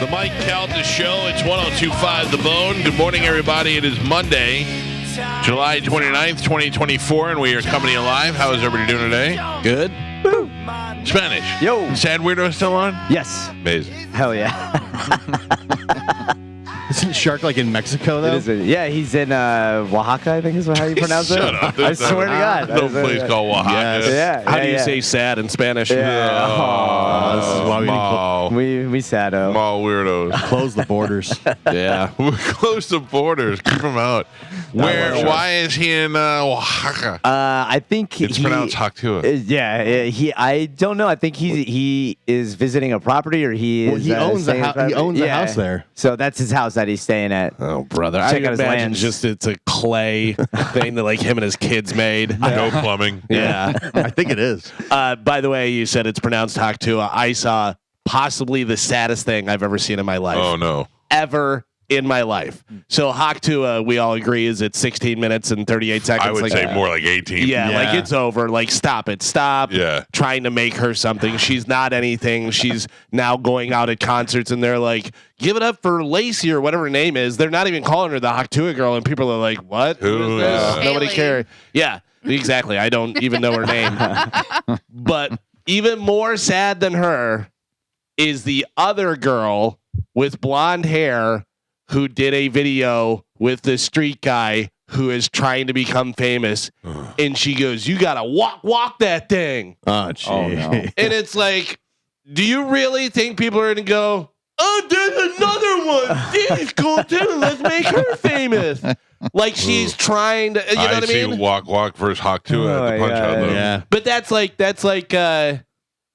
The Mike Calta Show. It's 102.5 The Bone. Good morning, everybody. It is Monday, July 29th, 2024, and we are coming to you live. How is everybody doing today? Good. Woo. Spanish. Yo. Sad Weirdo still on? Yes. Amazing. Hell yeah. Isn't Shark like in Mexico, though? Yeah, he's in Oaxaca, I think is how you pronounce it. Shut up. I swear to God. No place called Oaxaca. Yeah. How do you say sad in Spanish? Yeah. Oh, this is why we need We sado. Mall weirdos. close the borders. Yeah. We close the borders. Keep them out. Why is he in Oaxaca? I think It's pronounced Haktua. Yeah. I don't know. I think he is visiting a property, or he is. He owns staying at he owns a house there. So that's his house that he's staying at. Oh, brother. Check I out his imagine lands. just it's a clay thing that like him and his kids made. No plumbing. Yeah. I think it is. By the way, you said it's pronounced Haktua. I saw possibly the saddest thing I've ever seen in my life. Oh, no. Ever in my life. So Haktua, we all agree, is at 16 minutes and 38 seconds. I would say more like 18. Yeah, like it's over. Like, stop it. Stop trying to make her something. She's not anything. She's now going out at concerts, and they're like, give it up for Lacey or whatever her name is. They're not even calling her the Haktua girl, and people are like, what? Who is this? Nobody cares. Yeah, exactly. I don't even know her name. But even more sad than her is the other girl with blonde hair who did a video with this street guy who is trying to become famous. And she goes, you got to walk that thing. Oh, gee. Oh, no. And it's like, do you really think people are going to go, oh, there's another one. She's cool too. Let's make her famous. Like she's trying to, you know what I mean? see walk versus Haktua at the punch out, though. Yeah. But that's like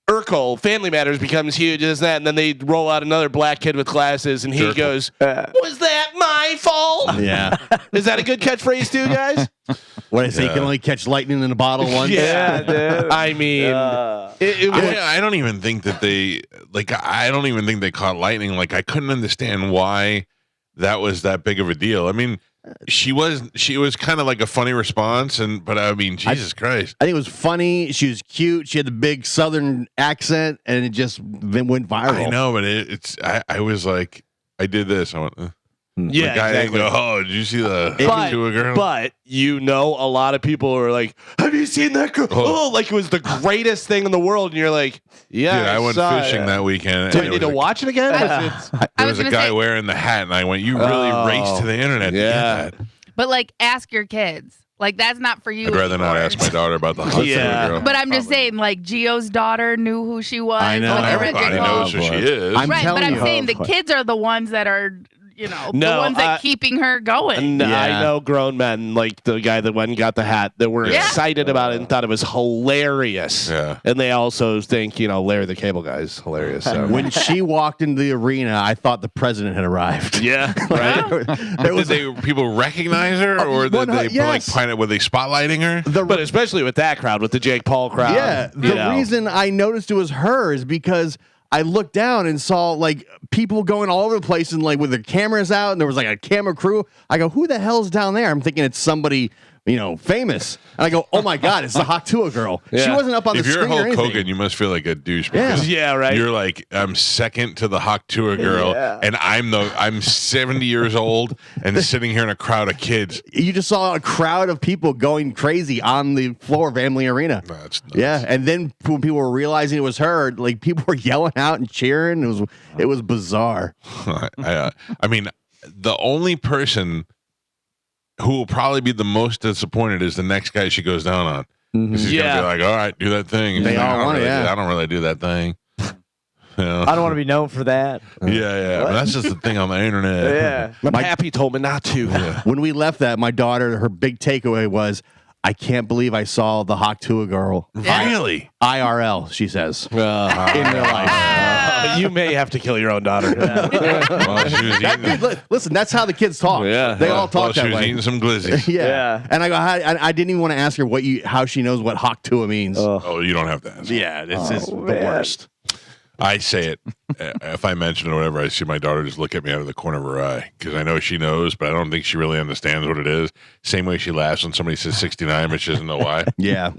Urkel, Family Matters becomes huge as that, and then they roll out another black kid with glasses, and he Urkel. goes, was that my fault? Yeah. Is that a good catchphrase too, guys? What I say, you can only catch lightning in a bottle once. Yeah, dude. I mean, I don't even think that I don't even think they caught lightning. Like, I couldn't understand why that was that big of a deal. I mean, she was kind of like a funny response, but I mean, Jesus Christ. I think it was funny. She was cute. She had the big Southern accent, and it just went viral. I know, but I was like, I did this. I went, yeah, the guy didn't exactly. go, oh, did you see the Haktua girl? But you know, a lot of people are like, "Have you seen that girl?" Oh, like it was the greatest thing in the world, and you're like, "Yeah." Dude, I went saw fishing it. that weekend. Do and I it need to was watch it again? There was a guy wearing the hat, and I went, "You really raced to the internet to get that." But like, ask your kids. Like, that's not for you. I'd rather not ask my daughter about the Haktua girl. But I'm just saying, like, Gio's daughter knew who she was. I know. Like, Everybody knows who she is. I'm right, telling but I'm you. saying the kids are the ones that are, the No, ones that keeping her going. And I Yeah. know grown men, like the guy that went and got the hat, that were excited about it and thought it was hilarious. Yeah. And they also think, Larry the Cable Guy is hilarious. So. When she walked into the arena, I thought the president had arrived. Yeah, right. There was Did people recognize her, or did they yes. were they spotlighting her? But especially with that crowd, with the Jake Paul crowd. Yeah, the reason I noticed it was her is because I looked down and saw like people going all over the place and like with their cameras out, and there was like a camera crew. I go, who the hell's down there? I'm thinking it's somebody, famous. And I go, oh my God, it's the Haktua girl. Yeah. She wasn't up on If the you're screen or Hulk anything. Hogan, you must feel like a douche. Yeah. Because Yeah, right. You're like, I'm second to the Haktua girl, and I'm 70 years old and sitting here in a crowd of kids. You just saw a crowd of people going crazy on the floor of Amalie Arena. That's nuts. Yeah, and then when people were realizing it was her, like people were yelling out and cheering. It was bizarre. I mean, the only person who will probably be the most disappointed is the next guy she goes down on. 'Cause he's gonna be like, all right, do that thing. And They he's like, all want it, I don't really do that thing. I don't want to be known for that. Yeah. But that's just the thing on the internet. Yeah. My pappy told me not to. When we left that, my daughter, her big takeaway was, I can't believe I saw the Haktua girl. Really? IRL, she says. In real life. You may have to kill your own daughter. Well, she was eating, Listen, that's how the kids talk. Yeah. They all talk she that was way. eating some glizzy. Yeah. And I go, I didn't even want to ask her how she knows what Haktua means. Oh, you don't have to ask. Yeah, it's just the worst. I say it. If I mention it or whatever, I see my daughter just look at me out of the corner of her eye because I know she knows, but I don't think she really understands what it is. Same way she laughs when somebody says 69, but she doesn't know why. Yeah.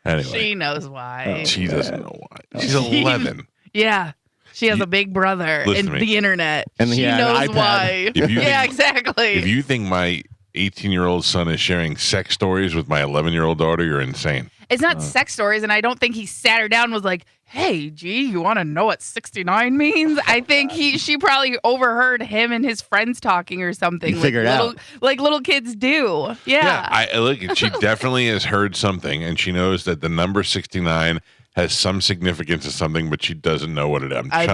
Anyway, She knows why. she doesn't know why. She's 11. Yeah. She has a big brother Listen in to me. the internet. And she he had an knows iPad. why. Yeah, exactly. If you think my 18-year-old son is sharing sex stories with my 11-year-old daughter, you're insane. It's not sex stories, and I don't think he sat her down and was like, "Hey, G, you want to know what 69 means?" I think she probably overheard him and his friends talking or something. You figured like out. like little kids do. Yeah. I look. She definitely has heard something, and she knows that the number 69 has some significance to something, but she doesn't know what it is. I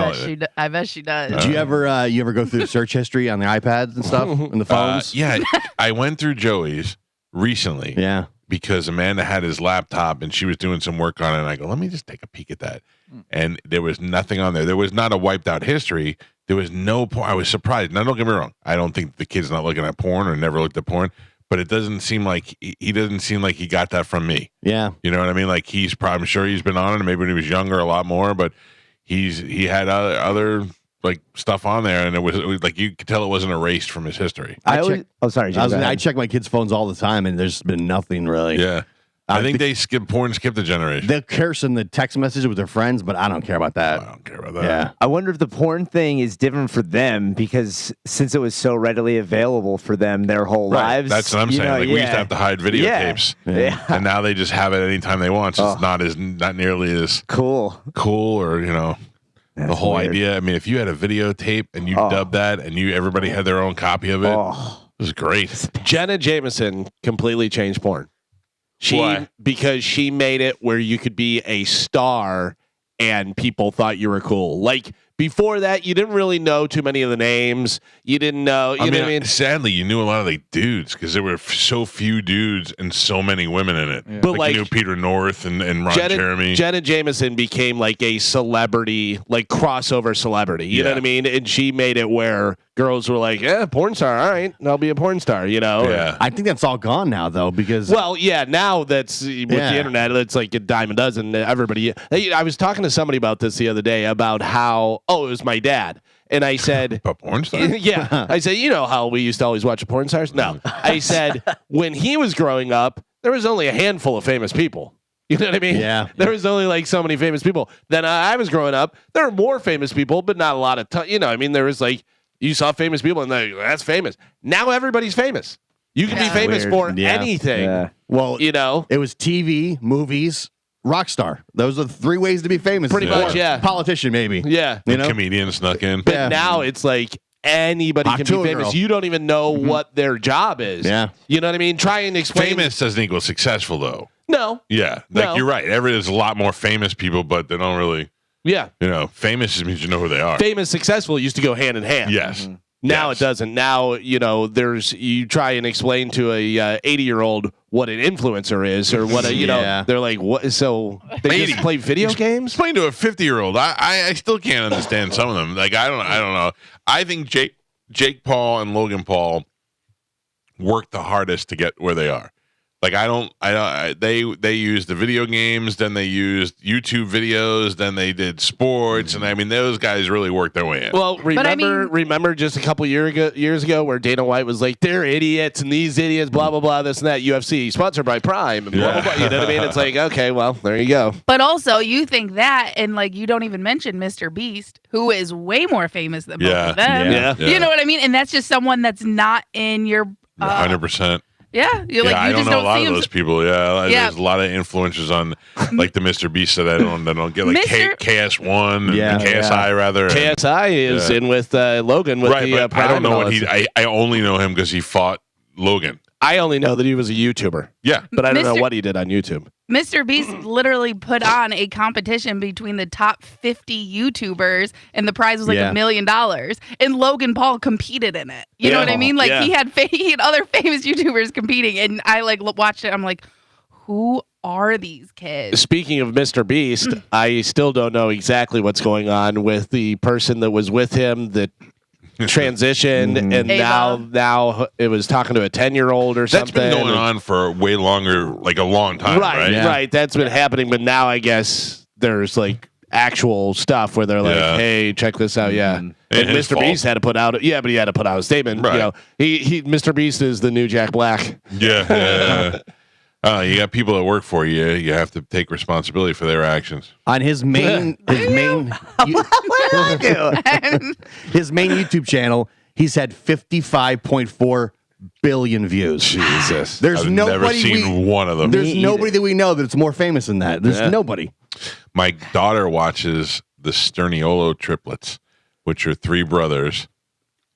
bet she does. Do you ever go through the search history on the iPads and stuff and the phones? Yeah, I went through Joey's recently. Yeah. Because Amanda had his laptop and she was doing some work on it. And I go, let me just take a peek at that. And there was nothing on there. There was not a wiped out history. There was no porn. I was surprised. Now, don't get me wrong. I don't think the kid's not looking at porn or never looked at porn, but it doesn't seem like he doesn't seem like he got that from me. Yeah. You know what I mean? Like I'm sure he's been on it maybe when he was younger a lot more, but he had other like stuff on there, and it was like you could tell it wasn't erased from his history. Sorry, Jim, I check my kids' phones all the time, and there's been nothing really. Yeah. I think they skipped the generation. They'll curse in the text messages with their friends, but I don't care about that. I don't care about that. Yeah. I wonder if the porn thing is different for them because since it was so readily available for them their whole lives. That's what I'm saying. Like we used to have to hide videotapes, and now they just have it anytime they want. So it's not nearly as cool or the whole weird. idea. I mean, if you had a videotape and you dubbed that, and everybody had their own copy of it, it was great. Jenna Jameson completely changed porn. Why? Because she made it where you could be a star and people thought you were cool. Like before that, you didn't really know too many of the names. You didn't know. You know what I mean? Sadly, you knew a lot of the dudes because there were so few dudes and so many women in it. Yeah. But like you knew Peter North and Ron Jeremy. Jenna Jameson became like a celebrity, like crossover celebrity. You know what I mean? And she made it where girls were like, "Yeah, porn star. All right, I'll be a porn star." You know? Yeah. I think that's all gone now, though, because now that's with the internet, it's like a dime a dozen. Everybody. I was talking to somebody about this the other day about how it was my dad. And I said, a porn star? Yeah. I said, you know how we used to always watch porn stars? No. I said, when he was growing up, there was only a handful of famous people. You know what I mean? Yeah. There was only like so many famous people. Then I was growing up, there were more famous people, but not a lot of, there was like, you saw famous people and that's famous. Now everybody's famous. You can be famous for anything. Yeah. Well, it was TV, movies, rock star. Those are the three ways to be famous. Pretty much, yeah. Politician, maybe. Yeah. Comedian snuck in. But now it's like anybody can be famous. Girl. You don't even know what their job is. Yeah. You know what I mean? Try and explain. Famous doesn't equal successful, though. No. Yeah. No. You're right. There's a lot more famous people, but they don't really, Yeah. famous just means you know who they are. Famous, successful used to go hand in hand. Yes. Now it doesn't. Now, you try and explain to a 80-year-old what an influencer is or what they're like, what? So they just play video games? Explain to a 50-year-old. I still can't understand some of them. Like, I don't know. I think Jake Paul and Logan Paul worked the hardest to get where they are. Like they used the video games, then they used YouTube videos, then they did sports, and I mean those guys really worked their way in. Well, remember just a couple years ago where Dana White was like, "They're idiots and these idiots, blah blah blah, this and that." UFC sponsored by Prime, and blah blah blah. You know what I mean? It's like, okay, well, there you go. But also, you think that, and like you don't even mention Mr. Beast, who is way more famous than both of them. Yeah. You know what I mean? And that's just someone that's not in your 100%. Yeah, you're like, I don't know a lot of those people. Yeah, Yeah. There's a lot of influencers on like the Mr. Beast that I don't get, like KS1 and KSI rather. KSI is in with Logan with the but Prime. I don't know what I only know him because he fought Logan. I only know that he was a YouTuber. Yeah, but I don't know what he did on YouTube. Mr. Beast literally put on a competition between the top 50 YouTubers, and the prize was like $1 million. And Logan Paul competed in it. You know what I mean? Like he had other famous YouTubers competing, and I like watched it. I'm like, who are these kids? Speaking of Mr. Beast, I still don't know exactly what's going on with the person that was with him that transitioned and now it was talking to a 10-year-old or something. That's been going on for way longer, like a long time, right? Right. That's been happening, but now I guess there's like actual stuff where they're like, "Hey, check this out." Yeah. And Mr. Beast had to put out, but he had to put out a statement. Right. He Mr. Beast is the new Jack Black. Yeah. You got people that work for you. You have to take responsibility for their actions. On his main What did I do? his main YouTube channel, he's had 55.4 billion views. Jesus, There's I've nobody never seen one of them. There's nobody that we know that's more famous than that. There's nobody. My daughter watches the Sterniolo triplets, which are three brothers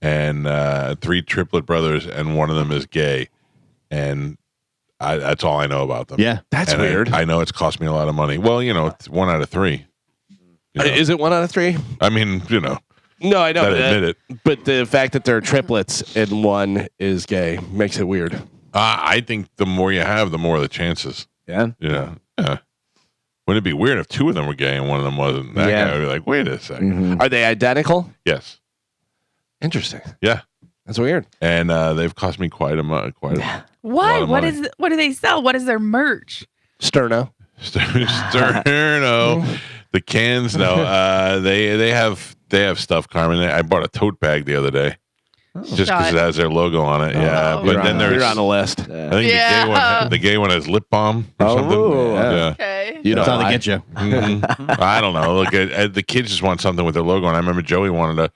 and three triplet brothers, and one of them is gay, and that's all I know about them. Yeah, that's and weird. I know it's cost me a lot of money. Well, it's 1 out of 3. Is it 1 out of 3? I mean, No, I know. gotta admit it. But the fact that they're triplets and one is gay makes it weird. I think the more you have, the more the chances. Yeah. Yeah. Wouldn't it be weird if 2 of them were gay and one of them wasn't? That guy would be like, wait a second. Mm-hmm. Are they identical? Yes. Interesting. Yeah. That's weird. And they've cost me quite a Why? of What money. what do they sell? What is their merch? Sterno. Sterno. The cans, no. They have stuff, Carmen. I bought a tote bag the other day. Just because it has their logo on it. Yeah. But then there's you're on the list. I think the gay one has lip balm or something. Yeah. Okay. You know That's how they get you. Mhm. I don't know. Look, the kids just want something with their logo, and I remember Joey wanted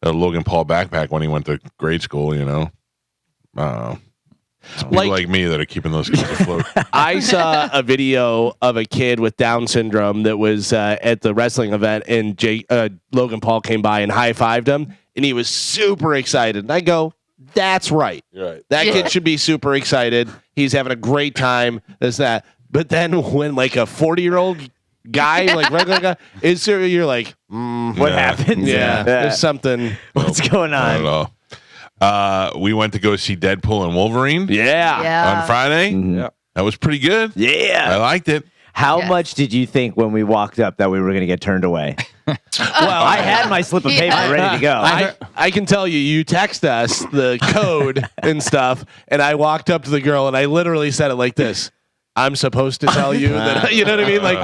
a Logan Paul backpack when he went to grade school. People like me that are keeping those kids afloat. I saw a video of a kid with Down syndrome that was at the wrestling event, and Logan Paul came by and high-fived him, and he was super excited. And I go, that's right. Right. That kid should be super excited. He's having a great time. This, that. But then when like a 40-year-old guy, like regular guy, is there, you're like, What happens? yeah, there's something. What's going I don't on? know. We went to go see Deadpool and Wolverine Yeah. on Friday. Yeah. That was pretty good. I Yeah. liked it. How Yes. much did you think when we walked up that we were going to get turned away? Well, I had my slip of paper ready to go. I can tell you, you text us the code and stuff, and I walked up to the girl and I literally said it like this. I'm supposed to tell you that, you know what I mean? Like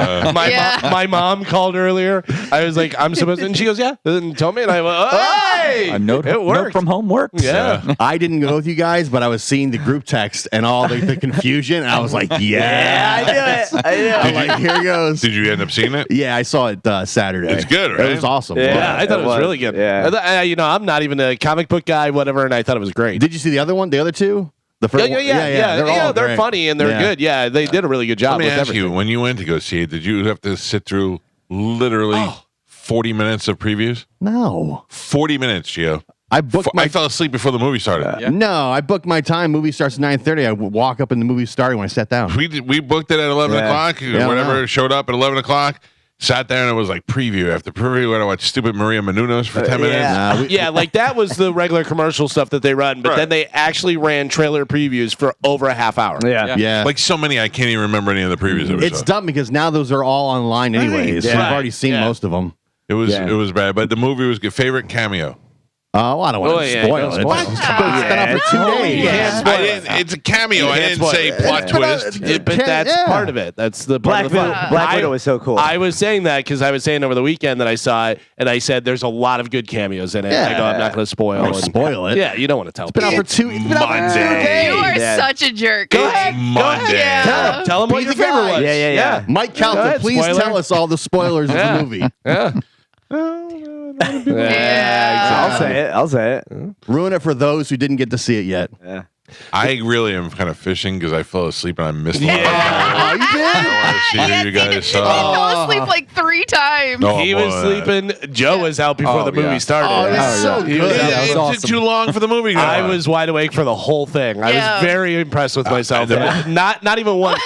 my mom called earlier. I was like, I'm supposed to, and she goes, yeah, and told me, and I went, hey, A note, it worked. note from home works. Yeah. I didn't go with you guys, but I was seeing the group text and all the confusion, and I was like, yeah, I knew it. I knew I'm it. like, here goes. Did you end up seeing it? Yeah, I saw it Saturday. It's good, right? It was awesome. Yeah, I thought it it was was. really good. Yeah. I'm not even a comic book guy, whatever, and I thought it was great. Did you see the other one? The other two? The first one? They're great. funny and they're good. Yeah, they did a really good job Let me with ask everything. you, when you went to go see it, did you have to sit through literally 40 minutes of previews? No. 40 minutes, Gio. I booked my I fell asleep before the movie started. No, I booked my time. Movie starts at 9:30. I walk up and the movie started when I sat down. We booked it at 11 Yeah. o'clock. Yeah, Whatever wow. showed up at 11 o'clock. Sat there and it was like preview after preview. We had to watch stupid Maria Menounos for 10 minutes. yeah. Yeah, like that was the regular commercial stuff that they run, but Right. then they actually ran trailer previews for over a half hour. Yeah. Yeah. Like so many, I can't even remember any of the previews. That we It's saw. dumb because now those are all online anyways. So Yeah. I've already seen Yeah. most of them. It was Yeah. it was bad, but the movie was good. Favorite cameo. Oh, I don't want Oh, to yeah, spoil don't it. spoil it. It's been out for 2 days. you can't spoil it. It's a cameo. I didn't spoil say it. plot But twist. But that's Yeah. part of it. That's the part Black of the fun. Widow, Black Widow was so cool. I was saying that because I was saying over the weekend that I saw it, and I said there's a lot of good cameos in it. Yeah. I go, I'm not going to spoil Or it. spoil it. Yeah, you don't want to tell Been out people. for 2 Monday. You are Yeah. such a jerk. Go ahead. Monday. Yeah. Tell them what Be your the favorite guy. was. Yeah. Mike Go Calta, ahead, please spoiler. tell us all the spoilers Yeah. of the movie. Yeah. Yeah. I'll say it. Ruin it for those who didn't get to see it yet. Yeah. I really am kind of fishing because I fell asleep and I missed a lot. Oh, you did? I want to see who you guys He saw. fell asleep like 3 times. Oh, He was boy. sleeping. Joe was out before the movie started. Oh, that's so He good. was- Yeah, that was It awesome. took too long for the movie. to I go. was wide awake for the whole thing. I Yeah. was very impressed with myself. Yeah. Not even one.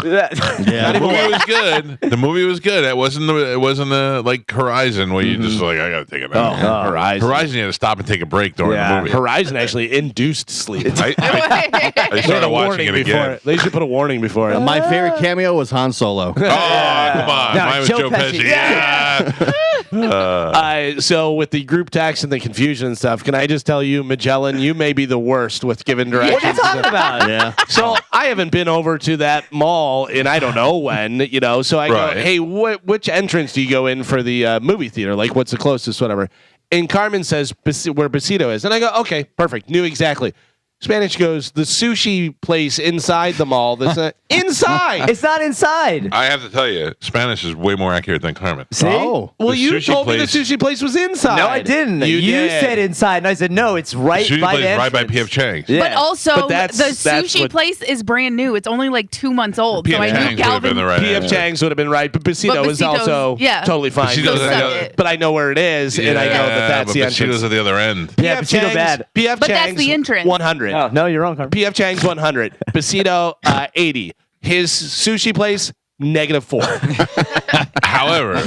The movie was good. The movie was good. It wasn't the like Horizon where you just like I gotta take a nap. Horizon. Horizon, you had to stop and take a break during Yeah. the movie. Horizon actually induced sleep. I They started put a watching warning it before again. it. They should put a warning before it. My favorite cameo was Han Solo. Oh, come on. No, Mine was Joe Joe Pesci. Pesci. Yeah. So with the group text and the confusion and stuff, can I just tell you, Magellan, you may be the worst with giving directions. What are you talking about? Yeah. So I haven't been over to that mall in I don't know when, So I Right. go, hey, which entrance do you go in for the movie theater? Like, what's the closest, whatever. And Carmen says where Besito is, and I go, okay, perfect, knew exactly. Spanish goes, the sushi place inside the mall. That's inside. It's not inside. I have to tell you, Spanish is way more accurate than Carmen. See? Oh. Well, The you sushi told me the place- sushi place was inside. No, I didn't. You did. said inside, and I said no. It's right Sushi by place the is right by entrance. P.F. Chang's. Yeah. But also, But that's the sushi what- place is brand new. It's only like 2 months old. P.F. So I Chang's knew would have been Galvin. the right P.F. answer. Chang's would have been right, but Besito is Besito's- also yeah. totally fine. Besito's So at the suck other- it. But I know where it is, and I know that that's but the Besito's entrance. at the other end. Yeah, Besito bad. P.F. But that's Chang's the entrance. 100. Oh, no, you're wrong, Carmen. P.F. Chang's 100. Besito 80. His sushi place -4. However,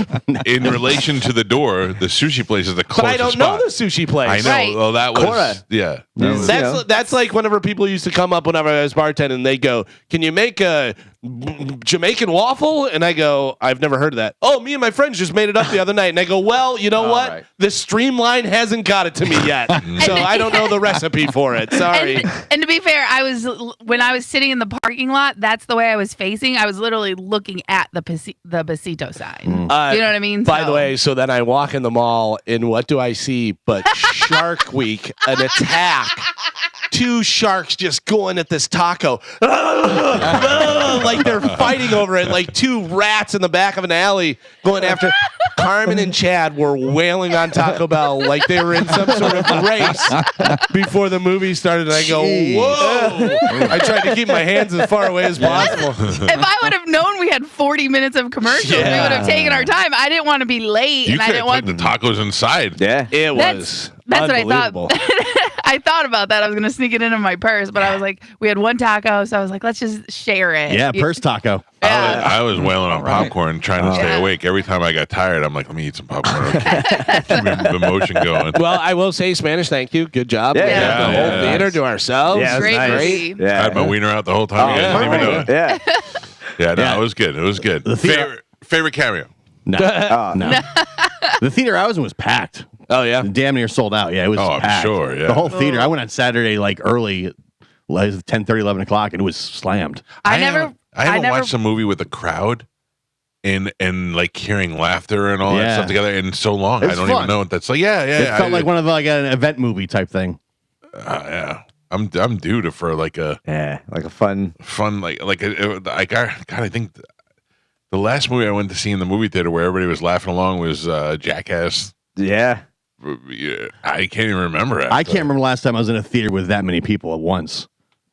in relation to the door, the sushi place is the closest But I don't know spot. the sushi place. I know. Right. Well, that was Cora. yeah. That's like whenever people used to come up whenever I was bartending, and they go, "Can you make a Jamaican waffle?" And I go, "I've never heard of that." Oh, me and my friends just made it up the other night. And I go, "Well, you know what? right. The streamline hasn't got it to me yet, so I don't know the recipe for it. Sorry." And to be fair, when I was sitting in the parking lot, that's the way I was facing. I was literally looking at the Besito side. You know what I mean? By the way, so then I walk in the mall, and what do I see but Shark Week, an attack. 2 sharks just going at this taco. Like they're fighting over it, like 2 rats in the back of an alley going after. Carmen and Chad were wailing on Taco Bell like they were in some sort of race before the movie started. And I go, whoa. I tried to keep my hands as far away as possible. if I would have known we had 40 minutes of commercials, we would have taken our time. I didn't want to be late, You and I could didn't have want. put the tacos inside. Yeah. It was That's what I unbelievable. thought. I thought about that. I was going to sneak it into my purse, but I was like, we had 1 taco, so I was like, let's just share it. Yeah, purse taco. Yeah. I was wailing on popcorn, trying to stay Yeah. awake. Every time I got tired, I'm like, let me eat some popcorn. Okay. Keep the motion going. Well, I will say, Spanish, thank you. Good job. Yeah. We had the Yeah. whole theater to ourselves. Yeah, Great nice. movie. I Yeah. had my wiener out the whole time. You guys didn't even know it. Yeah. Yeah, no, Yeah. it was good. It was good. The theater- Favorite cameo? No. No. The theater I was in was packed. Oh, yeah. Damn near sold out. Yeah, it was Oh, I'm packed. sure, yeah. The whole theater. I went on Saturday like early, like 10:30, 11 o'clock, and it was slammed. I never haven't watched a movie with a crowd and like hearing laughter and all that Yeah. stuff together in so long. It I was don't fun. even know what that's like. Yeah, yeah. It felt like one of like an event movie type thing. Yeah. I'm due to for like a Yeah. Like a fun. I think the last movie I went to see in the movie theater where everybody was laughing along was Jackass. Yeah. Yeah, I can't even remember it. I can't remember last time I was in a theater with that many people at once.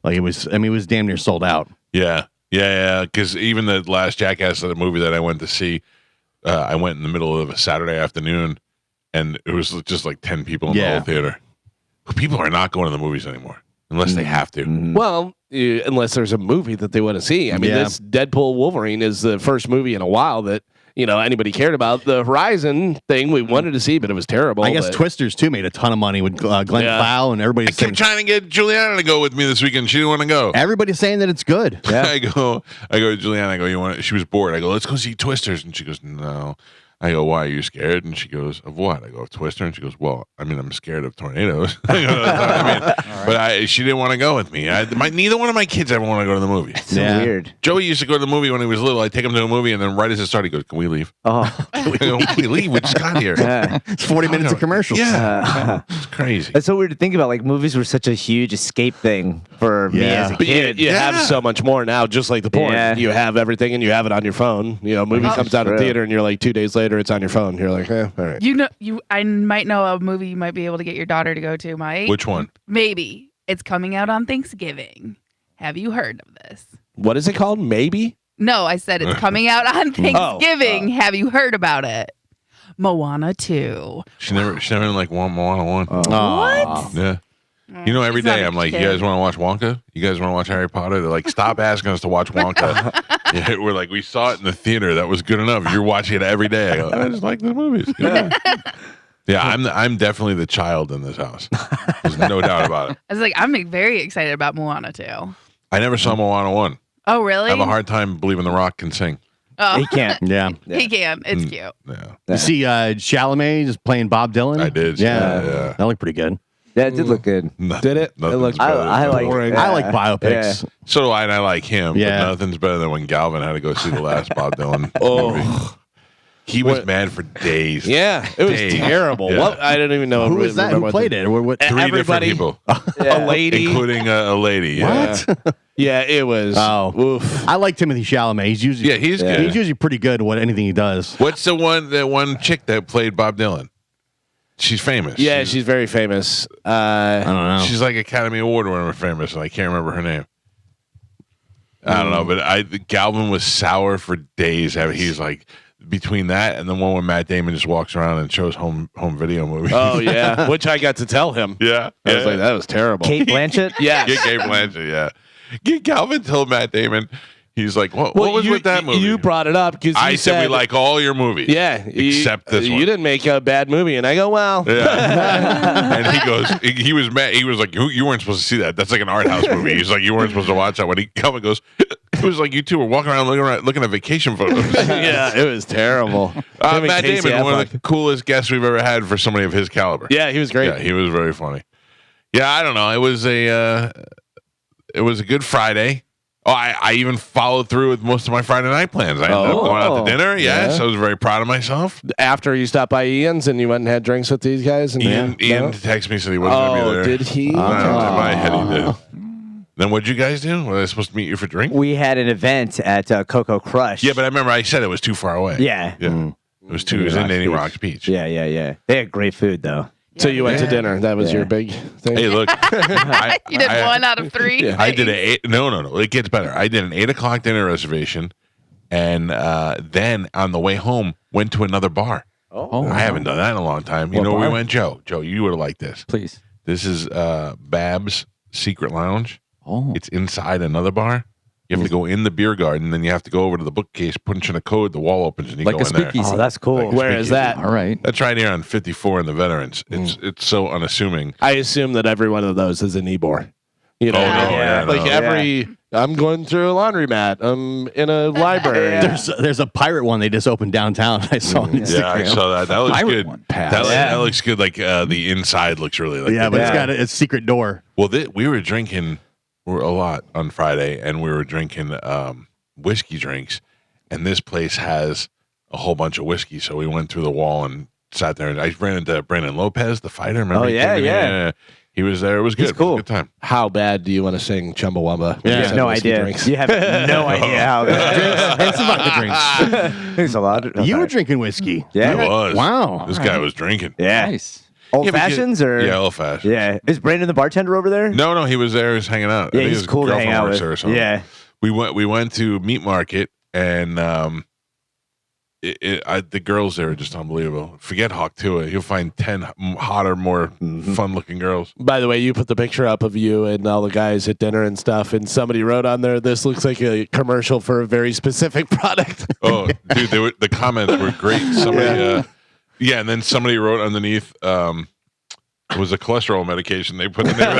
Like it was. I mean, it was damn near sold out. Yeah. Because even the last Jackass movie that I went to see, I went in the middle of a Saturday afternoon, and it was just like 10 people in the whole theater. People are not going to the movies anymore unless they have to. Well, unless there's a movie that they want to see. I mean, this Deadpool Wolverine is the first movie in a while that anybody cared about. The Horizon thing we wanted to see, but it was terrible. I guess Twisters too made a ton of money with Glenn Powell and I everybody's saying, kept trying to get Juliana to go with me this weekend. She didn't want to go. everybody's saying that it's good. I go to Juliana. I go, you want? She was bored. I go, let's go see Twisters, and she goes, no. I go, why are you scared? And she goes, of what? I go, of Twister, and she goes, well, I mean, I'm scared of tornadoes. I go, that's what I mean. But she didn't want to go with me. Neither one of my kids ever want to go to the movie. So weird. Joey used to go to the movie when he was little. I take him to a movie, and then right as it started, he goes, can we leave? Oh. I go, can we leave? We just got here. Yeah. It's 40 minutes of commercials. Yeah. It's crazy. That's so weird to think about. Like movies were such a huge escape thing for me Yeah. as a But kid. you have so much more now, just like the porn. Yeah. You have everything, and you have it on your phone. Movie comes out in true. theater, and you're like 2 days later, it's on your phone. You're like, all right. I might know a movie you might be able to get your daughter to go to, Mike. Which one? Maybe. It's coming out on Thanksgiving. Have you heard of this? What is it called? Maybe? No, I said it's coming out on Thanksgiving. Have you heard about it? Moana 2. She never like Moana 1. What? Yeah. Every He's not day a I'm like, kid. you guys want to watch Wonka? You guys want to watch Harry Potter? They're like, stop asking us to watch Wonka. Yeah, we're like, we saw it in the theater. That was good enough. You're watching it every day. I go, I just like the movies. Yeah, I'm definitely the child in this house. There's no doubt about it. I was like, I'm very excited about Moana 2. I never saw Moana 1. Oh, really? I have a hard time believing The Rock can sing. Oh, He can't. Yeah. he can. It's cute. Yeah, You see Chalamet just playing Bob Dylan? I did. Yeah. Yeah. That looked pretty good. Yeah, it did look good. Did it? Nothing's It looks better I than- like. boring. Yeah. I like biopics. Yeah. So do I, and I like him. Yeah. But nothing's better than when Galvin had to go see the last Bob Dylan movie. He was mad for days. Yeah, it was terrible. Yeah. What? I don't even know. Who was that? Who played it? What? Three different people, A lady, including a lady. What? Yeah, it was. Oh, oof. I like Timothy Chalamet. He's usually He's good. He's usually pretty good at anything he does. What's the one chick that played Bob Dylan? She's famous. Yeah, she's very famous. I don't know. She's like Academy Award winner famous, and I can't remember her name. I don't know, but Galvin was sour for days. He's like between that and the one where Matt Damon just walks around and shows home video movies. Oh yeah, which I got to tell him. Yeah, I was like, that was terrible. Kate Blanchett? Yeah, Get Kate Blanchett. Yeah, Galvin told Matt Damon. He's like, what was with that movie? You brought it up because I said we like all your movies. Yeah, except this one. You didn't make a bad movie, and I go, well. Yeah. And he goes, he was mad. He was like, you weren't supposed to see that. That's like an art house movie. He's like, you weren't supposed to watch that. When Calvin goes, it was like you two were walking around looking at vacation photos. Yeah, it was terrible. Matt Damon, one of the coolest guests we've ever had for somebody of his caliber. Yeah, he was great. Yeah, he was very funny. Yeah, I don't know. It was a good Friday. Oh, I even followed through with most of my Friday night plans. I ended up going out to dinner. Yes, I was very proud of myself. After you stopped by Ian's and you went and had drinks with these guys? And Ian texted me, said he wasn't going to be there. Did he? In my head, he did. Then what'd you guys do? Were they supposed to meet you for drink? We had an event at Coco Crush. Yeah, but I remember I said it was too far away. Yeah. It was too. It was in Danny Rocks Beach. Yeah. They had great food though. So you went to dinner. That was your big thing. Hey, look. You did 1 out of 3. Yeah. I did No. It gets better. I did an 8:00 dinner reservation, and then on the way home went to another bar. Oh, I haven't done that in a long time. You know where we went, Joe? Joe, you would have liked this. Please. This is Bab's Secret Lounge. Oh. It's inside another bar. You have to go in the beer garden, then you have to go over to the bookcase, punch in a code, the wall opens, and you Like go a in there. speakeasy. Oh, that's cool. Like a Where is speakeasy. that? All right. That's right here on 54 in the Veterans. It's so unassuming. I assume that every one of those is an Ebor. You know, I'm going through a laundromat. I'm in a library. There's a pirate one they just opened downtown. I saw on Instagram. Yeah, I saw that. That looks Pirate good. one, pass. That looks good. Like the inside looks really like. Yeah, but it's got a secret door. Well, we were drinking a lot on Friday, and we were drinking whiskey drinks, and this place has a whole bunch of whiskey. So we went through the wall and sat there, and I ran into Brandon Lopez, the fighter. Remember? Oh, yeah. He was there. It was good. He's cool. It was a good time. How bad do you want to sing Chumbawamba? Yeah. You have no idea. You have no idea how And some vodka drinks. There's a lot. You were drinking whiskey. Yeah. I was. Wow. This guy was drinking. Yeah. Nice. Old Yeah, because- fashions or Yeah, old fashioned. Yeah. Is Brandon the bartender over there? No, he was there. He was hanging out. I Yeah, think he's his cool to hang girlfriend out works with. there or something. Yeah. We went to Meat Market, and the girls there are just unbelievable. Forget Hawk Tua. You'll find 10 hotter, more fun-looking girls. By the way, you put the picture up of you and all the guys at dinner and stuff, and somebody wrote on there, "This looks like a commercial for a very specific product." Oh, dude, the comments were great. Somebody, and then somebody wrote underneath. It was a cholesterol medication they put in there.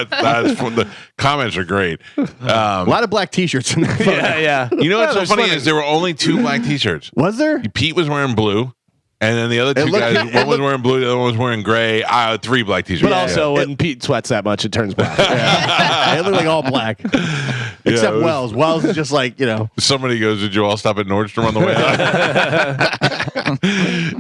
The comments are great. A lot of black T-shirts in that photo. yeah. You know what's so funny is there were only 2 black T-shirts. Was there? Pete was wearing blue, and then the other 2 guys, one was wearing blue, the other one was wearing gray. 3 black T-shirts. But also, when Pete sweats that much, it turns black. They look like all black. Except it was- Wells. Wells is just like, Somebody goes, "Did you all stop at Nordstrom on the way out?"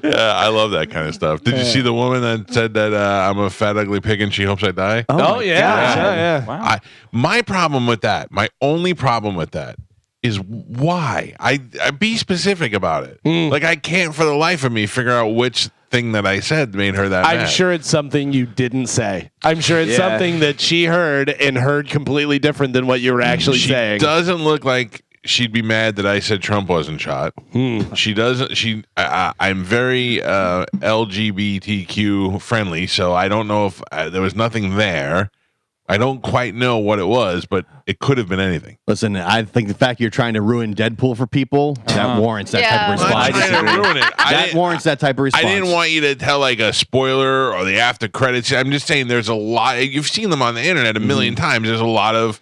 Yeah, I love that kind of stuff. Did you see the woman that said that I'm a fat, ugly pig and she hopes I die? Oh, yeah. Wow. My problem with that, my only problem with that is why. I be specific about it. Like I can't for the life of me figure out which thing that I said made her that I'm mad. sure it's something you didn't say. I'm sure it's something that she heard and heard completely different than what you were actually She saying. doesn't look like she'd be mad that I said Trump wasn't shot. She doesn't. I'm very LGBTQ friendly, so I don't know if there was nothing there. I don't quite know what it was, but it could have been anything. listen, I think the fact you're trying to ruin Deadpool for people, that warrants that type of Yeah. I'm response. not trying to ruin it. That warrants that type of response. I didn't want you to tell like a spoiler or the after credits. I'm just saying there's a lot. You've seen them on the internet a million times. There's a lot of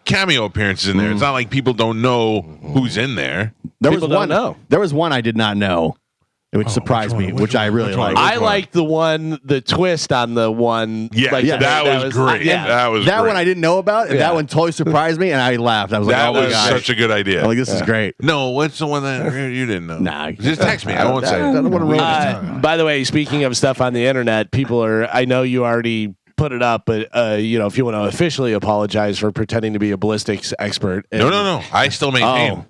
cameo appearances in there. It's not like people don't know who's in there. There People was don't one. know. There was one I did not know. which surprised me, which I really like. I like the twist on the one. Yeah, that was great. That was that great. one I didn't know about, and that one totally surprised me, and I laughed. I was like, that "Oh my was gosh. such a good idea. I'm like, this is great." No, what's the one that you didn't know? Nah, just text me. I won't say. I don't want to ruin it. By the way, speaking of stuff on the internet, people are. I know you already put it up, but if you want to officially apologize for pretending to be a ballistics expert, No. I still maintain.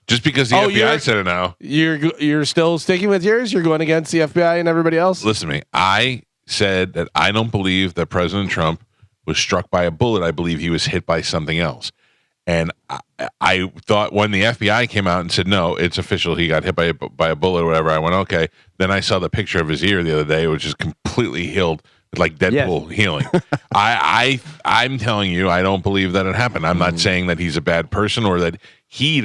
Just because the FBI said it now. You're still sticking with yours? You're going against the FBI and everybody else? Listen to me. I said that I don't believe that President Trump was struck by a bullet. I believe he was hit by something else. And I thought when the FBI came out and said, no, it's official, he got hit by a bullet or whatever, I went, okay. Then I saw the picture of his ear the other day, which is completely healed, like Deadpool healing. I'm telling you, I don't believe that it happened. I'm not saying that he's a bad person or that he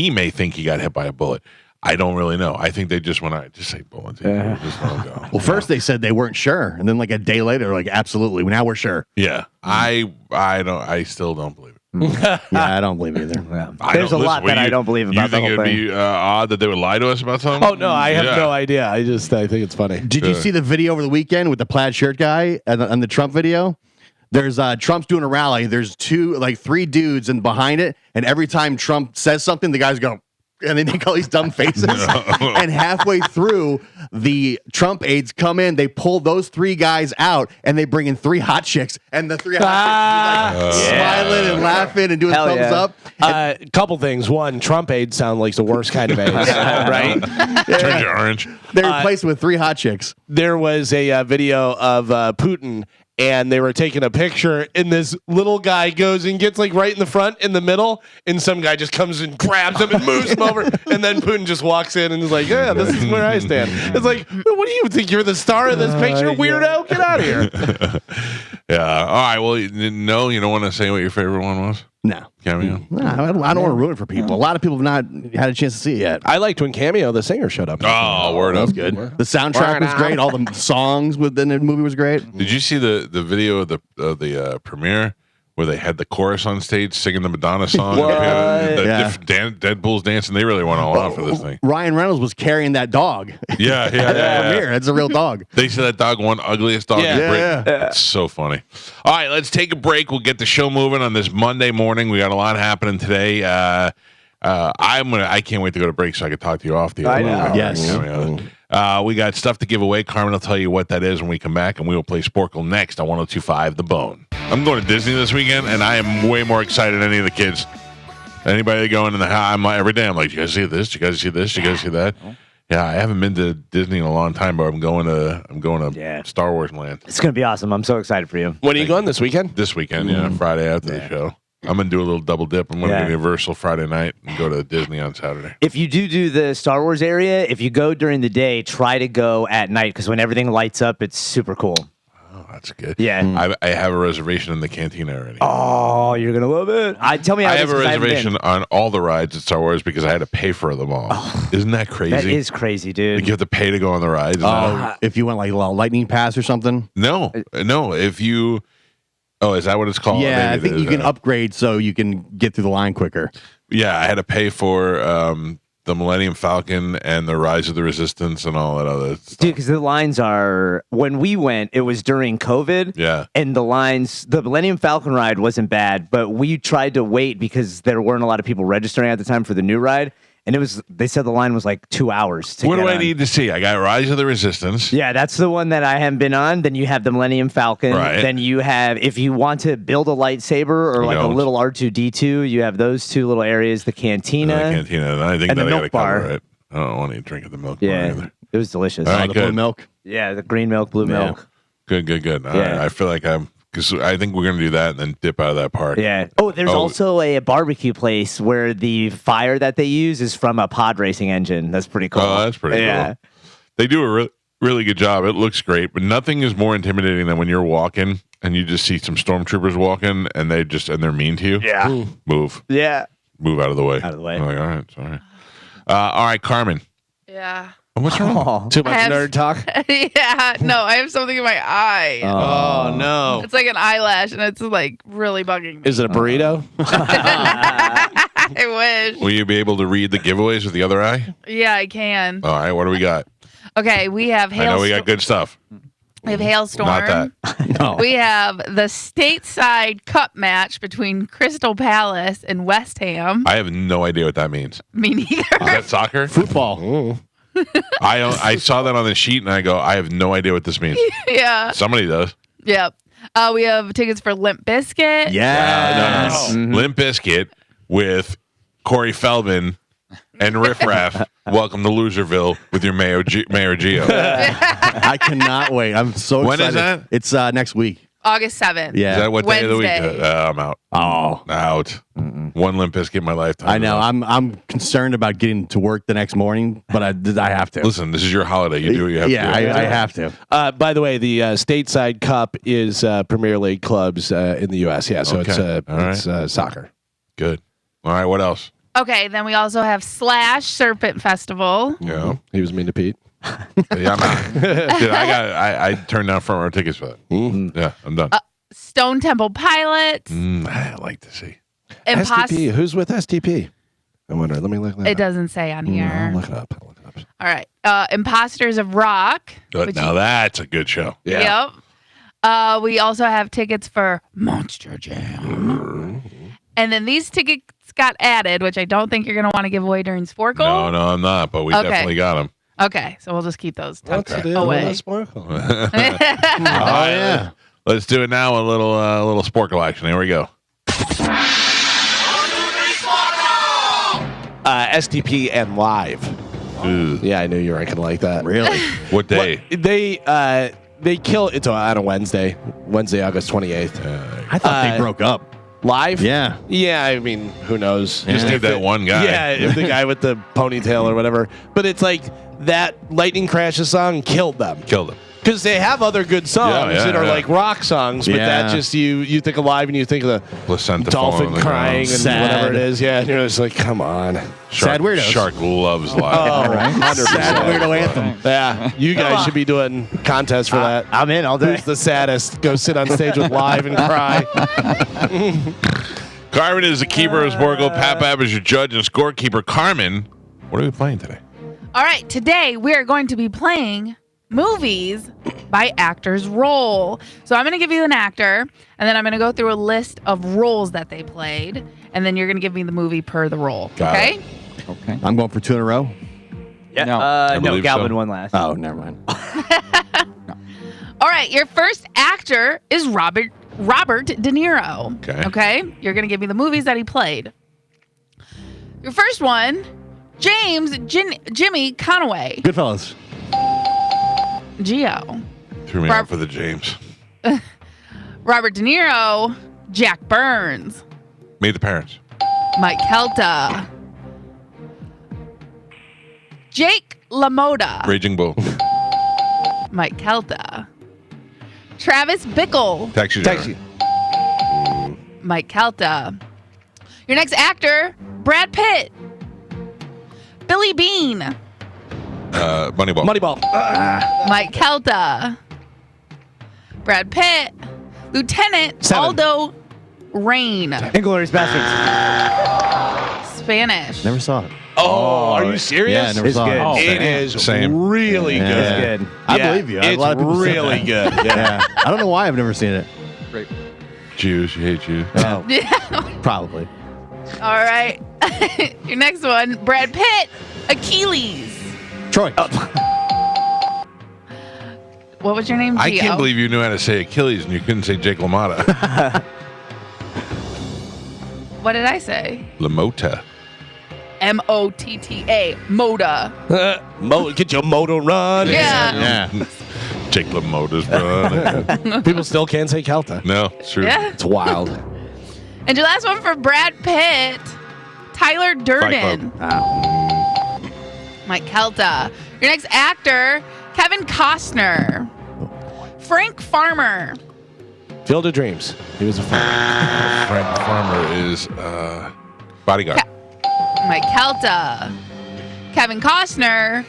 may think he got hit by a bullet. I don't really know. I think they just want to just say bullets. Just let them go. Well, first they said they weren't sure, and then like a day later, like absolutely. Now we're sure. Yeah, I still don't believe it. Yeah, I don't believe either. Yeah. There's a lot that I don't believe about the whole thing. You think it'd be odd that they would lie to us about something? Oh no, I have no idea. I think it's funny. Did you see the video over the weekend with the plaid shirt guy on the Trump video? There's Trump's doing a rally. There's three dudes and behind it, and every time Trump says something, the guys go, and they make all these dumb faces. And halfway through, the Trump aides come in, they pull those three guys out, and they bring in three hot chicks. And the three hot chicks are smiling and laughing and doing thumbs up. Couple things. One, Trump aides sound like the worst kind of aides, right? Turns you orange. They replaced it with three hot chicks. There was a video of Putin, and they were taking a picture, and this little guy goes and gets like right in the front, in the middle, and some guy just comes and grabs him and moves him over, and then Putin just walks in and is like, yeah, this is where I stand. It's like, what do you think? You're the star of this picture, weirdo? Get out of here. Yeah. All right. Well, no, you don't want to say what your favorite one was? No. Cameo? No, I don't want to ruin it for people. A lot of people have not had a chance to see it yet. I liked when Cameo, the singer, showed up. Oh, word That up. was good. The soundtrack was great. All the songs within the movie was great. Did you see the video of the premiere where they had the chorus on stage singing the Madonna song? Deadpool's dancing. They really went all out for this thing. Ryan Reynolds was carrying that dog. Yeah. Premiere. It's a real dog. They said that dog won ugliest dog in Britain. Yeah. It's so funny. All right, let's take a break. We'll get the show moving on this Monday morning. We got a lot happening today. I can't wait to go to break so I can talk to you off the air. I know. Yes. We got stuff to give away. Carmen will tell you what that is when we come back, and we will play Sporkle next on 102.5 The Bone. I'm going to Disney this weekend, and I am way more excited than any of the kids. Anybody going in the house, I'm like, every day, I'm like, you guys see this? You guys see this? You guys see that? Yeah, I haven't been to Disney in a long time, but I'm going to Star Wars Land. It's going to be awesome. I'm so excited for you. When are you going this weekend? This weekend, Friday after the show. I'm going to do a little double dip. I'm going to Universal Friday night and go to Disney on Saturday. If you do the Star Wars area, if you go during the day, try to go at night because when everything lights up, it's super cool. Oh, that's good. Yeah. I have a reservation in the cantina already. Oh, you're going to love it. I have a reservation on all the rides at Star Wars because I had to pay for them all. Isn't that crazy? That is crazy, dude. Like you have to pay to go on the rides. If you want like a lightning pass or something? No. If you... Oh, is that what it's called? Yeah, I think you can upgrade so you can get through the line quicker. Yeah, I had to pay for the Millennium Falcon and the Rise of the Resistance and all that other stuff. Dude, because the lines are... When we went, it was during COVID. Yeah. And the Millennium Falcon ride wasn't bad, but we tried to wait because there weren't a lot of people registering at the time for the new ride. And they said the line was like 2 hours. What do I need to see? I got Rise of the Resistance. Yeah, that's the one that I haven't been on. Then you have the Millennium Falcon. Right. Then you have, if you want to build a lightsaber or like a little R2-D2, you have those two little areas, the cantina. And I think and that the I got to milk bar. cover it. I don't want to drink at the milk bar either. It was delicious. All right, The blue milk. Yeah, the green milk, blue milk. Good. All right. I feel like because I think we're going to do that and then dip out of that park. Yeah. Oh, there's also a barbecue place where the fire that they use is from a pod racing engine. That's pretty cool. Oh, that's pretty cool. They do a really good job. It looks great, but nothing is more intimidating than when you're walking and you just see some stormtroopers walking and they're mean to you. Yeah. Move. Yeah. Move out of the way. Out of the way. I'm like, all right, sorry. All right, Carmen. Yeah. What's wrong? Too much nerd talk? Yeah. No, I have something in my eye. Oh, no. It's like an eyelash, and it's like really bugging me. Is it a burrito? I wish. Will you be able to read the giveaways with the other eye? Yeah, I can. All right, what do we got? Okay, we have I know we got good stuff. We have Hailstorm. Not that. No. We have the stateside cup match between Crystal Palace and West Ham. I have no idea what that means. Me neither. Is that soccer? Football. I saw that on the sheet and I go, I have no idea what this means. Yeah. Somebody does. Yep. We have tickets for Limp Bizkit. Yes. Limp Bizkit with Corey Feldman and Riff Raff. Welcome to Loserville with your Mayor Gio. I cannot wait. I'm so When is excited. that? It's next week. August 7th. Yeah. Is that what day of the week? Wednesday. I'm out. Oh. Out. One Limp Bizkit in my lifetime. I know. I'm concerned about getting to work the next morning, but I have to. Listen, this is your holiday. You do what you have to do. I have to. By the way, the Stateside Cup is Premier League clubs in the U.S. Yeah, so Okay. it's soccer. Good. All right, what else? Okay, then we also have Slash Serpent Festival. Yeah. He was mean to Pete. Yeah, I'm out. Dude, I turned down front row tickets for that. Yeah, I'm done. Stone Temple Pilots. I like to see. STP. Who's with STP? I wonder. Let me look that It up. doesn't say on here. I'll look it up. All right. Imposters of Rock. But now that's a good show. Yeah. Yep. We also have tickets for Monster Jam. And then these tickets got added, which I don't think you're going to want to give away during Sporkle. No, I'm not, but we Okay. definitely got them. Okay, so we'll just keep those tucked What's the away. deal with Sparkle? Oh, yeah. Let's do it now. A little Sporkle action. Here we go. STP and live. Ooh. Yeah, I knew you weren't gonna like that. Really? What day? They kill it on a Wednesday, August 28th. I thought they broke up. Live? Yeah. Yeah, I mean, who knows? Just need that one guy. Yeah, if the guy with the ponytail or whatever. But it's like that Lightning Crashes song killed them. Killed him. Because they have other good songs Yeah, that are yeah. like rock songs, but that Yeah. just you think of Live and you think of the Placenta dolphin falling on the crying ground. and Sad. whatever it is. Yeah, and you're just like, come on. Sad weirdos. Shark loves live. Oh, 100%. Sad weirdo anthem. Yeah, you guys should be doing contests for that. I'm in all day. Who's the saddest? Go sit on stage with Live and cry. Carmen is the keeper of Sporkle. Pat Bab is your judge and scorekeeper. Carmen, what are we playing today? All right, today we are going to be playing movies by actor's role. So I'm going to give you an actor, and then I'm going to go through a list of roles that they played, and then you're going to give me the movie per the role. Got okay? it. Okay. I'm going for 2 in a row. Yeah. No. I No, believe Galvin so. won last. Oh, never mind. All right, your first actor is Robert De Niro. Okay. You're going to give me the movies that he played. Your first one, Jimmy Conaway. Goodfellas. Geo. Threw me out for the James. Robert De Niro, Jack Burns. Meet the Parents. Mike Calta. Jake LaMotta. Raging Bull. Mike Calta. Travis Bickle. Taxi Driver. Mike Calta. Your next actor, Brad Pitt. Billy Bean. Moneyball. Moneyball. Mike Calta. Brad Pitt. Lieutenant 7. Aldo Rain. Inglourious Bastards. Spanish. Never saw it. Oh, are you serious? Yeah, never It's saw good. it. Oh, It is Same. really Yeah. good. It's good. I Yeah, believe you. A It's lot of people said really that. good. Yeah. Yeah. I don't know why I've never seen it. Jews. You hate Jews. Oh, probably. All right. Your next one, Brad Pitt. Achilles. Troy. What was your name? I Gio? can't believe you knew how to say Achilles and you couldn't say Jake LaMotta. What did I say? LaMotta. Motta. Moda. Get your motor run. Yeah. Yeah. Jake LaMotta's brother. People still can't say Calta. No, it's true. Yeah. It's wild. And your last one for Brad Pitt, Tyler Durden. Mike Calta. Your next actor, Kevin Costner. Frank Farmer. Field of Dreams. He was a fan. Frank Farmer is bodyguard. Mike Calta. Kevin Costner.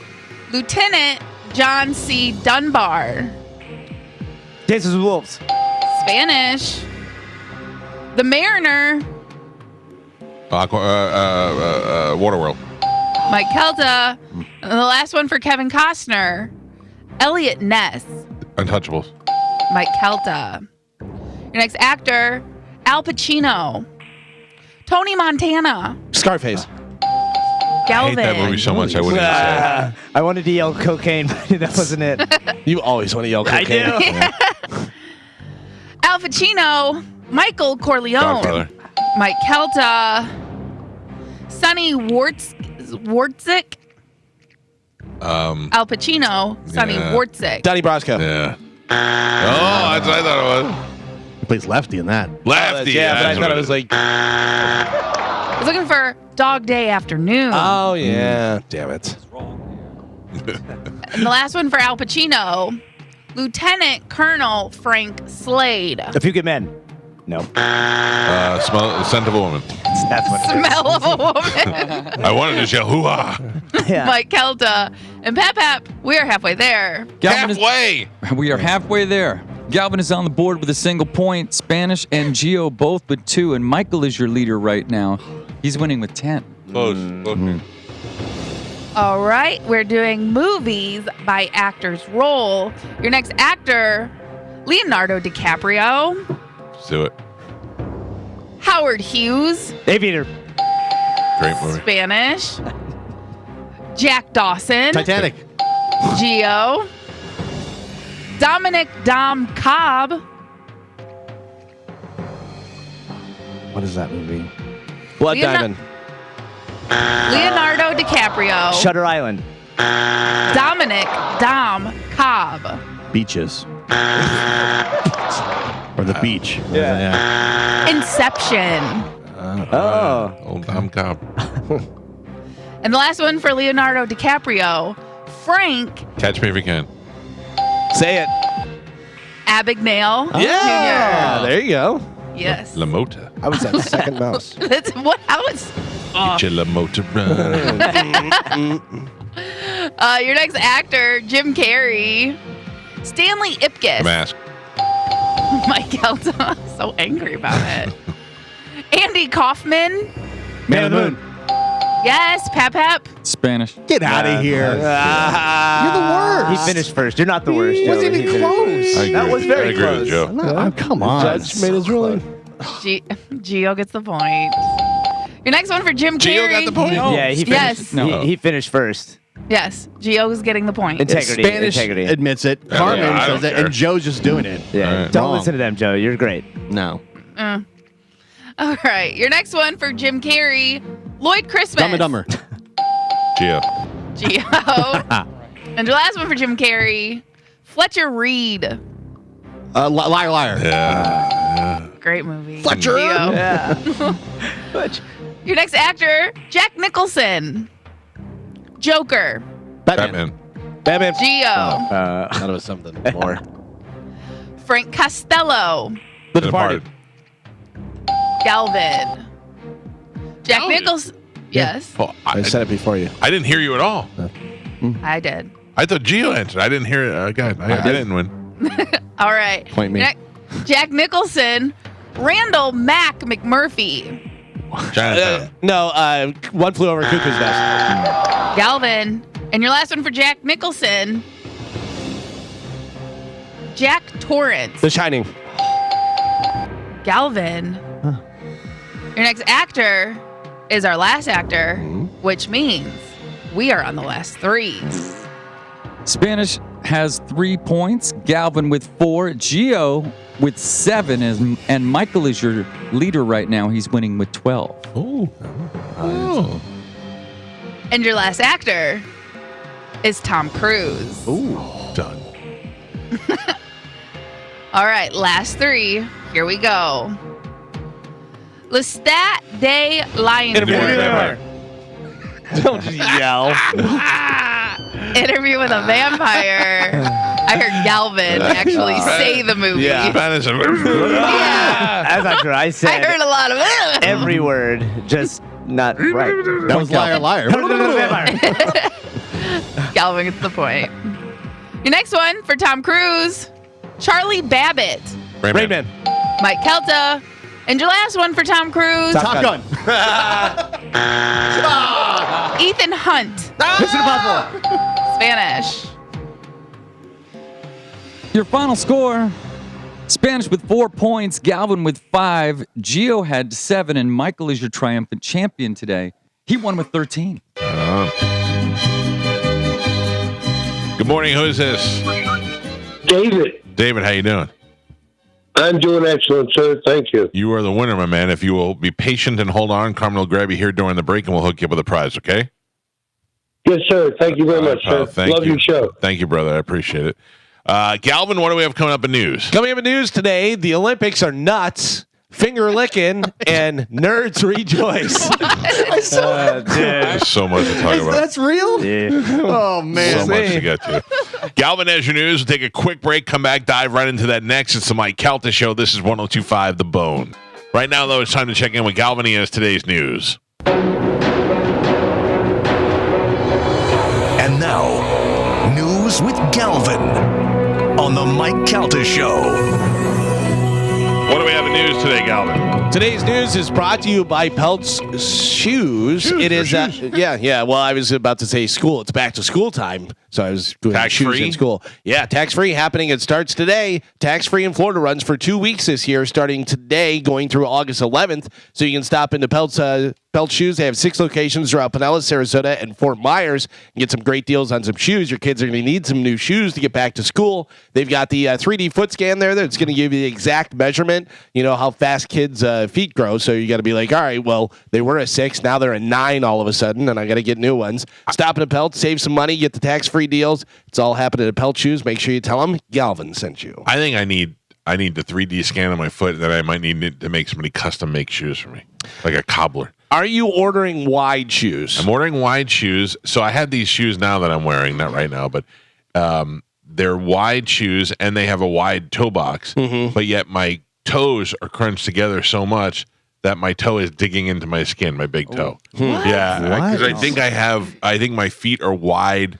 Lieutenant John C. Dunbar. Dances with Wolves. Spanish. The Mariner. Waterworld. Mike Calta. And the last one for Kevin Costner, Elliot Ness. Untouchables. Mike Calta. Your next actor, Al Pacino. Tony Montana. Scarface. Galvin. I hate that movie so much I wouldn't even say it. I wanted to yell cocaine, but that wasn't it. You always want to yell cocaine. I do. Al Pacino. Michael Corleone. Godfather. Mike Calta. Sonny Wartzik. Al Pacino. Sonny Yeah. Wartzik. Donnie Brasco. Yeah. Oh, that's what I thought it was. He plays Lefty in that. Lefty. Yeah, but I that's thought what it was like. I was looking for Dog Day Afternoon. Oh yeah. Damn it. And the last one for Al Pacino, Lieutenant Colonel Frank Slade. A Few Good Men. No. Scent of a Woman. That's what it is. Smell of a woman. I wanted to yell hoo-ha. Yeah. Mike Calta. And Pap, we are halfway there. Galvin Halfway. we are halfway there. Galvin is on the board with a single point. Spanish and Gio both with 2, and Michael is your leader right now. He's winning with 10. Close. All right, we're doing movies by actor's role. Your next actor, Leonardo DiCaprio, Let's do it. Howard Hughes, Aviator. Great movie. Spanish, Jack Dawson, Titanic. Gio, Dominic Dom Cobb, What is that movie? Blood Leonardo- Diamond. Leonardo DiCaprio, Shutter Island. Dominic Dom Cobb, Beaches. Or the beach. Yeah. Inception. Oh. Old Tom Cobb. And the last one for Leonardo DiCaprio, Frank Catch Me If You Can. Say it. Abagnale Yeah. There you go. Jr. Yes. La Mota. I was that second mouse. That's what I was. Get your La Mota run. Your next actor, Jim Carrey, Stanley Ipkiss, Mask. Mike Calta, so angry about it. Andy Kaufman, Man of the Moon. yes, Pap. Spanish. Get out of here. You're the worst. He finished first. You're not the worst. He wasn't Joey. even He finished close. first. That was very I agree close. with Joe. No, come on. Judge made his ruling. Gio gets the point. Your next one for Jim Carrey. Gio got the point. Yeah, he finished. Yes. No. He finished first. Yes, Gio is getting the point. Integrity. Spanish Integrity. admits it. Yeah, Carmen I don't says it. care. And Joe's just doing it. Yeah. All right. Don't Wrong. listen to them, Joe. You're great. No. All right, your next one for Jim Carrey, Lloyd Christmas. Dumb and Dumber. Gio. Gio. And your last one for Jim Carrey, Fletcher Reed. Liar, liar. Yeah. Great movie. Fletcher. Gio. Yeah. Your next actor, Jack Nicholson. Joker. Batman. Batman. Gio. Thought it was something more. Frank Costello. The Departed. Galvin. Jack Galvin? Nicholson. Yes, Oh, I said it before you. I didn't hear you at all. I did. I thought Gio answered. I didn't hear it. God, I didn't win. All right. Point me. Jack Nicholson. Randall Mack McMurphy. Chinatown. No, One Flew Over Cuckoo's Nest. Galvin. And your last one for Jack Nicholson, Jack Torrance. The Shining. Galvin. Your next actor is our last actor, which means we are on the last 3. Spanish has 3 points. Galvin with 4. Gio with 7. And Michael is your leader right now. He's winning with 12. Oh. And your last actor is Tom Cruise. Done. All right, last 3. Here we go. Lestat de Lion. Don't just yell. Interview with a Vampire. I heard Galvin actually say the movie. Yeah. Spanish. Yeah. That's not true. I I said heard a lot of it. every word, just not right. That was liar, liar. Galvin gets the point. Your next one for Tom Cruise, Charlie Babbitt, Rain Man. Mike Calta. And your last one for Tom Cruise, Top Gun. Ethan Hunt. Mission Impossible. Spanish. Your final score: Spanish with 4 points, Galvin with 5, Gio had 7, and Michael is your triumphant champion today. He won with 13. Good morning. Who is this? David. David, how you doing? I'm doing excellent, sir. Thank you. You are the winner, my man. If you will be patient and hold on, Carmen will grab you here during the break, and we'll hook you up with a prize, okay? Yes, sir. Thank you very much, sir. Love your show. Thank you, brother. I appreciate it. Galvin, what do we have coming up in news? Coming up in news today, the Olympics are nuts, finger licking, and nerds rejoice. There's so much to talk about. That's real? Yeah. Oh, man. So much to get to. Galvin, as your news, we'll take a quick break, come back, dive right into that next. It's the Mike Calta Show. This is 102.5 The Bone. Right now, though, it's time to check in with Galvin. He has today's news. And now, news with Galvin on the Mike Calta Show. What do we have in news today, Galvin? Today's news is brought to you by Pelt's Shoes. It is, yeah. Well, I was about to say school. It's back to school time, so I was doing shoes Tax-free? in school. Yeah, tax-free happening. It starts today. Tax-free in Florida runs for 2 weeks this year, starting today, going through August 11th. So you can stop into Pelt's Shoes. They have 6 locations throughout Pinellas, Sarasota, and Fort Myers, and get some great deals on some shoes. Your kids are going to need some new shoes to get back to school. They've got the 3D foot scan there that's going to give you the exact measurement. You know how fast kids' feet grow. So you got to be like, all right, well, they were a 6, now they're a 9 all of a sudden, and I got to get new ones. Stop at Pelt, save some money, get the tax-free deals. It's all happening at Pelt Shoes. Make sure you tell them Galvin sent you. I think I need the 3D scan on my foot, and then I might need to make somebody custom make shoes for me, like a cobbler. Are you ordering wide shoes? I'm ordering wide shoes. So I have these shoes now that I'm wearing, not right now, but they're wide shoes, and they have a wide toe box, but yet my toes are crunched together so much that my toe is digging into my skin, my big toe. Yeah, because I think my feet are wide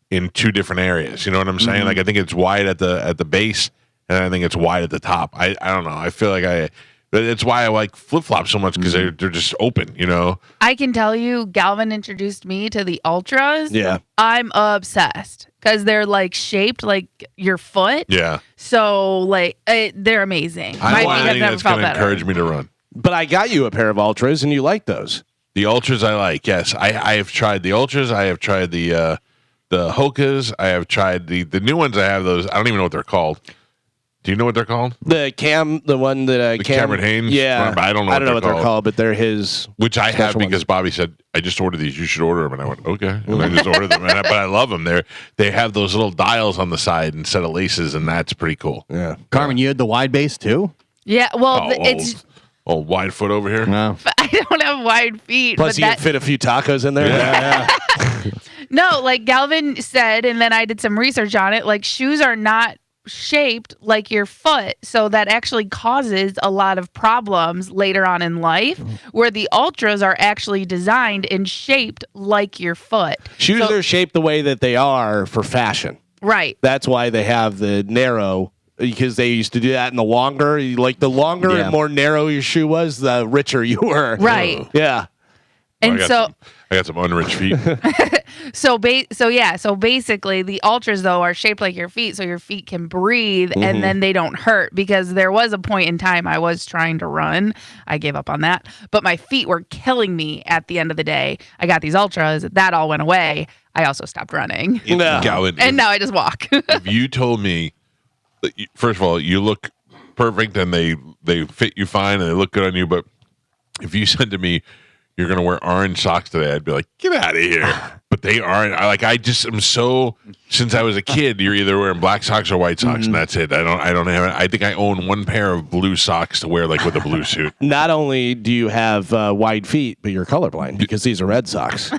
in 2 different areas. You know what I'm saying? Like I think it's wide at the base, and I think it's wide at the top. I don't know. I feel like it's why I like flip-flops so much, because they're just open, you know? I can tell you, Galvin introduced me to the Ultras. Yeah. I'm obsessed because they're like shaped like your foot. Yeah. So like they're amazing. I don't want anything that's going to encourage me to run. But I got you a pair of Ultras, and you like those. The Ultras I like, yes. I have tried the Ultras. I have tried the Hokas. I have tried the new ones. I have those. I don't even know what they're called. Do you know what they're called? The one that Cameron Hanes. Yeah, I don't know. What they're called, but they're his. Which I have because ones. Bobby said I just ordered these. You should order them, and I went okay, and I just ordered them. But I love them. They have those little dials on the side instead of laces, and that's pretty cool. Yeah, Carmen, you had the wide base too? Yeah. Well, it's. Oh, wide foot over here. No. I don't have wide feet. Plus, you can fit a few tacos in there. Yeah. No, like Galvin said, and then I did some research on it. Like shoes are not shaped like your foot, so that actually causes a lot of problems later on in life, where the Ultras are actually designed and shaped like your foot. Shoes are shaped the way that they are for fashion. Right. That's why they have the narrow, because they used to do that in the longer. Like the longer and more narrow your shoe was, the richer you were. Right. Yeah. And I got some unrich feet. So basically, the Ultras though are shaped like your feet, so your feet can breathe, and then they don't hurt. Because there was a point in time I was trying to run, I gave up on that, but my feet were killing me at the end of the day. I got these Ultras, that all went away. I also stopped running, and now I just walk. If you told me, first of all, you look perfect and they fit you fine and they look good on you, but if you said to me, you're going to wear orange socks today, I'd be like, get out of here. But they aren't. I just am so, since I was a kid, you're either wearing black socks or white socks, and that's it. I don't have it. I think I own 1 pair of blue socks to wear, like with a blue suit. Not only do you have wide feet, but you're colorblind because these are red socks.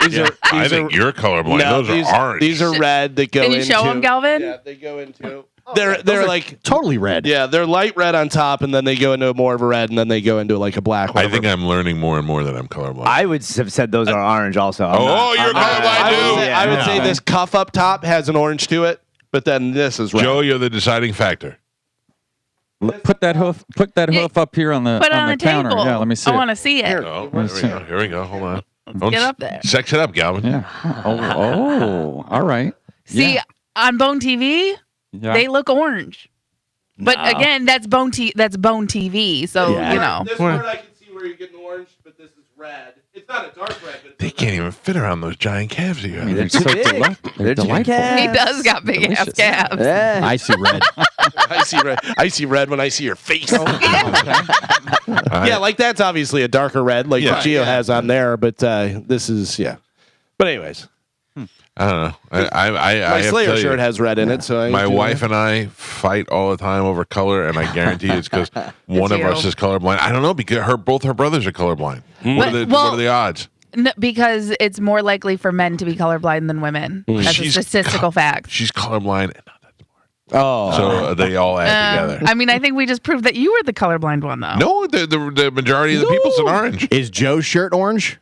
I think you're colorblind. No, those are orange. These are red that go into. Can you show them, Galvin? Yeah, they go into. They're like totally red. Yeah, they're light red on top, and then they go into more of a red, and then they go into like a black. I think I'm learning more and more that I'm colorblind. I would have said those are orange also. You're colorblind too. I would say this cuff up top has an orange to it, but then this is red. Joe, you're the deciding factor. Put that hoof up here on the Put it on the counter. table. Yeah, let me see. I want to see it. Here we go. Hold on. Let's get up there. Sex it up, Galvin. Yeah. Oh, all right. See, Yeah. on Bone TV, they look orange. But again, that's Bone TV. So, you know. This part I can see where you're getting orange, but this is red. It's not a dark red, but They can't even fit around those giant calves you have. They're so They're delightful. He does got big ass Delicious. calves. Yeah. I see red. I see red. I see red when I see your face. Yeah, like that's obviously a darker red, like what Gio has on there. But this is But anyways, I don't know. I my have to Slayer tell you, shirt has red in it, so my wife and I fight all the time over color, and I guarantee it's because one of you. us is colorblind. I don't know because both her brothers are colorblind. What But- are the odds? No, because it's more likely for men to be colorblind than women. That's a statistical fact. She's colorblind and not that smart. Oh, So they all add together. I mean, I think we just proved that you were the colorblind one, though. No, the majority of the people said orange. Is Joe's shirt orange?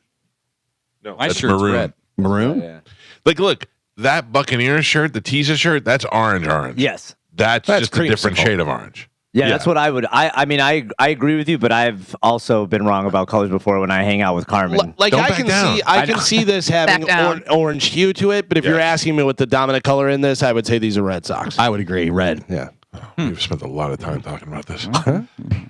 No, My that's shirt's maroon. red. Maroon? Yeah. Like, look, that Buccaneers shirt, the Teaser shirt, that's orange. Yes. That's just a different creamsicle. shade of orange. Yeah, that's what I would. I mean, I agree with you, but I've also been wrong about colors before when I hang out with Carmen. like Don't I back can down. see, I can see this having Back down. orange hue to it. But if you're asking me what the dominant color in this, I would say these are Red Sox. I would agree. Red. Yeah. We've spent a lot of time talking about this.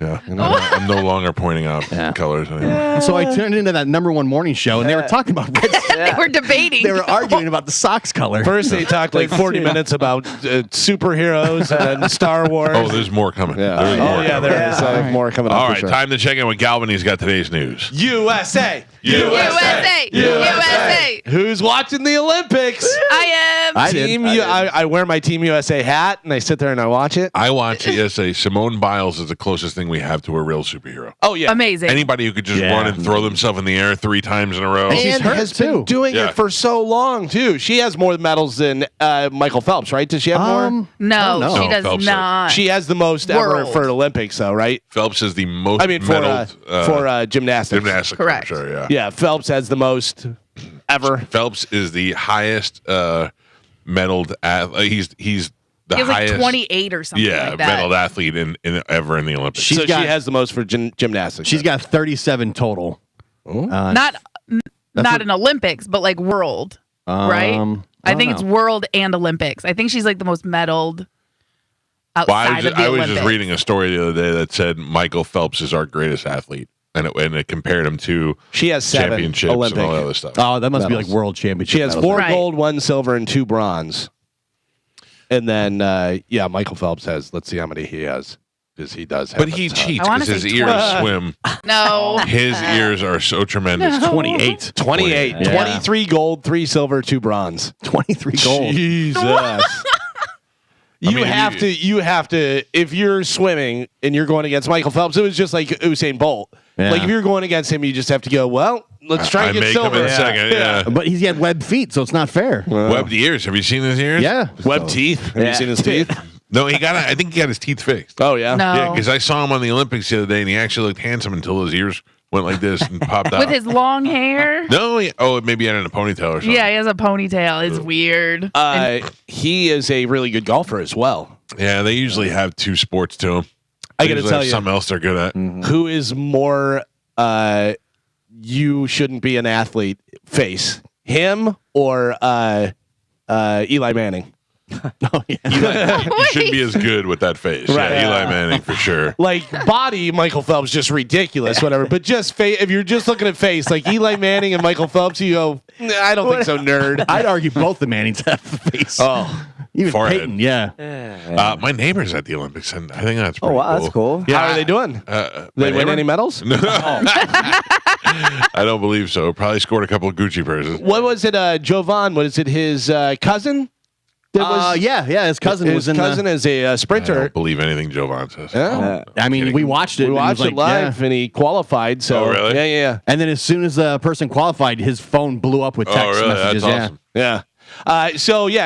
Yeah. I'm no longer pointing out colors anymore. So I tuned into that #1 morning show, and they were talking about red. They were debating. They were arguing about the Sox color. First, they talked like 40 minutes about superheroes and then Star Wars. Oh, there's more coming. yeah. There's more coming. There is more coming up. All for right, sure. time to check in with Galvin. He's got today's news. USA. USA. Who's watching the Olympics? I am. I did. Team I wear my Team USA hat and I sit there and I watch it. I watch TSA. Simone Biles is the closest thing we have to a real superhero. Oh yeah. Amazing. Anybody who could just run and throw themselves in the air 3 times in a row. She's And hurt, has been too. doing Yeah. it for so long too. She has more medals than Michael Phelps, right? Does she have more? No, no. she No, does Phelps not. She has the most ever World. for Olympics, though, right? Phelps is the most I mean, for medaled gymnastics. gymnastics. Correct. Sure, yeah. Yeah, Phelps has the most ever. Phelps is the highest medaled athlete. He's the He has like highest 28 or something like that. medaled athlete in ever in the Olympics. She's So got- she has the most for gymnastics. She's got 37 total. Not in Olympics, but like world, right? I think it's world and Olympics. I think she's like the most medaled outside of the I was Olympics. just reading a story the other day that said Michael Phelps is our greatest athlete, and it compared him to She has 7 championships Olympic. and all that other stuff. Oh, that must be like Medals. world championship. She has medals. 4 Right. gold, 1 silver, and 2 bronze. And then, Michael Phelps has. Let's see how many he has, because he does have. But a he ton. cheats I wanna because his say ears 20. swim. No. His ears are so tremendous. 28. 28, Yeah. 23 gold, 3 silver, 2 bronze. 23 gold. Jesus. You have to, if you're swimming and you're going against Michael Phelps, it was just like Usain Bolt. Yeah. Like if you're going against him, you just have to go, well, let's try I and get make silver. him in a second. Yeah. But he's got webbed feet, so it's not fair. Webbed ears. Have you seen his ears? Yeah. Web teeth. Have you Yeah. seen his teeth? No, I think he got his teeth fixed. Oh, yeah. No. Yeah, because I saw him on the Olympics the other day, and he actually looked handsome until his ears went like this and popped out. With his long hair. No, maybe he had it in a ponytail or something. Yeah, he has a ponytail. It's weird. He is a really good golfer as well. Yeah, they usually have 2 sports to them. I got to tell you, something else they're good at. who is more you shouldn't be an athlete face, him or Eli Manning? You shouldn't be as good with that face. Right. Yeah, Eli Manning for sure. Like body, Michael Phelps just ridiculous, whatever. But just face, if you're just looking at face, like Eli Manning and Michael Phelps, you go, "Nah, I don't think so, nerd. I'd argue both the Mannings have the face. Oh, Even Forehead. Peyton, yeah. My neighbor's at the Olympics, and I think that's Oh, pretty wow, that's cool. how are they doing? My They win neighbor? any medals? I don't believe so. Probably scored a couple of Gucci purses. What was it, Jovan? What is it? His cousin? That was Yeah. His cousin his was in cousin is a I sprinter. don't believe anything Jovan says. Yeah. I mean, kidding. we watched it. We and he watched was it like, live, and he qualified. So Oh, really? Yeah. And then as soon as the person qualified, his phone blew up with text Oh, really? messages. That's Yeah. awesome. Yeah.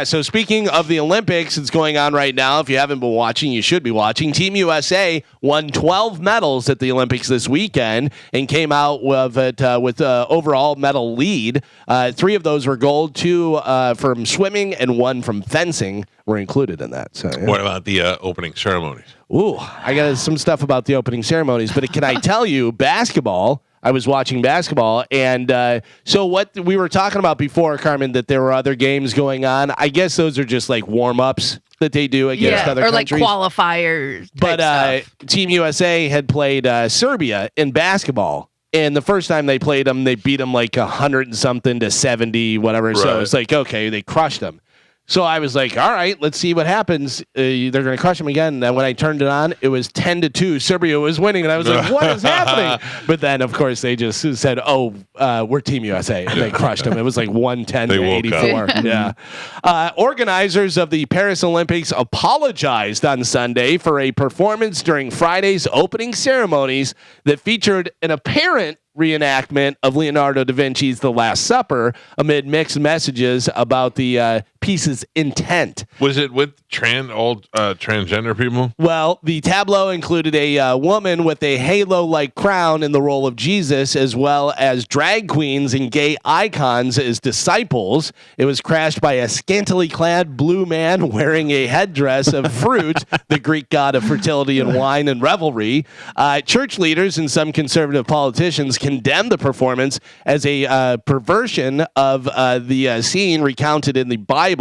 So speaking of the Olympics, it's going on right now. If you haven't been watching, you should be watching. Team USA won 12 medals at the Olympics this weekend and came out with overall medal lead. 3 of those were gold, 2 from swimming, and 1 from fencing were included in that. So, yeah. What about the opening ceremonies? Ooh, I got some stuff about the opening ceremonies, but can I tell you, basketball? I was watching basketball. And so what we were talking about before, Carmen, that there were other games going on. I guess those are just like warm-ups that they do against other countries. Like qualifiers. But Team USA had played Serbia in basketball. And the first time they played them, they beat them like 100 and something to 70, whatever. Right. So it's like, okay, they crushed them. So I was like, all right, let's see what happens. They're going to crush them again. And then when I turned it on, it was 10-2. Serbia was winning. And I was like, what is happening? But then, of course, they just said, we're Team USA. And they crushed them. It was like 110 to 84. Yeah. Organizers of the Paris Olympics apologized on Sunday for a performance during Friday's opening ceremonies that featured an apparent reenactment of Leonardo da Vinci's The Last Supper amid mixed messages about the piece's intent. Was it with transgender people? Well, the tableau included a woman with a halo-like crown in the role of Jesus, as well as drag queens and gay icons as disciples. It was crashed by a scantily clad blue man wearing a headdress of fruit, the Greek god of fertility and wine and revelry. Church leaders and some conservative politicians condemned the performance as a perversion of the scene recounted in the Bible,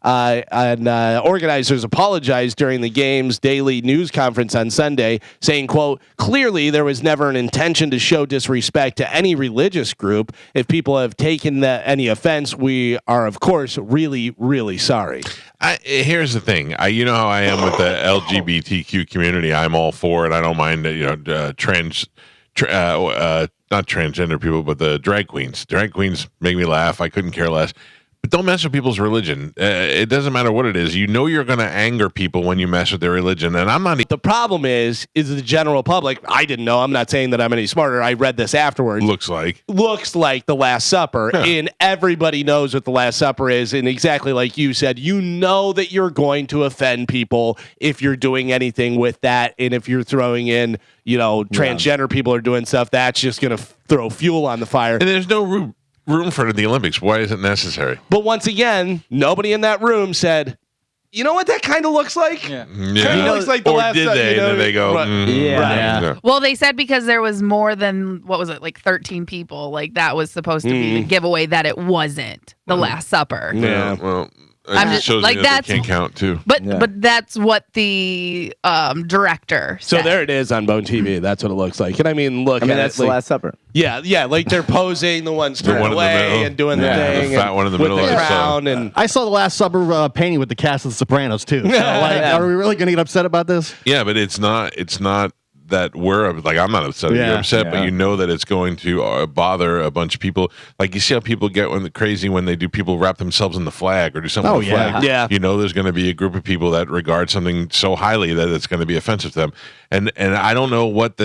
and organizers apologized during the game's daily news conference on Sunday, saying, quote, clearly there was never an intention to show disrespect to any religious group. If people have taken any offense, we are, of course, really, really sorry. Here's the thing. You know how I am with the LGBTQ community. I'm all for it. I don't mind, not transgender people, but the drag queens. Drag queens make me laugh. I couldn't care less. But don't mess with people's religion. It doesn't matter what it is. You know you're going to anger people when you mess with their religion. And I'm not. The problem is the general public. I didn't know. I'm not saying that I'm any smarter. I read this afterwards. Looks like The Last Supper. Yeah. And everybody knows what The Last Supper is. And exactly like you said, you know that you're going to offend people if you're doing anything with that. And if you're throwing in, transgender people are doing stuff, that's just going to throw fuel on the fire. And there's no room for the Olympics. Why is it necessary? But once again, nobody in that room said, you know what that kind of looks like? Yeah. Looks like the or last did they? And then they go, yeah. Well, they said because there was more than, 13 people. Like that was supposed to be the giveaway that it wasn't the Last Supper. Yeah. Well, it just shows like that they can't count too. But that's what the director said. So there it is on Bone TV. That's what it looks like. And I mean, that's the Last Supper. Yeah, like they're posing, the one's turned away and doing the thing, the fat one in the middle with the crown. And I saw the Last Supper painting with the cast of The Sopranos too. So, are we really going to get upset about this? Yeah, but it's not that I'm not upset that you're upset, but you know that it's going to bother a bunch of people. Like you see how people get crazy when they do, people wrap themselves in the flag or do something with the flag. Yeah. You know there's going to be a group of people that regard something so highly that it's going to be offensive to them. And I don't know what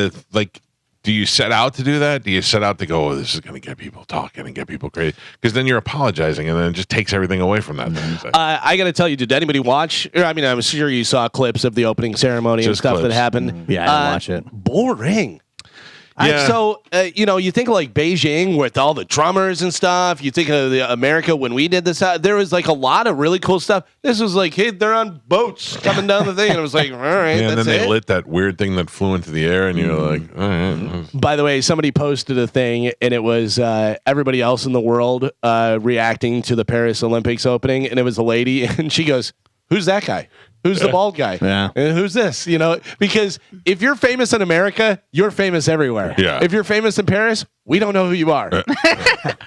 do you set out to do that? Do you set out to go, this is going to get people talking and get people crazy? Because then you're apologizing, and then it just takes everything away from that. I got to tell you, did anybody watch? I mean, I'm sure you saw clips of the opening ceremony and stuff that happened. Yeah, I didn't watch it. Boring. Yeah. You think of like Beijing with all the drummers and stuff. You think of America when we did this. There was like a lot of really cool stuff. This was like, hey, they're on boats coming down the thing. And it was like, all right. Yeah, and then they lit that weird thing that flew into the air, and you're like, all right. By the way, somebody posted a thing, and it was everybody else in the world reacting to the Paris Olympics opening. And it was a lady, and she goes, who's that guy? Who's the bald guy? Yeah. And who's this? Because if you're famous in America, you're famous everywhere. Yeah. If you're famous in Paris, we don't know who you are.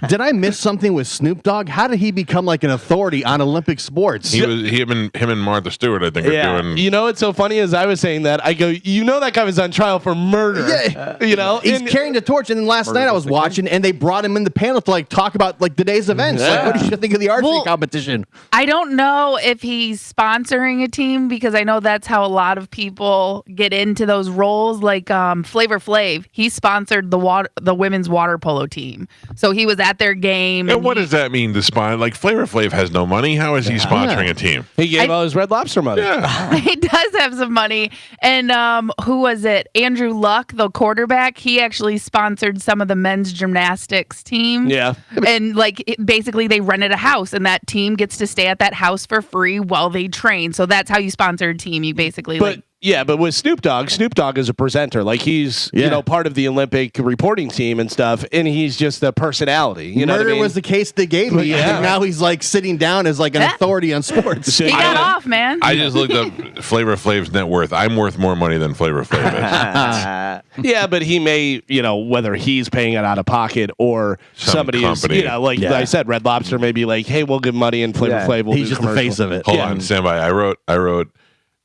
Did I miss something with Snoop Dogg? How did he become like an authority on Olympic sports? Him and Martha Stewart, I think, are doing. You know what's so funny is I was saying that. I go, that guy was on trial for murder. Yeah. He's carrying the torch. And then last night I was watching, and they brought him in the panel to talk about the day's events. Yeah. What did you think of the archery competition? I don't know if he's sponsoring a team, because I know that's how a lot of people get into those roles. Like Flavor Flav, he sponsored the women's water polo team, so he was at their game. And what does that mean to sponsor? Like Flavor Flav has no money. How is he sponsoring a team? He gave all his Red Lobster money. Yeah. He does have some money. And who was it? Andrew Luck, the quarterback. He actually sponsored some of the men's gymnastics team. Yeah. And basically they rented a house, and that team gets to stay at that house for free while they train. So that's how you sponsor a team. You basically Yeah, but with Snoop Dogg is a presenter. Like he's part of the Olympic reporting team and stuff, and he's just a personality. You know what I mean? was the case they gave me, and now he's like sitting down as like an authority on sports. He got off, man. I just looked up Flavor Flav's net worth. I'm worth more money than Flavor Flav is. Yeah, but he may, whether he's paying it out of pocket or somebody company. is, I said, Red Lobster may be like, hey, we'll give money and Flavor Flav will he's do just the face of it. Hold on, stand by. I wrote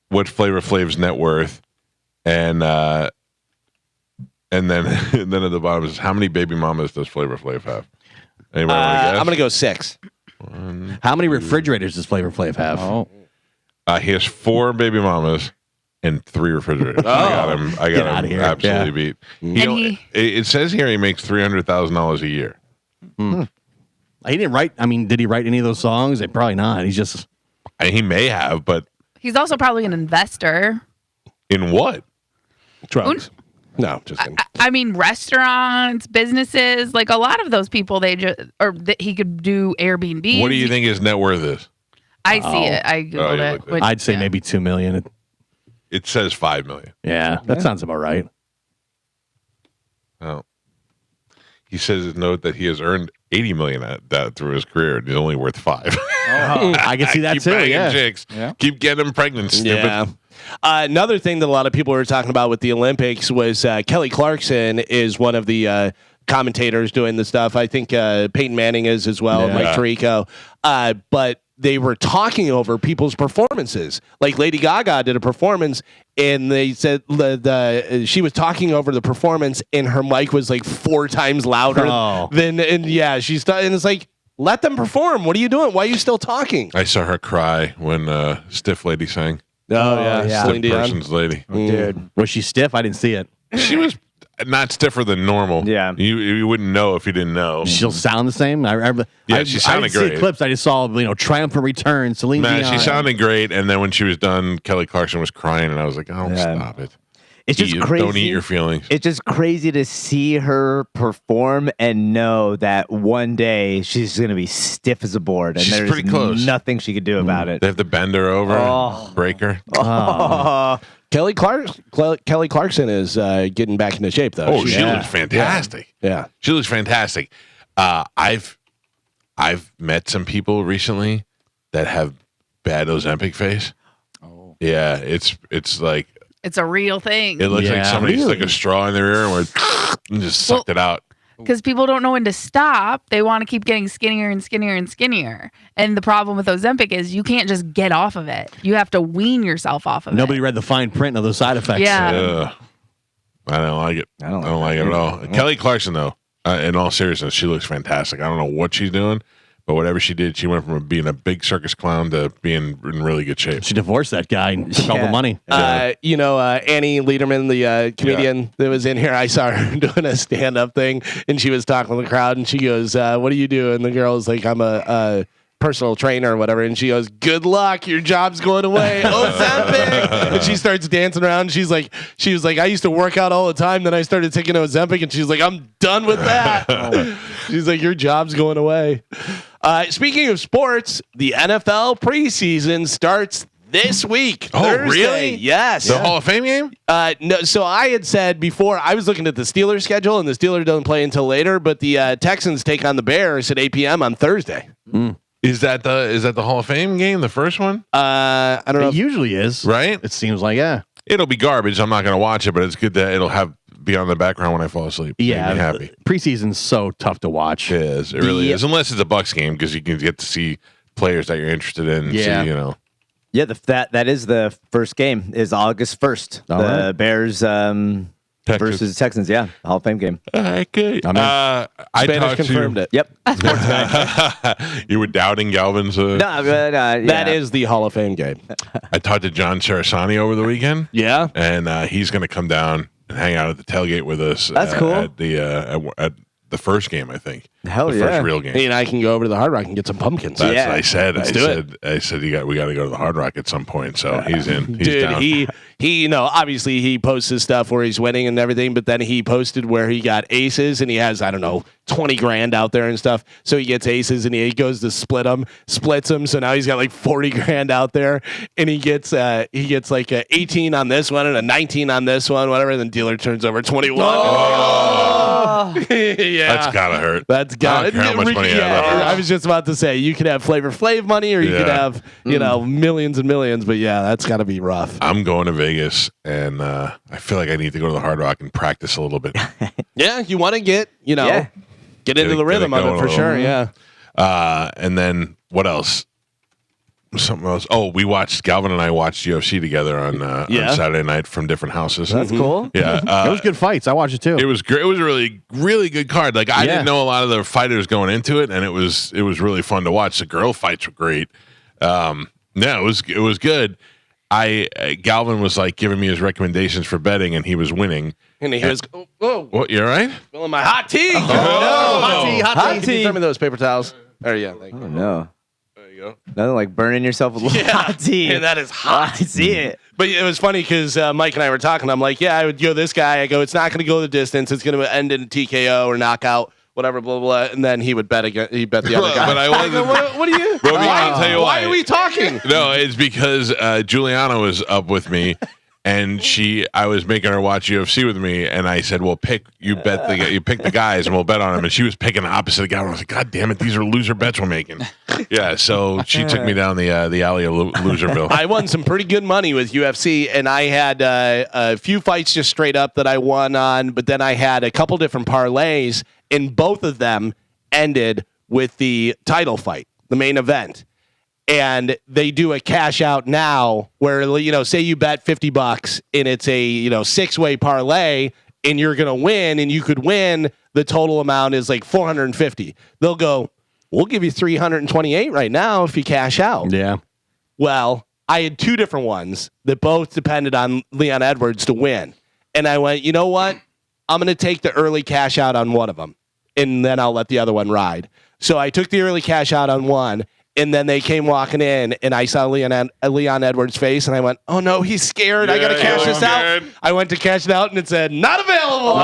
what Flavor Flav's net worth, and then and then at the bottom is how many baby mamas does Flavor Flav have? Anybody want to guess? I'm gonna go 6. How many refrigerators does Flavor Flav have? Oh. He has 4 baby mamas and 3 refrigerators. I got him absolutely beat. It says here he makes $300,000 a year. He didn't write. I mean, did he write any of those songs? Probably not. He's just. He may have, but he's also probably an investor. In what? Drugs. No, just kidding. I mean, restaurants, businesses, like a lot of those people, he could do Airbnb. What do you think his net worth is? I see it. I googled it. I'd say maybe $2 million. It says $5 million. Yeah, that sounds about right. Oh. He says his note that he has earned $80 million at that through his career, and he's only worth $5. I can see that Keep too. banging Yeah. chicks. Keep getting them pregnant. Stupid. Yeah. Another thing that a lot of people were talking about with the Olympics was Kelly Clarkson is one of the commentators doing the stuff. I think Peyton Manning is as well, Mike Tirico. But they were talking over people's performances. Like Lady Gaga did a performance, and they said she was talking over the performance, and her mic was like 4 times louder than. And it's like, let them perform. What are you doing? Why are you still talking? I saw her cry when Stiff Lady sang. Oh yeah. Stiff person's lady. Dude, was she stiff? I didn't see it. She was not stiffer than normal. Yeah. You wouldn't know if you didn't know. She'll sound the same. She sounded I didn't see great. clips. I just saw triumphant return. Celine Dion. She sounded great, and then when she was done, Kelly Clarkson was crying, and I was like, "Oh, stop it! It's just crazy. Don't eat your feelings." It's just crazy to see her perform and know that one day she's going to be stiff as a board, and She's there's pretty close. nothing she could do about it. They have to bend her over, break her. Kelly Clarkson is getting back into shape though. She looks fantastic. Yeah, she looks fantastic. I've met some people recently that have bad Ozempic face. Oh, yeah, it's like it's a real thing. it looks like somebody stuck a straw in their ear and just sucked it out. Because people don't know when to stop. They want to keep getting skinnier and skinnier and skinnier. And the problem with Ozempic is you can't just get off of it. You have to wean yourself off of it. Nobody read the fine print of those side effects. Yeah. I don't like it. I don't like it at all. Kelly Clarkson, though, in all seriousness, she looks fantastic. I don't know what she's doing, but whatever she did, she went from being a big circus clown to being in really good shape. She divorced that guy and took all the money. Annie Lederman, the comedian that was in here, I saw her doing a stand-up thing, and she was talking to the crowd, and she goes, what do you do? And the girl was like, I'm a personal trainer or whatever, and she goes, good luck, your job's going away. Ozempic. And she starts dancing around. She was like, I used to work out all the time, then I started taking Ozempic, and she's like, I'm done with that. She's like, your job's going away. Speaking of sports, the NFL preseason starts this week. Oh, Thursday. really? Yes. The Hall of Fame game? No. So I had said before, I was looking at the Steelers schedule, and the Steelers don't play until later, but the Texans take on the Bears at 8 p.m. on Thursday. Is that the Hall of Fame game, the first one? I don't know. It usually is. Right? It seems like, yeah. It'll be garbage. I'm not going to watch it, but it's good that it'll be on the background when I fall asleep. Yeah. Make me happy. Preseason's so tough to watch. It is. It really is. Unless it's a Bucks game, because you can get to see players that you're interested in. Yeah. See, Yeah, that is the first game. Is August 1st. The Bears versus Texans. Yeah, Hall of Fame game. All right, good. I Spanish confirmed it. Yep. You were doubting Galvin's. That is the Hall of Fame game. I talked to John Sarasani over the weekend. Yeah, and he's going to come down and hang out at the tailgate with us. That's cool. At the first game, I think. Hell the yeah. first real game. He and I can go over to the Hard Rock and get some pumpkins. That's Yeah. what I said. Let's I said we got to go to the Hard Rock at some point. So he's in. He's Dude, down. he obviously he posts his stuff where he's winning and everything, but then he posted where he got aces and he has, I don't know, 20 grand out there and stuff. So he gets aces and he goes to splits them. So now he's got like 40 grand out there and he gets like a 18 on this one and a 19 on this one, whatever. And then dealer turns over 21. Yeah. That's gotta hurt. That's got I don't care how much money I have. I was just about to say you could have Flavor Flav money or you could have, millions and millions, but yeah, that's gotta be rough. I'm going to Vegas, and I feel like I need to go to the Hard Rock and practice a little bit. Yeah, you want to get into the rhythm of it for sure. Yeah. And then what else? Something else. Oh, Galvin and I watched UFC together on Saturday night from different houses. That's cool. Yeah, It was good fights. I watched it too. It was great. It was a really, really good card. Like I didn't know a lot of the fighters going into it, and it was really fun to watch. The girl fights were great. It was good. Galvin was like giving me his recommendations for betting, and he was winning. And he goes, "Whoa, What? You all right? spilling my hot tea." Oh, no. Hot tea. Can you throw me those paper towels? There you go. Thank you. Oh, no. There you go. Nothing like burning yourself with hot tea. And that is hot. I see it. But it was funny because Mike and I were talking. I'm like, yeah, I would go this guy. I go, it's not going to go the distance. It's going to end in a TKO or knockout, whatever, blah, blah, blah. And then he would bet again. He bet the other guy. But I wasn't. What are you? Bro, I'll tell you why are we talking? No, it's because Juliana was up with me, and I was making her watch UFC with me, and I said, "Well, pick you pick the guys, and we'll bet on them." And she was picking the opposite guy. I was like, "God damn it, these are loser bets we're making." Yeah, so she took me down the alley of Loserville. I won some pretty good money with UFC, and I had a few fights just straight up that I won on, but then I had a couple different parlays, and both of them ended with the title fight, the main event. And they do a cash out now where, say you bet $50 and it's a, 6-way parlay and you're going to win and you could win. The total amount is like 450. They'll go, we'll give you 328 right now if you cash out. Yeah. Well, I had two different ones that both depended on Leon Edwards to win. And I went, you know what? I'm going to take the early cash out on one of them and then I'll let the other one ride. So I took the early cash out on one. And then they came walking in, and I saw Leon Edwards' face, and I went, "Oh no, he's scared! I gotta cash this out." I went to cash it out, and it said, "Not available."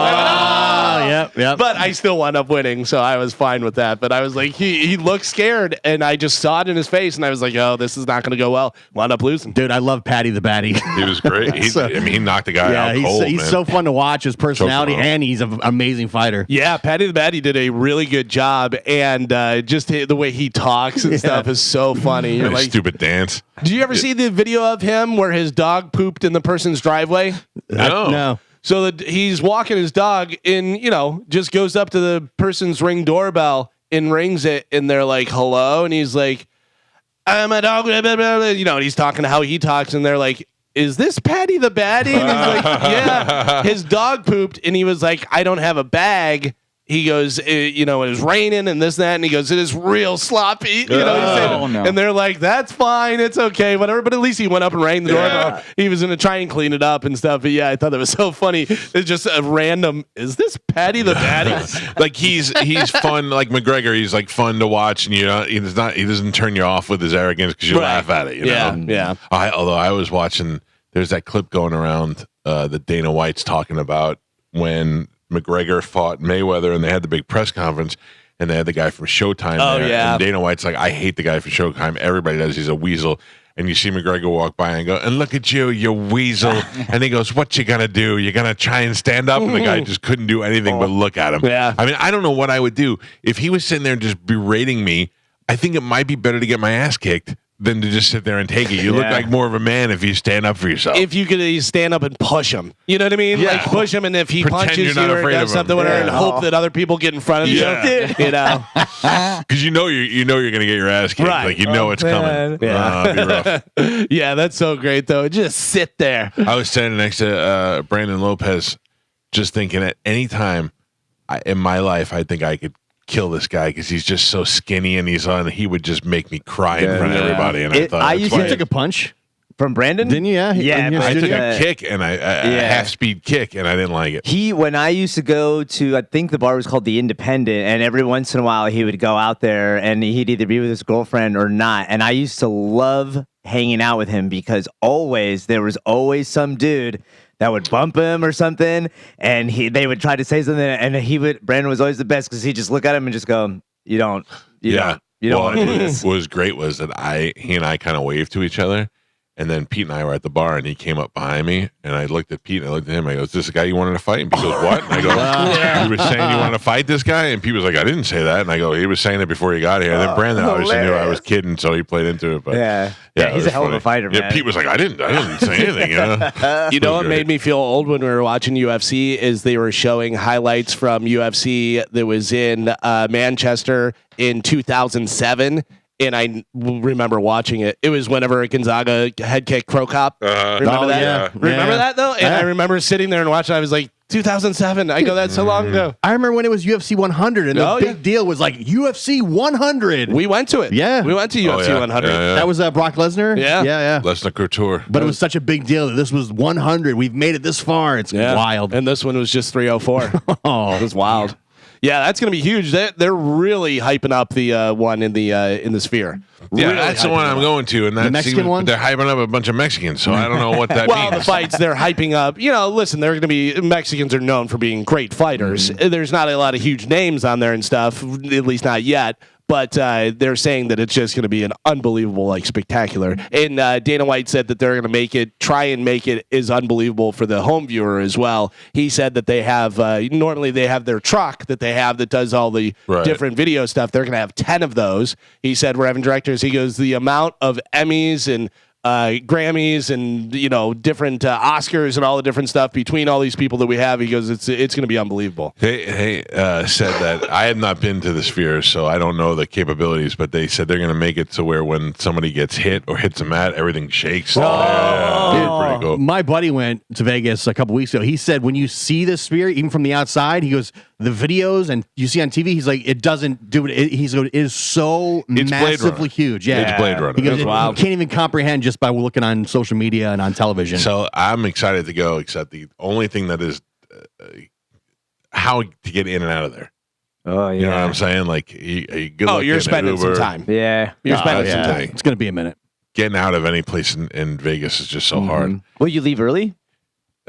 Yep. But I still wound up winning, so I was fine with that. But I was like, he looked scared, and I just saw it in his face, and I was like, "Oh, this is not gonna go well." Wound up losing. Dude, I love Patty the Batty. He was great. He knocked the guy out cold. He's so fun to watch. His personality, and he's an amazing fighter. Yeah, Patty the Batty did a really good job, and just the way he talks and stuff is so funny. You're like, stupid dance. Did you ever see the video of him where his dog pooped in the person's driveway? No. So he's walking his dog and, just goes up to the person's Ring doorbell and rings it. And they're like, hello. And he's like, I'm a dog. Blah, blah, blah. And he's talking to how he talks. And they're like, is this Patty the Batty? And he's like, yeah. His dog pooped. And he was like, I don't have a bag. He goes, it was raining and this and that. And he goes, it is real sloppy. No. And they're like, that's fine. It's okay. Whatever. But at least he went up and rang the doorbell. He was going to try and clean it up and stuff. But yeah, I thought that was so funny. It's just a random, is this Patty the Batty? Like he's fun. Like McGregor, he's like fun to watch. And he doesn't turn you off with his arrogance because you laugh at it. Yeah. Although I was watching, there's that clip going around that Dana White's talking about when McGregor fought Mayweather and they had the big press conference and they had the guy from Showtime there. Yeah. And Dana White's like, I hate the guy from Showtime. Everybody does. He's a weasel. And you see McGregor walk by and go, and look at you, you weasel. And he goes, what you gonna do? You're gonna try and stand up? And the guy just couldn't do anything but look at him. Yeah. I mean, I don't know what I would do. If he was sitting there just berating me, I think it might be better to get my ass kicked than to just sit there and take it. You look like more of a man if you stand up for yourself. If you could stand up and push him. You know what I mean? Yeah. Like push him, and if he Pretend punches you're you not or afraid does of him. something with her and hope that other people get in front of you. Because you know you're going to get your ass kicked. Right. Like it's coming. Yeah. It'd be rough. Yeah, that's so great, though. Just sit there. I was standing next to Brandon Lopez just thinking at any time in my life, I think I could kill this guy because he's just so skinny and he would just make me cry in front of everybody. And I thought I used to take a punch. From Brandon? Didn't you? Yeah. I took a kick and a half-speed kick, and I didn't like it. When I used to go to, I think the bar was called the Independent, and every once in a while he would go out there and he'd either be with his girlfriend or not. And I used to love hanging out with him because there was always some dude that would bump him or something, and they would try to say something, and Brandon was always the best because he'd just look at him and just go, you don't want to do this. What was great was that he and I kind of waved to each other. And then Pete and I were at the bar, and he came up behind me, and I looked at Pete, and I looked at him. I go, "Is this the guy you wanted to fight?" And Pete goes, "What?" And I go, "You were saying you want to fight this guy?" And Pete was like, "I didn't say that." And I go, "He was saying it before he got here." And then Brandon obviously knew I was kidding, so he played into it. But yeah, he's a hell of a fighter, man. Yeah, Pete was like, "I didn't say anything." You know what made me feel old when we were watching UFC is they were showing highlights from UFC that was in Manchester in 2007. And I remember watching it. It was whenever Gonzaga head kick Crow Cop. Remember that? Yeah. Remember that, though? And I remember sitting there and watching. I was like, 2007. I go, that's so long ago. I remember when it was UFC 100, and the big deal was like UFC 100. We went to it. Yeah. We went to UFC 100. Yeah. That was Brock Lesnar? Yeah. Lesnar Couture. But it was such a big deal that this was 100. We've made it this far. It's wild. And this one was just 304. It was wild. Yeah, that's going to be huge. They're really hyping up the one in the Sphere. Yeah, really that's the one I'm going to, and that's the Mexican one. They're hyping up a bunch of Mexicans, so I don't know what that means. The fights they're hyping up. Listen, they're going to be Mexicans are known for being great fighters. There's not a lot of huge names on there and stuff, at least not yet. But they're saying that it's just going to be an unbelievable, spectacular. And Dana White said that they're going to try and make it as unbelievable for the home viewer as well. He said that they have, normally they have their truck that they have that does all the different video stuff. They're going to have 10 of those. He said, we're having directors. He goes, the amount of Emmys and Grammys and different Oscars and all the different stuff between all these people that we have, he goes, it's going to be unbelievable. They said that I have not been to the Sphere, so I don't know the capabilities, but they said they're going to make it to where when somebody gets hit or hits a mat, everything shakes. Pretty cool. My buddy went to Vegas a couple weeks ago. He said when you see the Sphere, even from the outside, he goes, the videos and you see on TV, he's like, it doesn't do it. It is so massively huge. Yeah, it's Blade Runner. He goes, you can't even comprehend just by looking on social media and on television. So I'm excited to go, except the only thing that is how to get in and out of there. Oh, yeah. You know what I'm saying? Like, you're spending some time. Yeah. You're spending some time. It's going to be a minute. Getting out of any place in Vegas is just so hard. Will you leave early?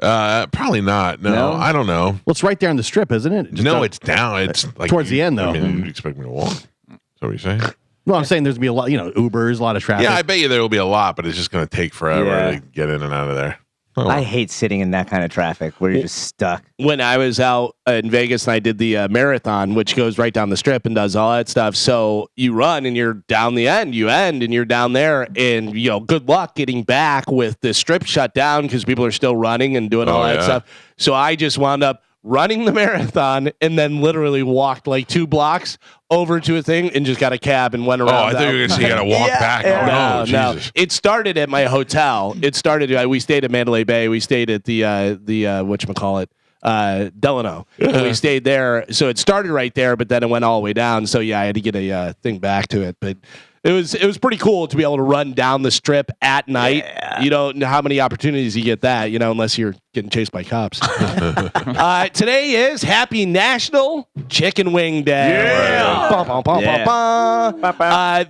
Probably not. No, I don't know. Well, it's right there on the Strip, isn't it? It's down. It's like towards the end, though. I mean, you expect me to walk? Is that what you're saying? Well, I'm saying there's going to be a lot, Ubers, a lot of traffic. Yeah, I bet you there will be a lot, but it's just going to take forever to get in and out of there. Oh. I hate sitting in that kind of traffic where you're just stuck. When I was out in Vegas and I did the marathon, which goes right down the Strip and does all that stuff. So you run and you're down the end, you end and you're down there, and good luck getting back with the Strip shut down because people are still running and doing all that stuff. So I just wound up running the marathon and then literally walked like 2 blocks over to a thing and just got a cab and went around. Oh, I thought you were going to say you got to walk back. Oh, no, Jesus. It started at my hotel. We stayed at Mandalay Bay. We stayed at the whatchamacallit, Delano. And we stayed there. So it started right there, but then it went all the way down. So yeah, I had to get a thing back to it. But it was pretty cool to be able to run down the Strip at night. Yeah. You don't know how many opportunities you get that, unless you're getting chased by cops. Today is Happy National Chicken Wing Day. Yeah.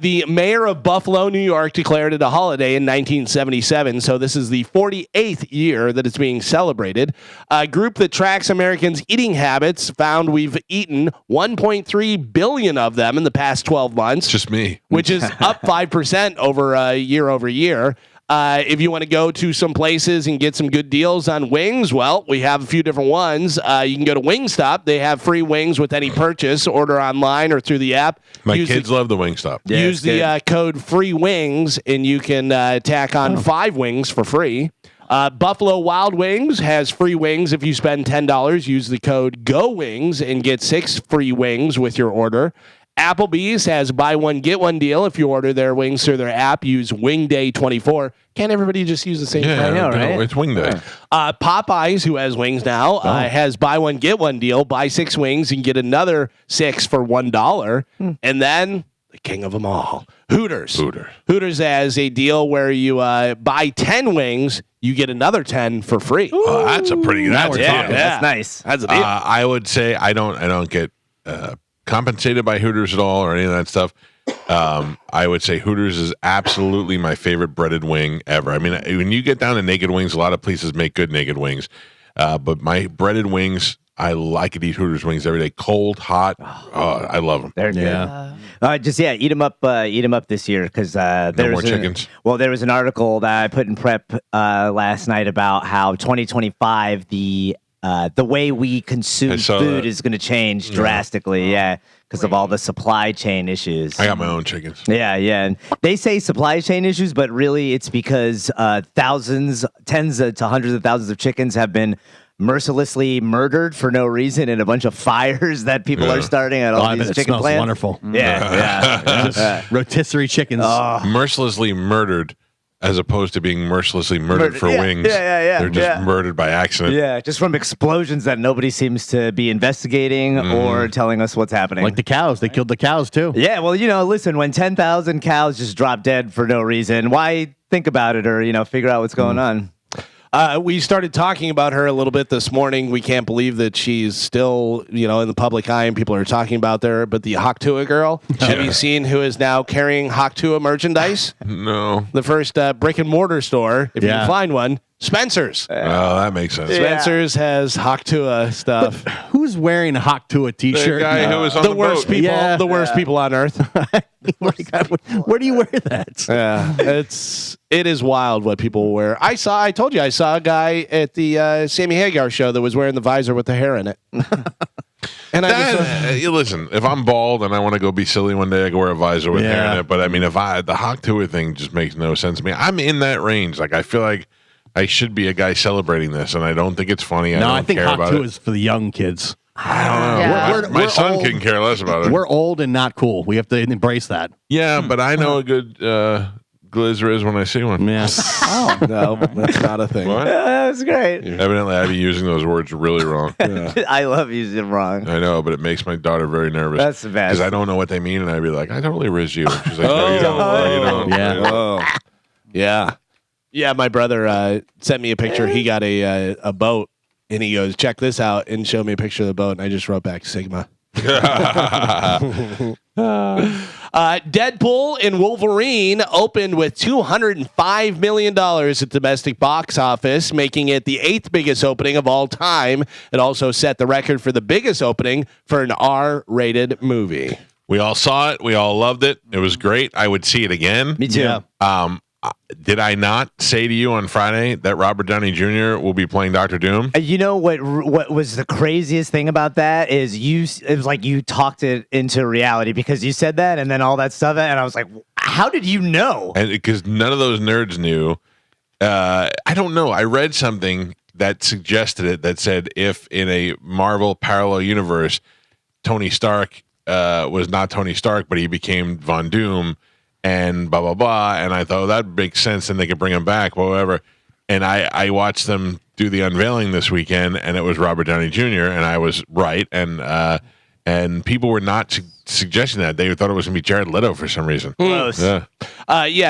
The mayor of Buffalo, New York, declared it a holiday in 1977. So this is the 48th year that it's being celebrated. A group that tracks Americans' eating habits found we've eaten 1.3 billion of them in the past 12 months. Just me. Which is up 5% over year. If you want to go to some places and get some good deals on wings, well, we have a few different ones. You can go to Wingstop. They have free wings with any purchase. Order online or through the app. My kids love the Wingstop. Use the code FREEWINGS, and you can tack on 5 wings for free. Buffalo Wild Wings has free wings if you spend $10. Use the code GOWINGS and get 6 free wings with your order. Applebee's has buy one, get one deal. If you order their wings through their app, use WingDay24. Can't everybody just use the same thing? I know, right? It's Wing Day. Popeyes, who has wings now, has buy one, get one deal. Buy 6 wings and get another 6 for $1. And then the king of them all, Hooters. Hooters has a deal where you buy 10 wings, you get another 10 for free. Oh, that's a pretty good deal. That's nice. That's a deal. I would say I don't get compensated by Hooters at all or any of that stuff. I would say Hooters is absolutely my favorite breaded wing ever. I mean, when you get down to naked wings, a lot of places make good naked wings, but my breaded wings, I could eat Hooters wings every day, cold, hot. Oh, I love them. They're good. Eat them up. Eat them up this year because no more chickens. There was an article that I put in prep last night about how 2025 the way we consume food is going to change drastically. Yeah, because of all the supply chain issues. I got my own chickens. Yeah. And they say supply chain issues, but really it's because thousands, tens to hundreds of thousands of chickens have been mercilessly murdered for no reason in a bunch of fires that people are starting at all these chicken plants. Wonderful. Yeah. Rotisserie chickens. Mercilessly murdered as opposed to being mercilessly murdered for wings. Yeah. They're just murdered by accident. Yeah, just from explosions that nobody seems to be investigating or telling us what's happening. Like the cows. They killed the cows, too. Yeah, well, listen, when 10,000 cows just drop dead for no reason, why think about it or, figure out what's going on? We started talking about her a little bit this morning. We can't believe that she's still, in the public eye and people are talking about her. But the Haktua girl, have you seen who is now carrying Haktua merchandise? No. The first brick and mortar store, if you can find one, Spencer's. Oh, that makes sense. Spencer's has Haktua stuff. But who's wearing a Haktua t-shirt? The guy who was on the worst boat. people, the worst people on earth. Where do you wear that? Yeah, it is wild what people wear. I told you I saw a guy at the Sammy Hagar show that was wearing the visor with the hair in it. And listen, if I'm bald and I want to go be silly one day, I can wear a visor with hair in it. But I mean, the Haktua thing just makes no sense to me. I'm in that range. Like I feel like I should be a guy celebrating this, and I don't think it's funny. I think Haktua is for the young kids. I don't know. Yeah. My son couldn't care less about it. We're old and not cool. We have to embrace that. Yeah, but I know a good glizzer is when I see one. Yeah. Oh, no, that's not a thing. What? That was great. Evidently, I'd be using those words really wrong. I love using them wrong. I know, but it makes my daughter very nervous. That's the best. Because I don't know what they mean, and I'd be like, I totally riz you. And she's like, no, you don't. No, you don't. Yeah. No, you don't. Yeah. Yeah, my brother sent me a picture. He got a boat, and he goes, check this out, and showed me a picture of the boat, and I just wrote back, Sigma. Deadpool and Wolverine opened with $205 million at domestic box office, making it the 8th biggest opening of all time. It also set the record for the biggest opening for an R-rated movie. We all saw it. We all loved it. It was great. I would see it again. Me too. Yeah. Did I not say to you on Friday that Robert Downey Jr. will be playing Dr. Doom? You know what was the craziest thing about that is it was like you talked it into reality because you said that and then all that stuff and I was like, how did you know? And because none of those nerds knew. I don't know. I read something that suggested it that said if in a Marvel parallel universe, Tony Stark was not Tony Stark, but he became Von Doom. And blah, blah, blah. And I thought, that makes sense. And they could bring him back, whatever. And I watched them do the unveiling this weekend, and it was Robert Downey Jr., and I was right. And people were not suggesting that. They thought it was going to be Jared Leto for some reason. Close. Yeah.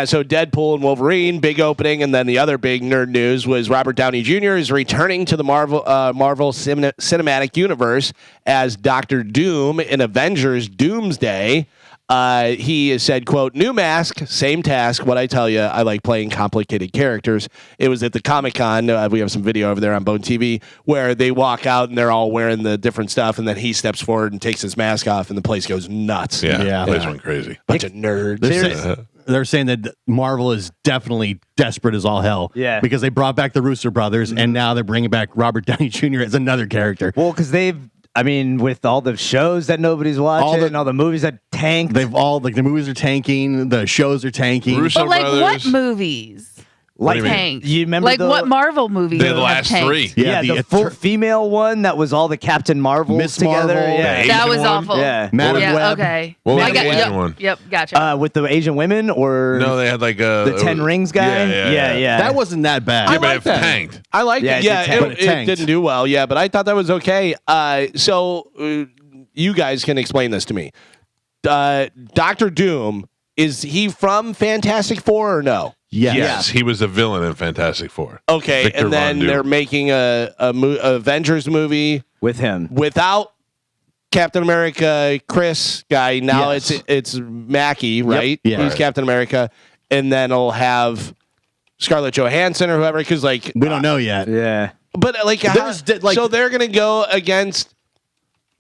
So Deadpool and Wolverine, big opening. And then the other big nerd news was Robert Downey Jr. is returning to the Marvel Cinematic Universe as Dr. Doom in Avengers Doomsday. He has said, quote, new mask, same task. What I tell you, I like playing complicated characters. It was at the Comic-Con. We have some video over there on Bone TV where they walk out and they're all wearing the different stuff. And then he steps forward and takes his mask off and the place goes nuts. Yeah. The place went crazy. Bunch of nerds. They're saying that Marvel is definitely desperate as all hell. Yeah. Because they brought back the Russo brothers and now they're bringing back Robert Downey Jr. as another character. Well, because with all the shows that nobody's watching and all the movies that tanked. They've all, the movies are tanking, the shows are tanking. Russo But brothers. what movies? What do you mean? Tanked? You remember what Marvel movies? The have last tanked? three. Yeah, the full female one that was all the Captain Marvels Miss together. Marvel. Yeah. That Asian was one? awful. Yeah. Madam Yeah, Web. okay. What was I the got- Asian yep, one? Yep, gotcha. With the Asian women or No, they had like the 10 Rings guy? Yeah. That wasn't that bad. Yeah, but like it that. tanked. I like Yeah, it. it Yeah, did tank. But it it tanked. didn't do well. Yeah, but I thought that was okay. So you guys can explain this to me. Dr. Doom, is he from Fantastic Four or no? Yes, he was a villain in Fantastic Four. Okay, Victor and then Von Doom. they're making a Avengers movie with him without Captain America Chris guy. Now Yes. it's Mackie, right? Yep. Yeah. He's Captain America, and then it'll have Scarlett Johansson or whoever, because like We don't know yet. Yeah. but like, so they're gonna go against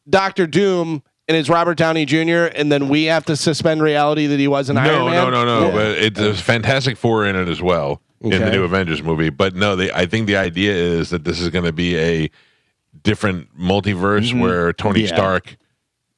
Doctor Doom. And it's Robert Downey Jr., and then we have to suspend reality that he was an Iron Man? No. But there's Fantastic Four in it as well in the new Avengers movie. But no, I think the idea is that this is going to be a different multiverse where Tony Stark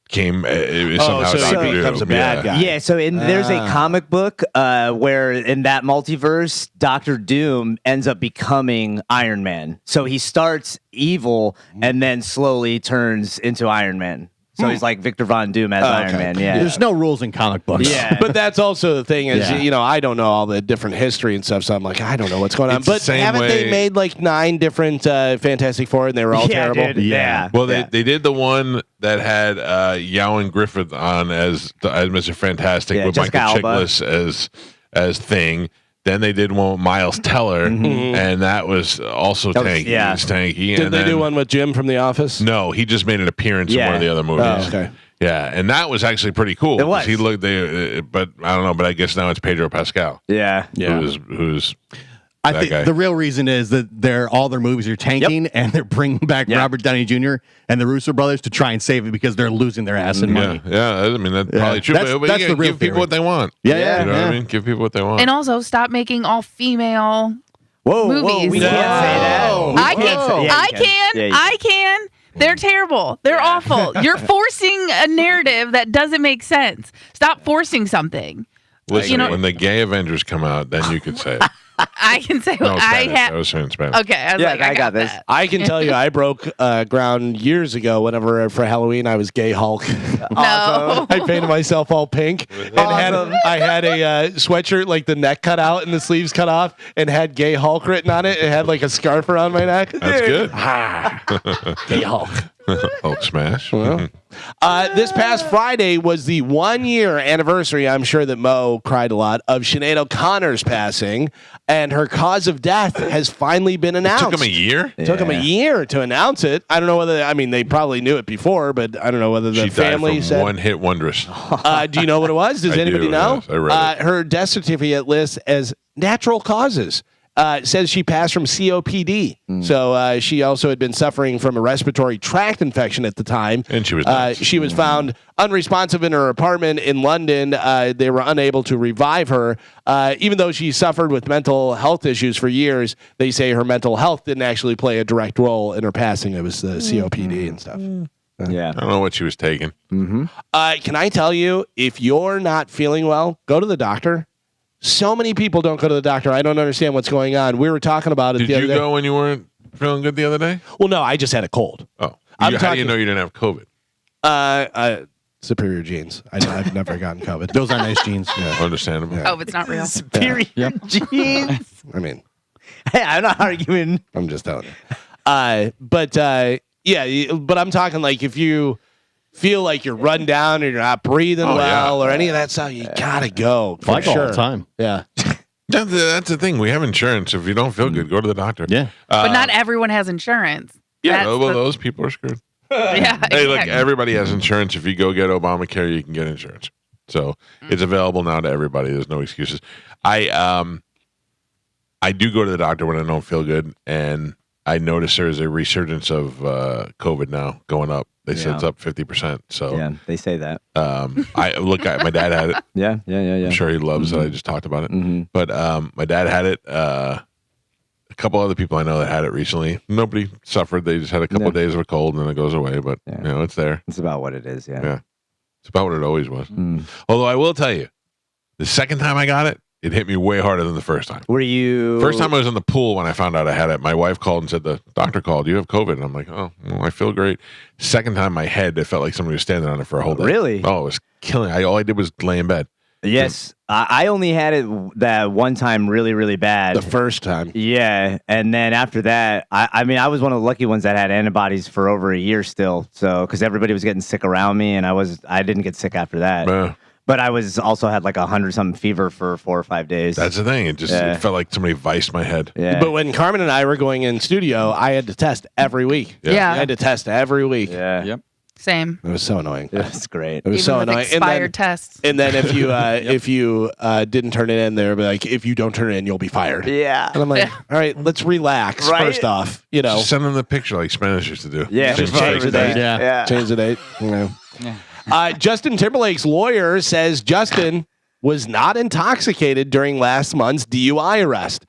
came somehow so he becomes a bad guy. Yeah, so there's a comic book where in that multiverse, Doctor Doom ends up becoming Iron Man. So he starts evil and then slowly turns into Iron Man. So he's like Victor Von Doom as Iron Man. Yeah, There's no rules in comic books. Yeah. But that's also the thing is, I don't know all the different history and stuff, so I'm like, I don't know what's going on. It's the But same haven't they way- made like 9 different Fantastic Four, and they were all terrible? Dude, yeah. Well, they did the one that had Ewan Griffith on as Mr. Fantastic with Jessica Michael Alba. Chiklis as Thing. Then they did one with Miles Teller, and that was also tanky. yeah. It was tanky. Did and they then, do one with Jim from The Office? No, he just made an appearance in Yeah. one of the other movies. Oh, okay. Yeah, and that was actually pretty cool. It was. He looked, but I don't know. But I guess now it's Pedro Pascal. Yeah. Who's I that think guy. the real reason is that all their movies are tanking and they're bringing back Robert Downey Jr. and the Russo brothers to try and save it because they're losing their ass in money. Yeah. I mean, that's probably true. That's- but that's you the gotta real give people theory. what they want. Yeah. You know what I mean? Give people what they want. And also stop making all female. Whoa, Movies. we can't say that. I can. Yeah, I you can. Yeah, you I can. They're terrible. They're awful. You're forcing a narrative that doesn't make sense. Stop forcing something. Listen, when the gay Avengers come out, then you could say it. I can say No, what I Spanish. I have. was saying Spanish. Okay, I was Yeah, like, I got this. that. I can tell you, I broke ground years ago. Whenever for Halloween, I was gay Hulk. No. I painted myself all pink and I had a sweatshirt like the neck cut out and the sleeves cut off and had gay Hulk written on it. It had like a scarf around my neck. That's good. Gay Hulk. Hulk smash. This past Friday was the 1-year anniversary. I'm sure that Mo cried a lot of Sinead O'Connor's passing, and her cause of death has finally been announced. Took him a year. It took them a year to announce it. I don't know whether, I mean, they probably knew it before, but I don't know whether the She family died from said. one-hit wondress. Do you know what it was? Does I anybody do, know? yes. I read it. Her death certificate lists as natural causes. It says she passed from COPD. So she also had been suffering from a respiratory tract infection at the time. And she was nuts. she was found unresponsive in her apartment in London. They were unable to revive her. Even though she suffered with mental health issues for years, they say her mental health didn't actually play a direct role in her passing. It was the COPD and stuff. Yeah. I don't know what she was taking. Can I tell you, if you're not feeling well, go to the doctor. So many people don't go to the doctor. I don't understand what's going on. We were talking about it Did the other you day. go when you weren't feeling good the other day? Well, no, I just had a cold. Oh, I'm how do talking- you know you didn't have COVID? Superior genes. I've never gotten COVID. Those are nice jeans. Yeah. Understandable. Oh, it's not real. Period. Jeez. I mean, Hey, I'm not arguing. I'm just telling you. But I'm talking like if you feel like you're run down or you're not breathing well or any of that stuff, you gotta go. For I go sure. all the time. Yeah. That's the thing. We have insurance. If you don't feel good, go to the doctor. Yeah. But not everyone has insurance. Yeah, That's well, the- those people are screwed. yeah. Hey, look, exactly. everybody has insurance. If you go get Obamacare, you can get insurance. So it's available now to everybody. There's no excuses. I do go to the doctor when I don't feel good, and I notice there's a resurgence of COVID now going up. They said it's up 50%. So Yeah, they say that. my dad had it. Yeah. I'm sure he loves that I just talked about it. But my dad had it. A couple other people I know that had it recently. Nobody suffered. They just had a couple of days of a cold and then it goes away. But you know, it's there. It's about what it is. Yeah. Yeah. It's about what it always was. Although I will tell you, the second time I got it, it hit me way harder than the first time. Were you First time I was in the pool when I found out I had it, my wife called and said, the doctor called, you have COVID. And I'm like, oh, well, I feel great. Second time my head, it felt like somebody was standing on it for a whole day. Really? Oh, it was killing. All I did was lay in bed. Yes. I only had it that one time really, really bad. The first time. Yeah. And then after that, I mean, I was one of the lucky ones that had antibodies for over a year still. So, because everybody was getting sick around me, and I didn't get sick after that. But I was also had like 100-something fever for 4 or 5 days. That's the thing. It felt like somebody viced my head. Yeah. But when Carmen and I were going in studio, I had to test every week. Yeah. I had to test every week. Yeah. Yep. Same. It was so annoying. That's great. It was Even so with annoying. expired tests. And then if you if you didn't turn it in, they'd be like, if you don't turn it in, you'll be fired. Yeah. And I'm like, all right, let's relax. Right? First off, you know, Just send them the picture like Spanish used to do. Yeah. just change the date. Yeah. Change the date. You know. Justin Timberlake's lawyer says Justin was not intoxicated during last month's DUI arrest.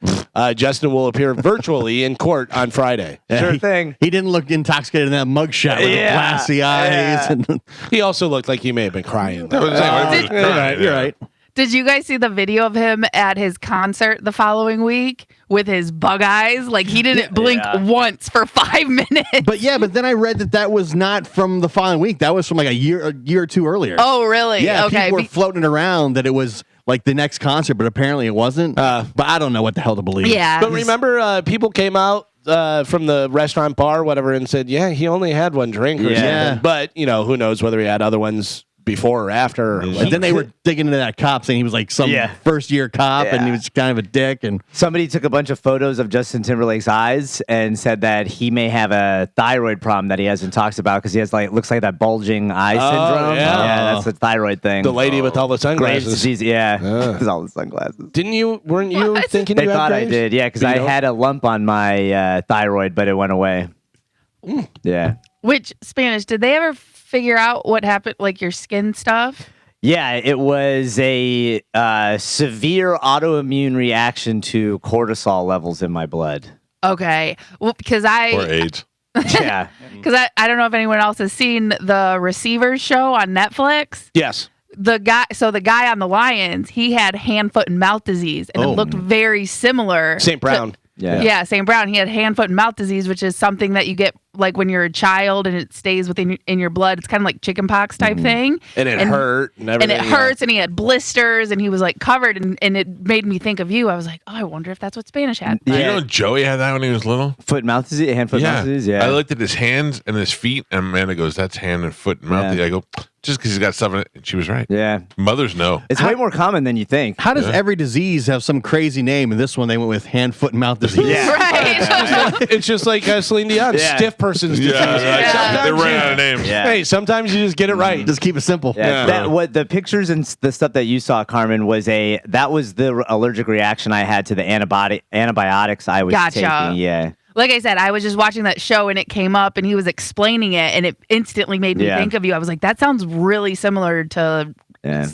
Justin will appear virtually in court on Friday. Sure thing. He didn't look intoxicated in that mugshot with the glassy eyes. And He also looked like he may have been crying. That was it. you're right. Did you guys see the video of him at his concert the following week with his bug eyes? Like he didn't blink once for 5 minutes. But then I read that was not from the following week. That was from like a year or two earlier. Oh, really? Yeah, Okay. people were floating around that it was like the next concert, but apparently it wasn't. But I don't know what the hell to believe. Yeah. But remember, people came out from the restaurant bar, whatever, and said, yeah, he only had one drink or something. But, you know, who knows whether he had other ones before or after. And then they were digging into that cop, saying he was like some first year cop and he was kind of a dick. And somebody took a bunch of photos of Justin Timberlake's eyes and said that he may have a thyroid problem that he hasn't talked about because he has like looks like that bulging eye syndrome. Yeah. That's a thyroid thing. The lady with all the Graves' sunglasses. disease, with all the sunglasses. Weren't you thinking They you had thought I Graves'? did, because I had a lump on my thyroid, but it went away. Yeah. Which Spanish, did they ever figure out what happened, like your skin stuff? Yeah, it was a severe autoimmune reaction to cortisol levels in my blood. Okay. Well, because Or AIDS. Yeah. Because I don't know if anyone else has seen the Receivers show on Netflix. Yes. The guy on the Lions, he had hand, foot, and mouth disease, and it looked very similar. St. Brown. Yeah. St. Brown. He had hand, foot, and mouth disease, which is something that you get like when you're a child and it stays in your blood. It's kind of like chickenpox type thing. And it hurt and everything. And it hurts, and he had blisters, and he was like covered, and it made me think of you. I was like, oh, I wonder if that's what Spanish had. You know Joey had that when he was little? Foot and mouth disease, hand, foot, mouth disease. Yeah. I looked at his hands and his feet, and Amanda goes, "That's hand and foot and mouth." I go, just because he's got stuff in it. And she was right. Yeah. Mothers know. It's way more common than you think. How does every disease have some crazy name? And this one they went with hand, foot, and mouth disease. Right. It's just like Celine Dion, stiff person's disease. They ran out of names. Yeah. Hey, sometimes you just get it right. Just keep it simple. That what the pictures and the stuff that you saw, Carmen, was the allergic reaction I had to the antibiotics I was taking. Yeah. Like I said, I was just watching that show and it came up and he was explaining it and it instantly made me think of you. I was like, that sounds really similar to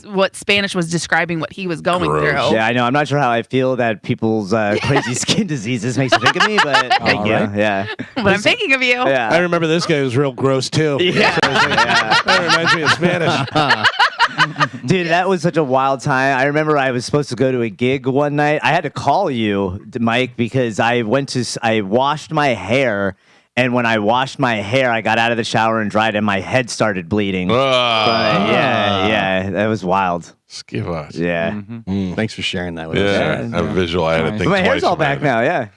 what Spanish was describing what he was going through. Yeah, I know. I'm not sure how I feel that people's crazy skin diseases makes you think of me, but thank you. Yeah. But I'm thinking of you. Yeah. I remember this guy was real gross too. Yeah. That reminds me of Spanish. Dude, that was such a wild time. I remember I was supposed to go to a gig one night. I had to call you, Mike, because I washed my hair, and when I washed my hair, I got out of the shower and dried, and my head started bleeding. Yeah, that was wild. Give us. Yeah. Thanks for sharing that with Yeah, us. I have a visual. I had to think But my hair's twice all about back it. now, yeah.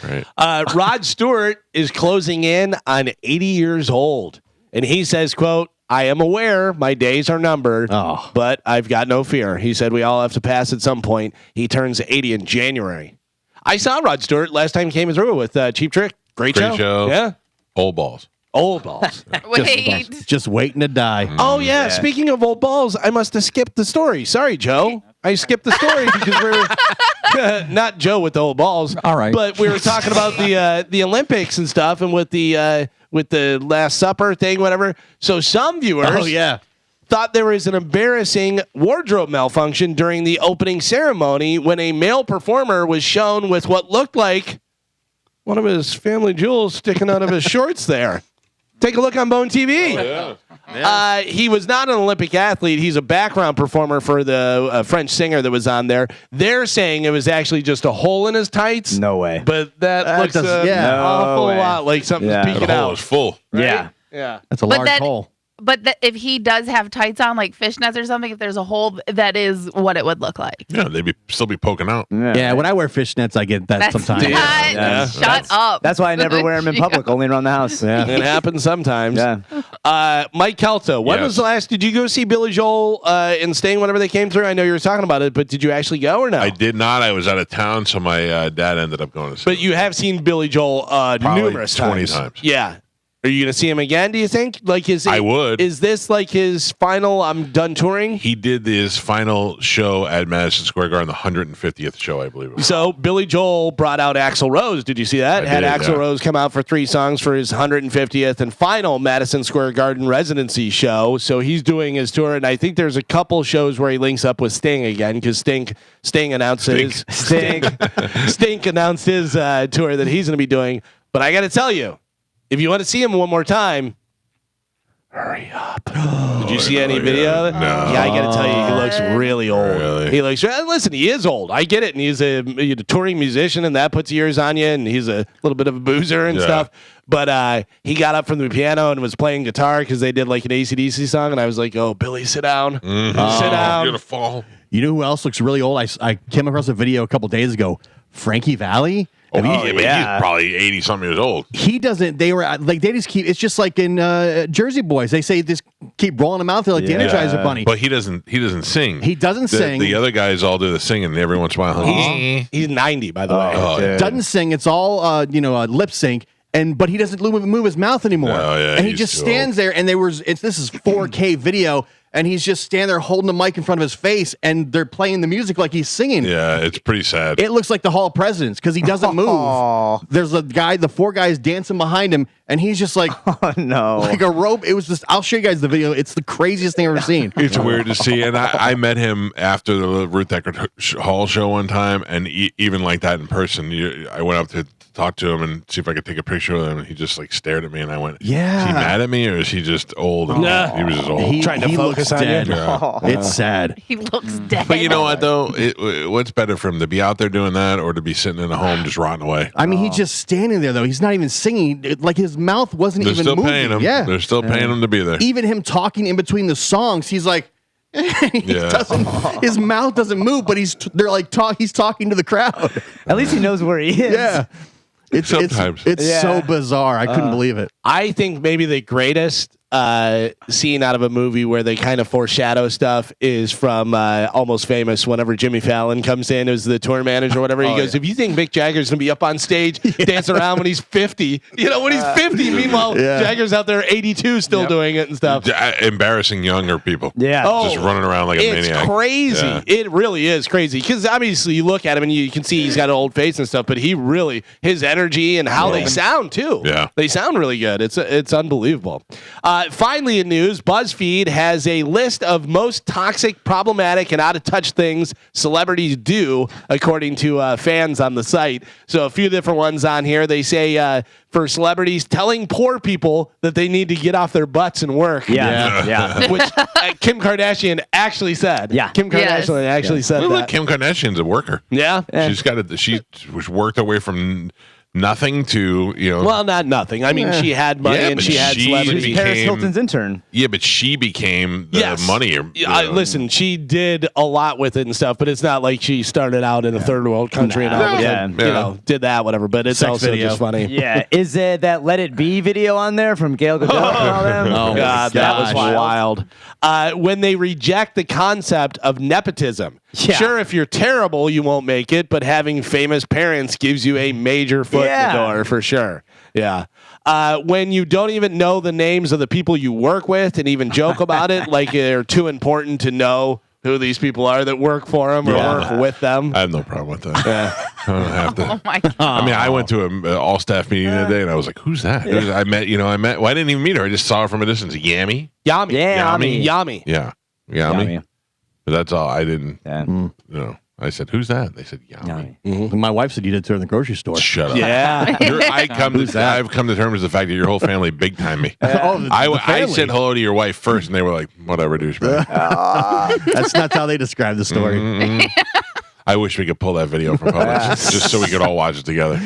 Right. Rod Stewart is closing in on 80 years old, and he says, quote, "I am aware my days are numbered, but I've got no fear." He said we all have to pass at some point. He turns 80 in January. I saw Rod Stewart last time he came through with Cheap Trick. Great show. Yeah. Old balls. Old balls. Wait. Just waiting to die. Oh, yeah. Speaking of old balls, I must have skipped the story. Sorry, Joe. I skipped the story because we're not Joe with the old balls. All right. But we were talking about the Olympics and stuff and with the Last Supper thing, whatever. So some viewers thought there was an embarrassing wardrobe malfunction during the opening ceremony when a male performer was shown with what looked like one of his family jewels sticking out of his shorts there. Take a look on Bone TV. He was not an Olympic athlete. He's a background performer for the French singer that was on there. They're saying it was actually just a hole in his tights. No way. But that looks an awful lot like something's peeking The hole out. is full. Right? Yeah. Yeah. That's a But large hole. But if he does have tights on, like fishnets or something, if there's a hole, that is what it would look like. Yeah, they'd still be poking out. Yeah, when I wear fishnets, I get that sometimes. Shut up. That's why I never wear them in public, only around the house. Yeah. It happens sometimes. Yeah. Mike Calta, when was the last? Did you go see Billy Joel and Sting whenever they came through? I know you were talking about it, but did you actually go or no? I did not. I was out of town, so my dad ended up going to see But you have seen Billy Joel numerous 20 times. times. Yeah. Are you going to see him again, do you think? I would. Is this like his final, I'm done touring? He did his final show at Madison Square Garden, the 150th show, I believe it was. So Billy Joel brought out Axl Rose. Did you see that? I Had did, Axl Rose come out for 3 songs for his 150th and final Madison Square Garden residency show. So he's doing his tour, and I think there's a couple shows where he links up with Sting again because Sting announced his Sting announced his tour that he's going to be doing. But I got to tell you, if you want to see him one more time, hurry up. Did you see any video of it? No. Yeah, I got to tell you, he looks really old. Really? He looks. Listen, he is old. I get it, and he's a touring musician, and that puts years on you. And he's a little bit of a boozer and stuff. But he got up from the piano and was playing guitar because they did like an AC/DC song, and I was like, "Oh, Billy, sit down, sit down." You're gonna fall. You know who else looks really old? I came across a video a couple days ago. Frankie Valli. But he's probably 80-something years old. He doesn't. They were like they just keep. It's just like in Jersey Boys. They say just keep rolling them out there like the Energizer Bunny. But he doesn't sing. He doesn't sing. The other guys all do the singing every once in a while. He's 90, by the way. Doesn't sing. It's all lip sync. But he doesn't move his mouth anymore. Oh, yeah, and he just stands there. And this is 4K video. And he's just standing there holding the mic in front of his face, and they're playing the music like he's singing. Yeah, it's pretty sad. It looks like the Hall of Presidents because he doesn't move. There's the 4 guys dancing behind him, and he's just like, oh no, like a rope. It was just. I'll show you guys the video. It's the craziest thing I've ever seen. It's weird to see, and I met him after the Ruth Eckerd Hall show one time, and even like that in person, I went up to talk to him and see if I could take a picture of him, and he just like stared at me, and I went, "Yeah, is he mad at me, or is he just old?" He was just old. Trying to focus on dead. you. Yeah. It's sad. He looks dead. But you know what though? What's better for him, to be out there doing that, or to be sitting in a home just rotting away? I mean, he's just standing there though. He's not even singing. Like his mouth wasn't They're even still moving. paying him. Yeah, They're still paying him to be there. even him talking in between the songs, he's like. His mouth doesn't move, but he's talking to the crowd. At least he knows where he is. Yeah. It's so bizarre. I couldn't believe it. I think maybe the greatest scene out of a movie where they kind of foreshadow stuff is from Almost Famous. Whenever Jimmy Fallon comes in as the tour manager or whatever, he goes, if you think Mick Jagger's going to be up on stage dancing around when he's 50, when he's 50, meanwhile, Jagger's out there 82 still doing it and stuff. Embarrassing younger people. Yeah. Just running around like a maniac. It's crazy. Yeah. It really is crazy. Because obviously you look at him and you can see he's got an old face and stuff, but his energy and how they sound too. Yeah. They sound really good. It's unbelievable. Finally in news, BuzzFeed has a list of most toxic, problematic, and out-of-touch things celebrities do, according to fans on the site. So a few different ones on here. They say for celebrities, telling poor people that they need to get off their butts and work. Yeah. Which Kim Kardashian actually said. Yeah. Kim Kardashian actually said Well, that. look, Kim Kardashian's a worker. Yeah. She's got she worked her way from nothing to, Well, not nothing. I mean, she had money and she had celebrity. Paris Hilton's intern. Yeah, but she became the money. Listen, she did a lot with it and stuff, but it's not like she started out in a third world country and all of a sudden, did that, whatever. But it's also just funny. Yeah. Is there that Let It Be video on there from Gail Gadot and all them? Oh, God, that was wild. When they reject the concept of nepotism. Yeah. Sure, if you're terrible, you won't make it, but having famous parents gives you a major foot in the door for sure. Yeah. When you don't even know the names of the people you work with and even joke about it, like they're too important to know who these people are that work for them or work with them. I have no problem with that. I don't have to. Oh my God. I mean, I went to an all-staff meeting the other day, and I was like, "Who's that?" I met. Well, I didn't even meet her. I just saw her from a distance. Yami. Yami. Yeah. Yami. But that's all. I didn't. I said, "Who's that?" They said, "Yami." Mm-hmm. My wife said you did it in the grocery store. Shut up. Yeah. I've come to terms with the fact that your whole family big time me. I said hello to your wife first, and they were like, "Whatever, douchebag." That's not how they describe the story. I wish we could pull that video from Publix just so we could all watch it together.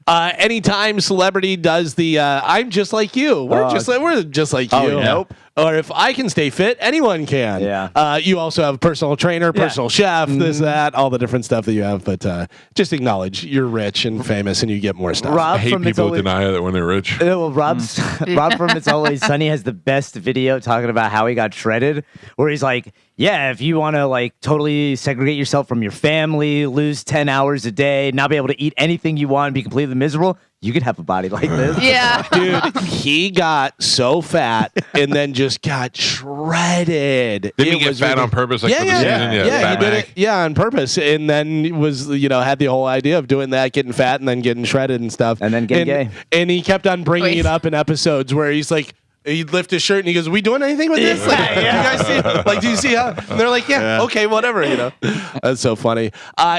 Anytime celebrity does the "I'm just like you," we're just like you. Yeah. Nope. Or if I can stay fit, anyone can. Yeah. You also have personal trainer, personal chef, this, that, all the different stuff that you have. But just acknowledge you're rich and famous and you get more stuff. I hate people who deny that when they're rich. Well, Rob from It's Always Sunny has the best video talking about how he got shredded, where he's like, yeah, if you want to like totally segregate yourself from your family, lose 10 hours a day, not be able to eat anything you want, be completely miserable, you could have a body like this. Yeah. Dude, he got so fat and then just got shredded. Didn't he get fat on purpose? Like for the season? Yeah, he did it. Yeah, on purpose. And then was, had the whole idea of doing that, getting fat and then getting shredded and stuff. And then getting gay. And he kept on bringing it up in episodes where he's like, he'd lift his shirt and he goes, "We doing anything with this? Like, you guys see? Like, do you see how?" And they're like, "Yeah, okay, whatever." That's so funny.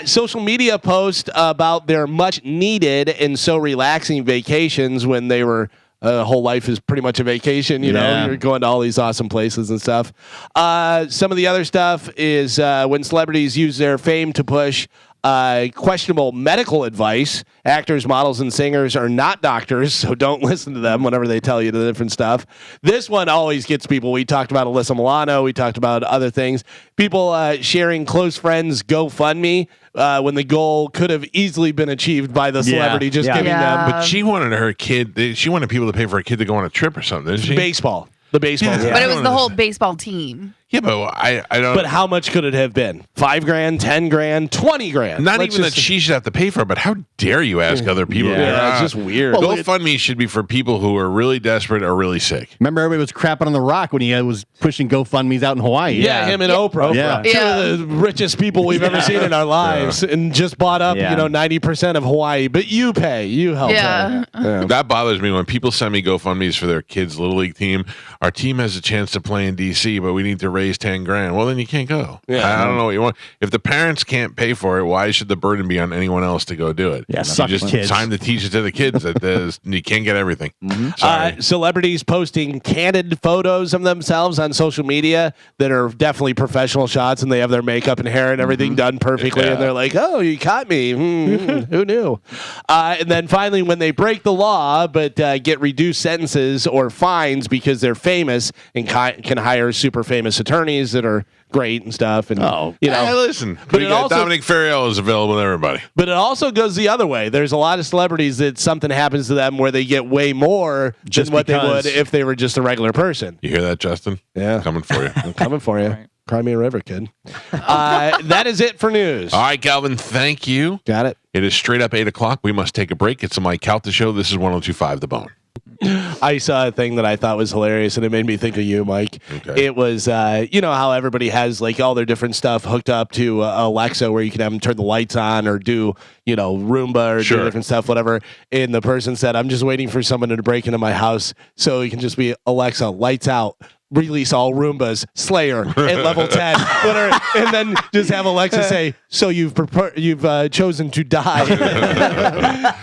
Social media post about their much needed and so relaxing vacations when they were. Whole life is pretty much a vacation. You're going to all these awesome places and stuff. Some of the other stuff is when celebrities use their fame to push questionable medical advice. Actors, models, and singers are not doctors, so don't listen to them whenever they tell you the different stuff. This one always gets people. We talked about Alyssa Milano. We talked about other things. People sharing close friends GoFundMe when the goal could have easily been achieved by the celebrity just giving them. But she wanted her kid. She wanted people to pay for her kid to go on a trip or something, didn't she? Baseball. The baseball team. But it was the whole baseball team. Yeah, but I don't. But how much could it have been? $5 grand, 10 grand, 20 grand. Not even that she should have to pay for it, but how dare you ask other people? Yeah, it's just weird. Well, GoFundMe should be for people who are really desperate or really sick. Remember, everybody was crapping on The Rock when he was pushing GoFundMes out in Hawaii. Yeah, him and Oprah. Yeah. Two of the richest people we've ever seen in our lives, and just bought up 90% of Hawaii. But you pay, you help. Yeah. That bothers me when people send me GoFundMes for their kids' little league team. Our team has a chance to play in DC, but we need to raise 10 grand. Well, then you can't go. Yeah. I don't know what you want. If the parents can't pay for it, why should the burden be on anyone else to go do it? Yeah, you just kids. time to teach it to the kids that you can't get everything. Celebrities posting candid photos of themselves on social media that are definitely professional shots, and they have their makeup and hair and everything done perfectly, and they're like, "Oh, you caught me. Who knew?" And then finally, when they break the law but get reduced sentences or fines because they're famous and can hire super famous attorneys that are great and stuff. And listen, but Dominic Ferriello is available to everybody. But it also goes the other way. There's a lot of celebrities that something happens to them where they get way more than what they would if they were just a regular person. You hear that, Justin? Yeah, coming for you. I'm coming for you. Right. Cry me a river, kid. That is it for news. All right, Calvin, thank you. Got it. It is straight up 8:00. We must take a break. It's the Mike Calta Show. This is 102.5 The Bone. I saw a thing that I thought was hilarious, and it made me think of you, Mike. Okay. It was, how everybody has like all their different stuff hooked up to Alexa, where you can have them turn the lights on or do, Roomba or do different stuff, whatever. And the person said, "I'm just waiting for someone to break into my house so it can just be Alexa, lights out. Release all Roombas, Slayer at level 10, whatever, and then just have Alexa say, so you've chosen to die."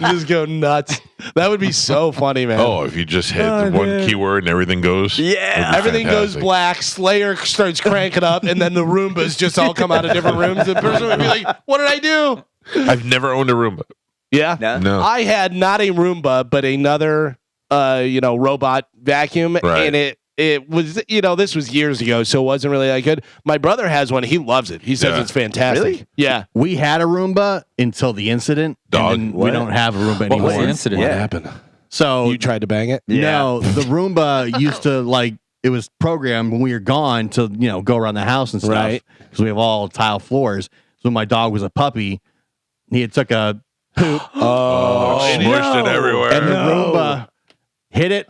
Just go nuts. That would be so funny, man. Oh, if you just hit the one keyword and everything goes. Yeah. Everything goes black. Slayer starts cranking up, and then the Roombas just all come out of different rooms. The person would be like, "What did I do?" I've never owned a Roomba. Yeah? No. I had not a Roomba, but another, robot vacuum, and it was, this was years ago, so it wasn't really that good. My brother has one. He loves it. He says it's fantastic. Really? Yeah. We had a Roomba until the incident. Dog. And then we don't have a Roomba anymore. What was the incident? What happened? So You tried to bang it? no, the Roomba used to it was programmed when we were gone to, go around the house and stuff. Right. Because we have all tile floors. So when my dog was a puppy, he had took a poop. Smushed it everywhere. And the Roomba hit it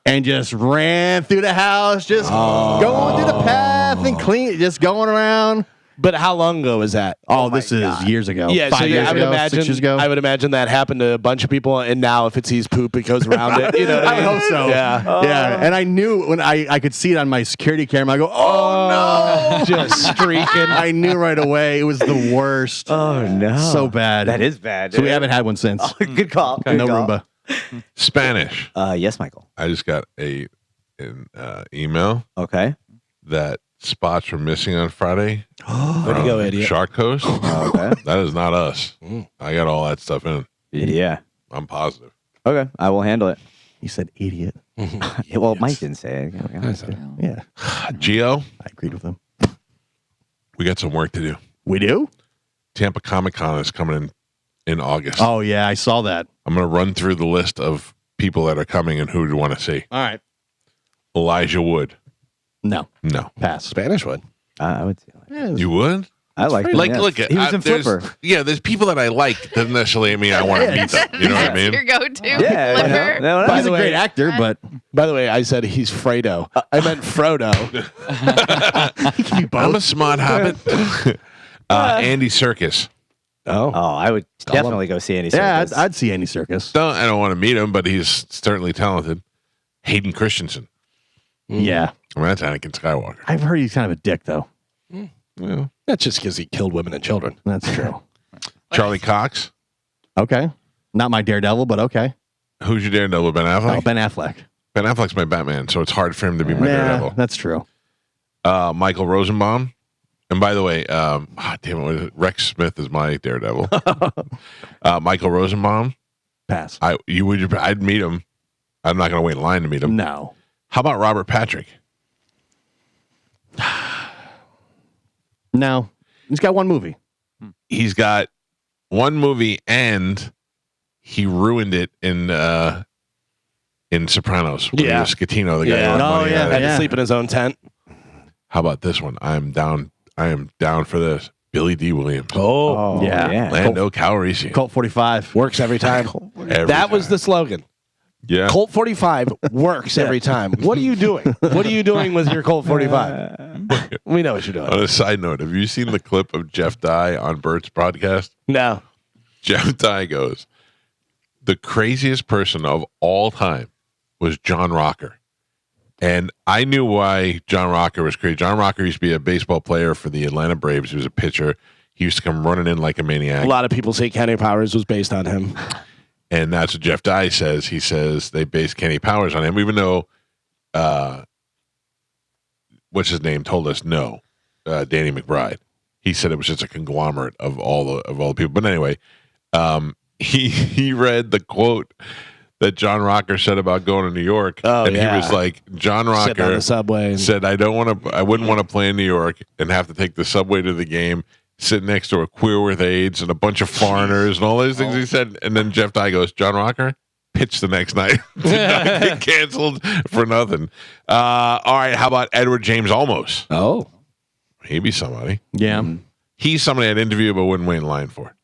and just ran through the house, just going through the path and just going around. But how long ago was that? Oh, this is years ago. Yeah, 5 years I would ago, imagine 6 years ago. I would imagine that happened to a bunch of people, and now if it sees poop, it goes around it. You know what I mean? I hope so. Yeah. Yeah. And I knew when I could see it on my security camera, I go, oh no. Just streaking. I knew right away. It was the worst. Oh no, So bad. That is bad. So we haven't had one since. Good call. Good No call. Roomba. Spanish. Yes, Michael. I just got an email Okay. that spots were missing on Friday. Way to go, idiot. Shark Coast. Okay. That is not us. I got all that stuff in. Yeah. I'm positive. Okay. I will handle it. You said idiot. Well, Mike didn't say it. Yeah. Gio, I agreed with him. we got some work to do. We do? Tampa Comic Con is coming in August. Oh, yeah. I saw that. I'm going to run through the list of people that are coming and who do you want to see. All right. Elijah Wood. No. Pass. Spanish Wood. I would say You would? I like him. Like, yeah. look, he was in Flipper. There's people that I like. Doesn't necessarily mean I want to meet them. You know what I mean? Your go-to. Yeah, Flipper. no, He's a great actor, but By the way, I said he's Fredo. I meant Frodo. he can be both. I'm a smart hobbit. Andy Serkis. Oh. I would definitely go see Andy Serkis. Yeah, I'd see Andy Serkis. I don't want to meet him, but he's certainly talented. Hayden Christensen. Yeah. I mean, that's Anakin Skywalker. I've heard he's kind of a dick, though. Yeah. That's just because he killed women and children. That's true. Charlie Cox. Okay. Not my Daredevil, but okay. Who's your Daredevil? Ben Affleck? Oh, Ben Affleck. Ben Affleck's my Batman, so it's hard for him to be my Daredevil. That's true. Michael Rosenbaum. And by the way, Rex Smith is my Daredevil. Michael Rosenbaum. Pass. I'd meet him. I'm not going to wait in line to meet him. No. How about Robert Patrick? No. He's got one movie. He's got one movie, and he ruined it in Sopranos. When he was Scatino, the guy. Who money Had to sleep in his own tent. How about this one? I am down for this. Billy D. Williams. Oh, yeah. Lando Calrissian. Colt 45. Works every time. That was the slogan. Yeah. Colt 45 works every time. What are you doing? What are you doing with your Colt 45? We know what you're doing. On a side note, have you seen the clip of Jeff Dye on Bert's broadcast? No. Jeff Dye goes, the craziest person of all time was John Rocker. And I knew why John Rocker was crazy. John Rocker used to be a baseball player for the Atlanta Braves. He was a pitcher. He used to come running in like a maniac. A lot of people say Kenny Powers was based on him. And that's what Jeff Dye says. He says they based Kenny Powers on him, even though, what's his name, told us no, Danny McBride. He said it was just a conglomerate of all the people. But anyway, he read the quote that John Rocker said about going to New York, he was like, John Rocker on the subway said, I wouldn't want to play in New York and have to take the subway to the game, sit next to a queer with AIDS and a bunch of foreigners and all those things he said. And then Jeff Dye goes, John Rocker pitched the next night. Did not get canceled for nothing. All right, how about Edward James Olmos? Oh. He'd be somebody. Yeah. He's somebody I'd interview but wouldn't wait in line for.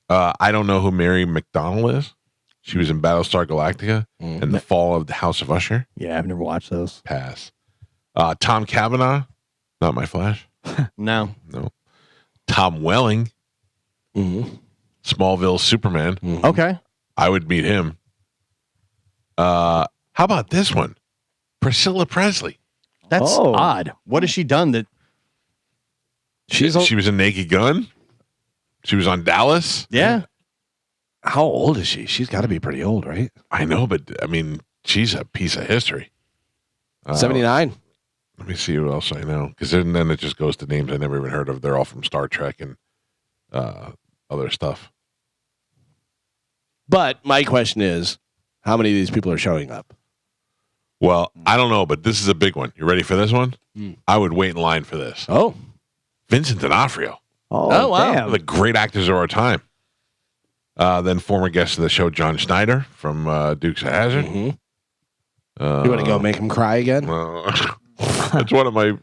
I don't know who Mary McDonnell is. She was in Battlestar Galactica and the Fall of the House of Usher. Yeah, I've never watched those. Pass. Tom Cavanaugh, not my Flash. No. Tom Welling, Smallville Superman. Okay. I would meet him. How about this one? Priscilla Presley. That's odd. What has she done that? She was in Naked Gun. She was on Dallas. Yeah. How old is she? She's got to be pretty old, right? I know, but I mean, she's a piece of history. 79. Let me see who else I know, because then it just goes to names I never even heard of. They're all from Star Trek and other stuff. But my question is, how many of these people are showing up? Well, I don't know, but this is a big one. You ready for this one? I would wait in line for this. Oh. Vincent D'Onofrio. Oh, wow. One of the great actors of our time. Then former guest of the show, John Schneider from Dukes of Hazzard. You want to go make him cry again? That's one of my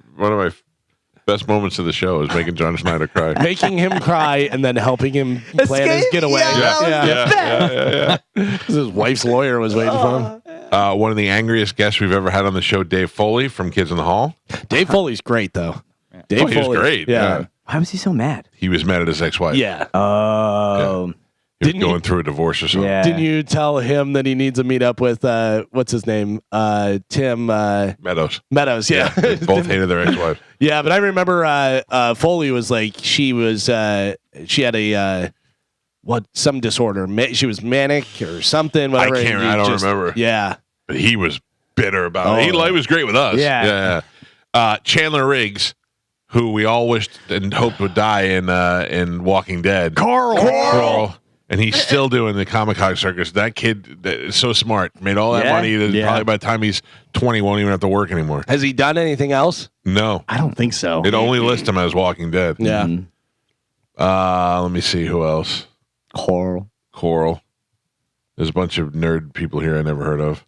best moments of the show is making John Schneider cry. Making him cry and then helping him plan his getaway. Yeah. His wife's lawyer was waiting for him. One of the angriest guests we've ever had on the show, Dave Foley from Kids in the Hall. Dave Foley's great, though. He was great. Yeah. Why was he so mad? He was mad at his ex-wife. Yeah. Oh. He was going through a divorce or something. Yeah. Didn't you tell him that he needs to meet up with what's his name? Tim Meadows. Meadows, yeah. They both hated their ex-wives. Yeah, but I remember Foley was like she had some disorder. She was manic or something. Whatever. I don't remember. Yeah, but he was bitter about it. He was great with us. Yeah. Chandler Riggs, who we all wished and hoped would die in Walking Dead. Carl. and he's still doing the Comic-Con circus. That kid is so smart. Made all that money. Probably by the time he's 20, won't even have to work anymore. Has he done anything else? No. I don't think so. It only lists him as Walking Dead. Yeah. Let me see who else. Coral. There's a bunch of nerd people here I never heard of.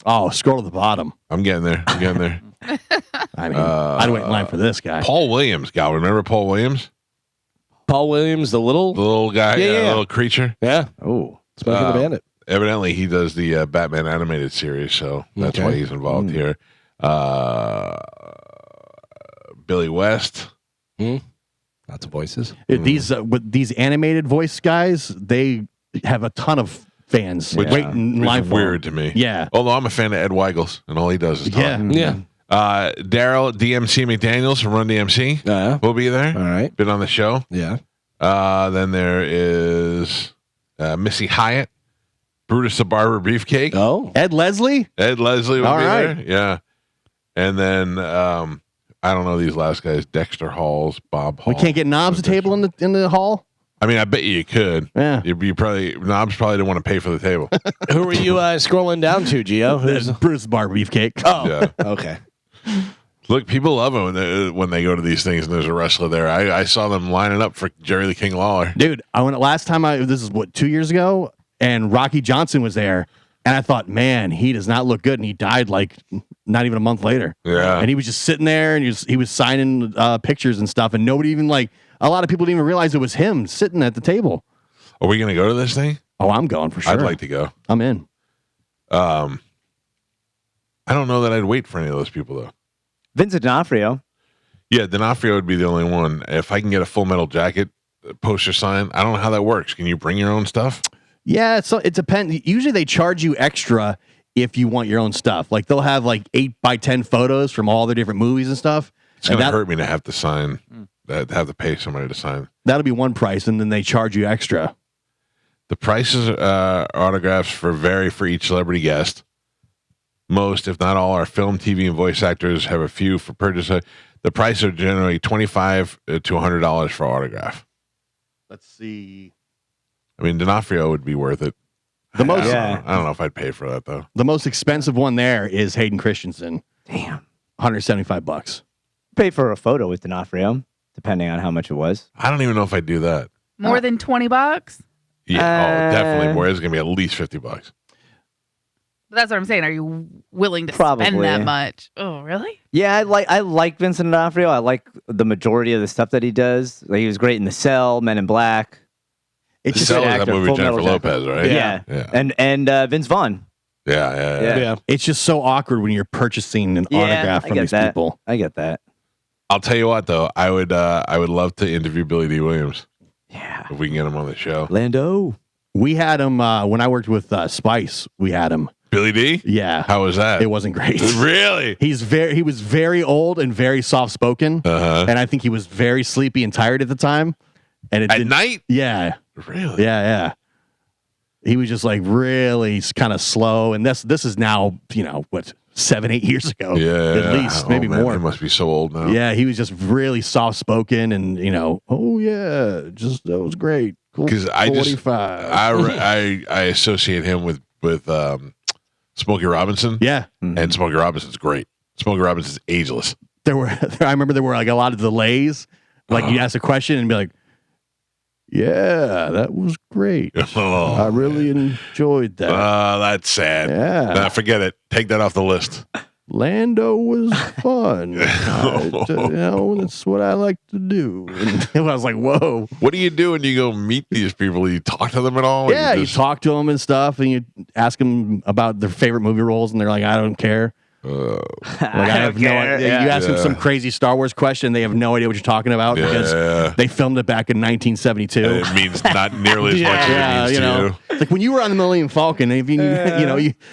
Oh, scroll to the bottom. I'm getting there. I mean, I'd wait in line for this guy. Paul Williams, Gal. Remember Paul Williams? Paul Williams, the little guy, little creature. Yeah. Oh, Smokey the Bandit. Evidently, he does the Batman animated series, so that's why he's involved here. Billy West. Lots of voices. These with these animated voice guys, they have a ton of fans waiting in line for weird them. to me. Yeah. Although I'm a fan of Ed Weigels, and all he does is talk. Yeah. Daryl DMC McDaniels from Run DMC will be there. All right. Been on the show. Yeah. Then there is Missy Hyatt, Brutus the Barber Beefcake. Oh. Ed Leslie will be right. there. Yeah. And then I don't know these last guys. Dexter Halls, Bob Hall. We can't get Knobs a table in the hall. I mean, I bet you could. Yeah. You probably Knobs probably didn't want to pay for the table. Who are you scrolling down to, Gio? There's Bruce Bar Beefcake. Oh. Yeah. Okay. Look, people love it when they go to these things and there's a wrestler there. I saw them lining up for Jerry the King Lawler. Dude, I went last time. This is 2 years ago, and Rocky Johnson was there, and I thought, man, he does not look good, and he died like not even a month later. Yeah, and he was just sitting there, and he was signing pictures and stuff, and nobody even a lot of people didn't even realize it was him sitting at the table. Are we going to go to this thing? Oh, I'm going for sure. I'd like to go. I'm in. I don't know that I'd wait for any of those people though. Vincent D'Onofrio. Yeah, D'Onofrio would be the only one. If I can get a Full Metal Jacket poster sign, I don't know how that works. Can you bring your own stuff? Yeah, so it depends. Usually they charge you extra if you want your own stuff. Like they'll have 8x10 photos from all the different movies and stuff. It's going to hurt me to have to sign, to have to pay somebody to sign. That'll be one price, and then they charge you extra. The prices autographs vary for each celebrity guest. Most, if not all, our film, TV, and voice actors have a few for purchase. The prices are generally $25 to $100 for autograph. Let's see. I mean, D'Onofrio would be worth it. I don't know if I'd pay for that though. The most expensive one there is Hayden Christensen. Damn. $175. Pay for a photo with D'Onofrio, depending on how much it was. I don't even know if I'd do that. More than $20? Yeah, definitely more. It's gonna be at least $50. But that's what I'm saying. Are you willing to Probably. spend that much? Oh, really? Yeah, I like Vincent D'Onofrio. I like the majority of the stuff that he does. Like, he was great in The Cell, Men in Black. It's just that movie with Jennifer Lopez, right? Yeah. And Vince Vaughn. Yeah. It's just so awkward when you're purchasing an autograph from these people. I get that. I'll tell you what, though, I would love to interview Billy D. Williams. Yeah, if we can get him on the show. Lando. We had him when I worked with Spice. We had him. Billy D? Yeah. How was that? It wasn't great. Really? He was very old and very soft spoken, and I think he was very sleepy and tired at the time. And at night? Yeah. Really? Yeah. He was just really kind of slow, and this is now 7-8 years ago. Yeah, at least maybe more. He must be so old now. Yeah, he was just really soft spoken, and oh yeah, that was great. Cool. Because I associate him with Smokey Robinson. Yeah, and Smokey Robinson's great. Smokey Robinson's ageless. I remember there were a lot of delays. You ask a question and be like, yeah, that was great. I really enjoyed that. That's sad. Yeah. Nah, forget it. Take that off the list. Lando was fun. That's what I like to do. And I was like, whoa. What do you do when you go meet these people? Do you talk to them at all? Yeah, you talk to them and stuff, and you ask them about their favorite movie roles, and they're like, I don't care. I have no idea. You ask them some crazy Star Wars question, they have no idea what you're talking about because they filmed it back in 1972. And it means not nearly as much as it means to you. It's like when you were on the Millennium Falcon, if you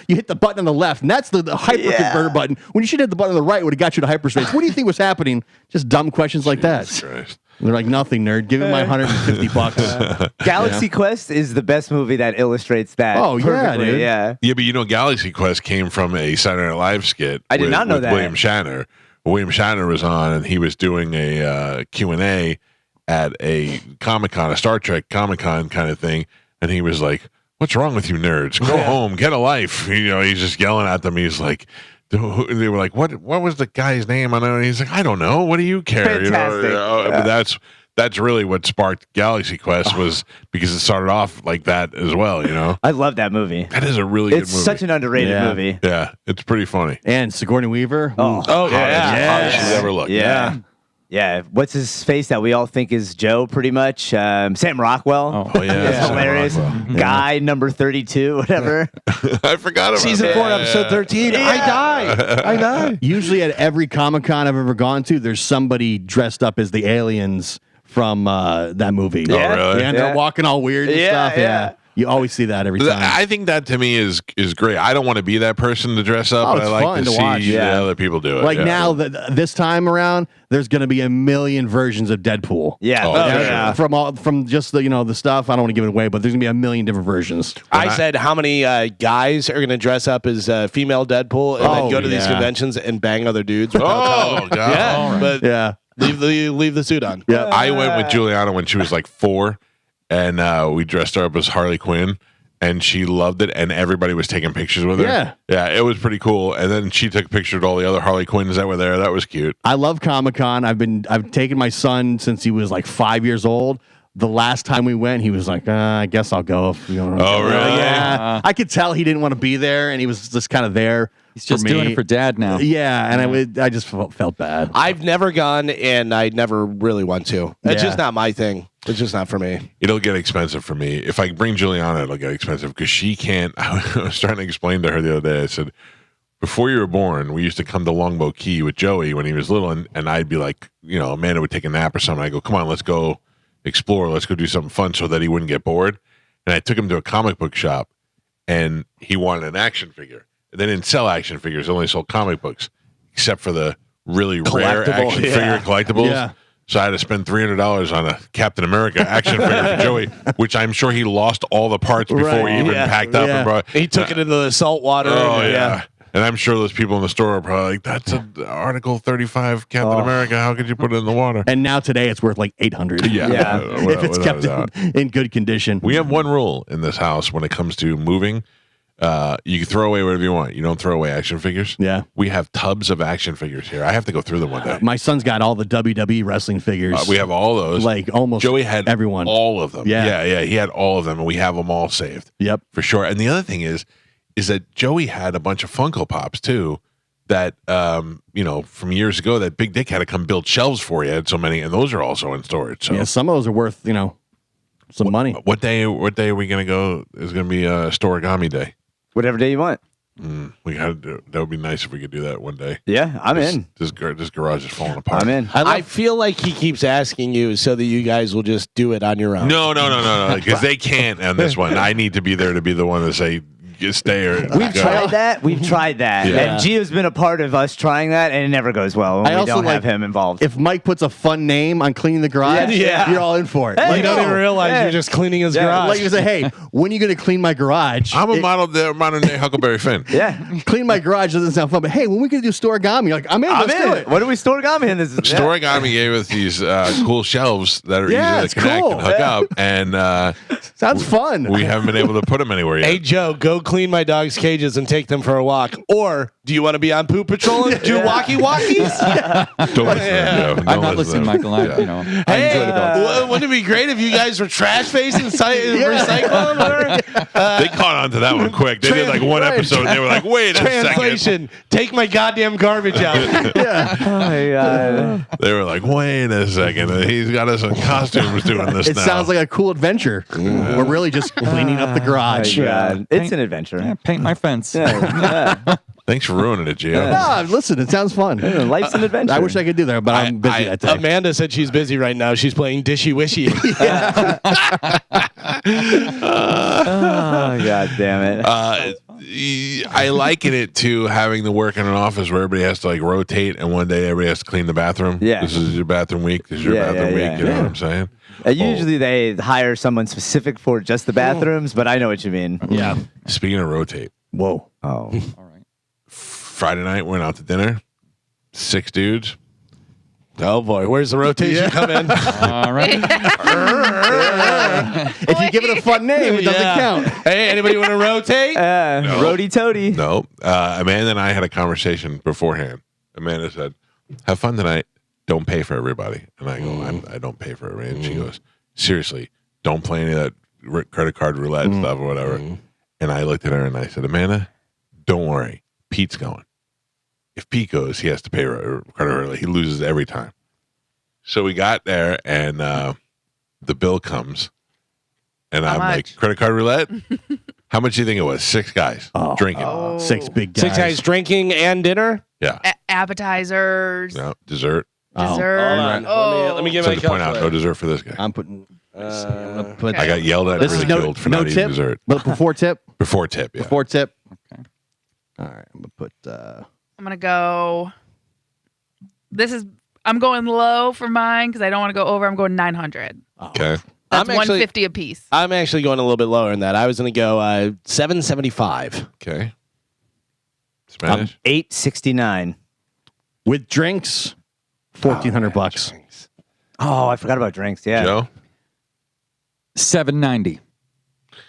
hit the button on the left, and that's the hyper converter button. When you should hit the button on the right, would have got you to hyperspace. What do you think was happening? Just dumb questions like that. Christ. They're like, nothing, nerd. Give me my $150. Galaxy Quest is the best movie that illustrates that. Oh, perfectly. dude. Yeah. Yeah, but Galaxy Quest came from a Saturday Night Live skit. I did not know that. William Shatner. William Shatner was on, and he was doing a Q&A at a Comic-Con, a Star Trek Comic-Con kind of thing and he was like, "What's wrong with you nerds? Go home, get a life." He's just yelling at them. He's like, they were like, "What was the guy's name?" And he's like, "I don't know. What do you care?" Fantastic. But that's really what sparked Galaxy Quest, was because it started off like that as well. I love that movie. That is a really good movie. It's such an underrated movie. Yeah, it's pretty funny. And Sigourney Weaver. Hottest she's ever looked. Yeah. What's his face that we all think is Joe, pretty much? Sam Rockwell. Oh, yeah. It's hilarious. Guy number 32, whatever. I forgot about Season 4, episode 13. Yeah. I die. Usually at every Comic-Con I've ever gone to, there's somebody dressed up as the aliens from that movie. Oh, really? And they're walking all weird and stuff. Yeah. You always see that every time. I think that to me is great. I don't want to be that person to dress up, but I like to see watch. the other people do it. Like now, this time around, there's going to be a million versions of Deadpool. Yeah. From just the stuff. I don't want to give it away, but there's going to be a million different versions. I said how many guys are going to dress up as female Deadpool and then go to these conventions and bang other dudes. God. Yeah, but leave the suit on. Yeah, I went with Juliana when she was like 4, and we dressed her up as Harley Quinn, and she loved it, and everybody was taking pictures with her. Yeah, it was pretty cool. And then she took pictures of all the other Harley Quinns that were there. That was cute. I love Comic-Con. I've taken my son since he was like 5 years old. The last time we went, he was like, I guess I'll go. If you don't Oh, really? Yeah. I could tell he didn't want to be there, and he was just kind of there. He's just doing it for Dad now. Yeah, and I just felt bad. I've never gone, and I never really want to. It's Yeah. just not my thing. It's just not for me. It'll get expensive for me. If I bring Juliana, it'll get expensive because she can't. I was trying to explain to her the other day. I said, before you were born, we used to come to Longbow Key with Joey when he was little, and I'd be like, Amanda would take a nap or something. I go, come on, let's go explore. Let's go do something fun so that he wouldn't get bored. And I took him to a comic book shop, and he wanted an action figure. They didn't sell action figures; they only sold comic books, except for the really rare action figure collectibles. Yeah. So I had to spend $300 on a Captain America action figure for Joey, which I'm sure he lost all the parts before he even packed up and brought. He took it into the salt water. Oh yeah. And I'm sure those people in the store are probably like, "That's an Article 35 Captain America. How could you put it in the water?" And now today it's worth like $800. Yeah. If it's kept in good condition. We have one rule in this house when it comes to moving. You can throw away whatever you want. You don't throw away action figures. Yeah. We have tubs of action figures here. I have to go through them one day. My son's got all the WWE wrestling figures. We have all those. Like almost Joey had everyone. All of them. Yeah. He had all of them, and we have them all saved. Yep. For sure. And the other thing is that Joey had a bunch of Funko Pops too that from years ago that Big Dick had to come build shelves for. You had so many, and those are also in storage. So yeah, some of those are worth, some money. What day are we gonna go? Is gonna be Storagami Day. Whatever day you want. We got to do. That would be nice if we could do that one day. Yeah, I'm in. This garage is falling apart. I'm in. I feel like he keeps asking you so that you guys will just do it on your own. No, because they can't on this one. I need to be there to be the one to say, stay or We've tried that. Yeah. And Gio's been a part of us trying that, and it never goes well when we don't have him involved. If Mike puts a fun name on cleaning the garage, you're all in for it. Hey, You don't even realize you're just cleaning his garage. Like you say, hey, when are you going to clean my garage? I'm a modern day Huckleberry Finn. Yeah. Clean my garage doesn't sound fun, but hey, when we going to do Storagami, you're like, I'm in. Let's do it. What do we Storagami in? Storagami gave us these cool shelves that are easy it's to connect cool. and hook up, and sounds fun. We haven't been able to put them anywhere yet. Hey, Joe, go clean my dog's cages and take them for a walk. Or do you want to be on Poop Patrol and do walkie-walkies? Don't listen to them, Joe. I'm not listening, Michael. I enjoy the dogs. Wouldn't it be great if you guys were trash facing recycling? They caught on to that one quick. They did like one episode, and they were like, "Wait a Translation: second." Take my goddamn garbage out. Oh my God. They were like, "Wait a second. He's got us in costumes doing this It now." sounds like a cool adventure. We're really just cleaning up the garage. It's an adventure. Yeah, paint my fence. Thanks for ruining it, Gio. No, listen, it sounds fun. Life's an adventure. I wish I could do that, but I'm busy that day. Amanda said she's busy right now. She's playing Dishy Wishy. Oh, God damn it. I liken it to having to work in an office where everybody has to like rotate, and one day everybody has to clean the bathroom. Yeah. This is your bathroom week. This is your bathroom week. yeah. You know what I'm saying? Usually they hire someone specific for just the bathrooms, but I know what you mean. Yeah. Speaking of rotate, Whoa. Oh. All right. Friday night went out to dinner. 6 dudes. Oh boy, where's the rotation come in? All right. If you give it a fun name, it doesn't count. Hey, anybody want to rotate? No. Rody Toady. No. Amanda and I had a conversation beforehand. Amanda said, "Have fun tonight. Don't pay for everybody." And I go, I don't pay for everybody. And she goes, "Seriously, don't play any of that credit card roulette stuff or whatever." And I looked at her and I said, "Amanda, don't worry. Pete's going. If Pete goes, he has to pay credit roulette. He loses every time." So we got there and the bill comes. And I'm like, credit card roulette? How much do you think it was? 6 guys drinking. 6 big guys. 6 guys drinking and dinner? Yeah. Appetizers. No, dessert. Dessert. Hold on. Let me get my To point out, no dessert for this guy. I'm putting. I got yelled at This and is no, ridiculed for no not tip, eating dessert. but before tip. Before tip, yeah. Before tip. Okay. All right, I'm gonna put. I'm going to go. I'm going low for mine because I don't want to go over. I'm going 900. Okay. That's 150 a piece. I'm actually going a little bit lower than that. I was going to go 775. Okay. Spanish? $8.69. With drinks, $1,400. Oh, I forgot about drinks. Yeah. Joe? $7.90.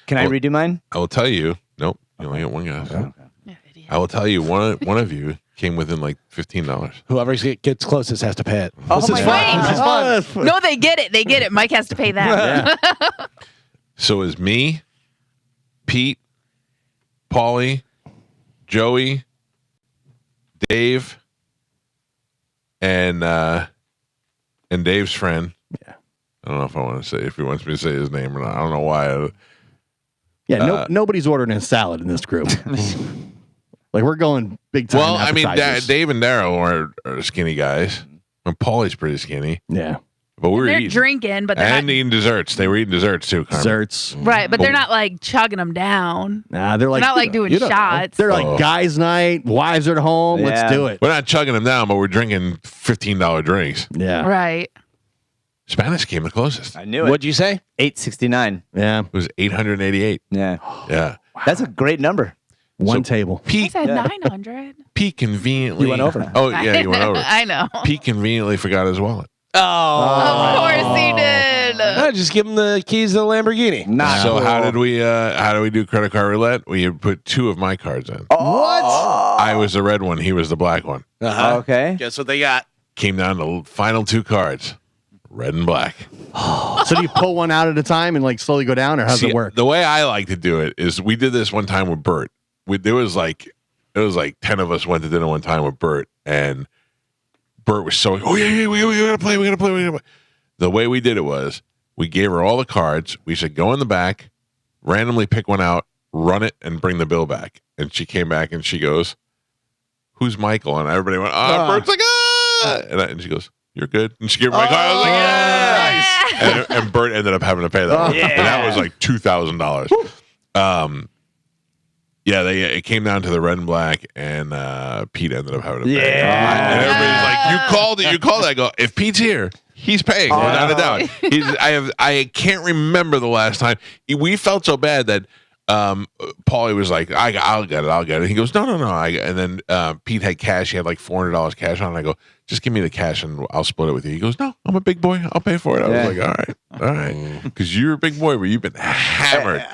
Can I redo mine? I will tell you. Nope. You only get one guess. Okay. I will tell you, one of you came within like $15. Whoever gets closest has to pay it. Oh This is my fun. God. This is fun. No, they get it. They get it. Mike has to pay that. So is me, Pete, Paulie, Joey, Dave, and Dave's friend. Yeah. I don't know if I want to say if he wants me to say his name or not. I don't know why. Yeah, nobody's ordering a salad in this group. Like we're going big time. Well, I mean, appetizers. Dave and Daryl are skinny guys, and Paulie's pretty skinny. Yeah, but we were They're eating drinking, but they're and not, eating desserts. They were eating desserts too. Carmen. desserts. right. But they're not like chugging them down. Nah, they're like They're not like doing you don't know. shots. They're like guys' night. Wives are at home. Yeah. Let's do it. We're not chugging them down, but we're drinking $15 drinks. Yeah, Right. Spanish came the closest. I knew it. What'd you say? $8.69. yeah. It was 888. Yeah. Yeah. That's a great number. One table. I Pete said 900. conveniently. You went over. Oh yeah, you went over. I know. Pete conveniently forgot his wallet. Of course he did. Just give him the keys to the Lamborghini. Not So cool. how did we do credit card roulette? We put 2 of my cards in. What? I was the red one. He was the black one. Okay. Guess what they got? Came down to the final 2 cards, red and black. So do you pull one out at a time and like slowly go down, or how's See, it work? The way I like to do it is we did this one time with Bert. It was like 10 of us went to dinner one time with Bert, and Bert was so, oh yeah, we gotta play. The way we did it was we gave her all the cards. We said, go in the back, randomly pick one out, run it, and bring the bill back. And she came back and she goes, who's Michael? And everybody went, Bert's like, ah! And she goes, you're good. And she gave me my card. I was like, yeah. And Bert ended up having to pay that. Yeah. And that was like $2,000. Yeah, it came down to the red and black, and Pete ended up having to pay. Yeah. And everybody's like, you called it. I go, if Pete's here, he's paying, without a doubt. I can't remember the last time. We felt so bad that Paulie was like, I'll get it. He goes, no. And then Pete had cash. He had like $400 cash on it. I go, just give me the cash and I'll split it with you. He goes, no, I'm a big boy. I'll pay for it. I was like, all right. Because you're a big boy, but you've been hammered.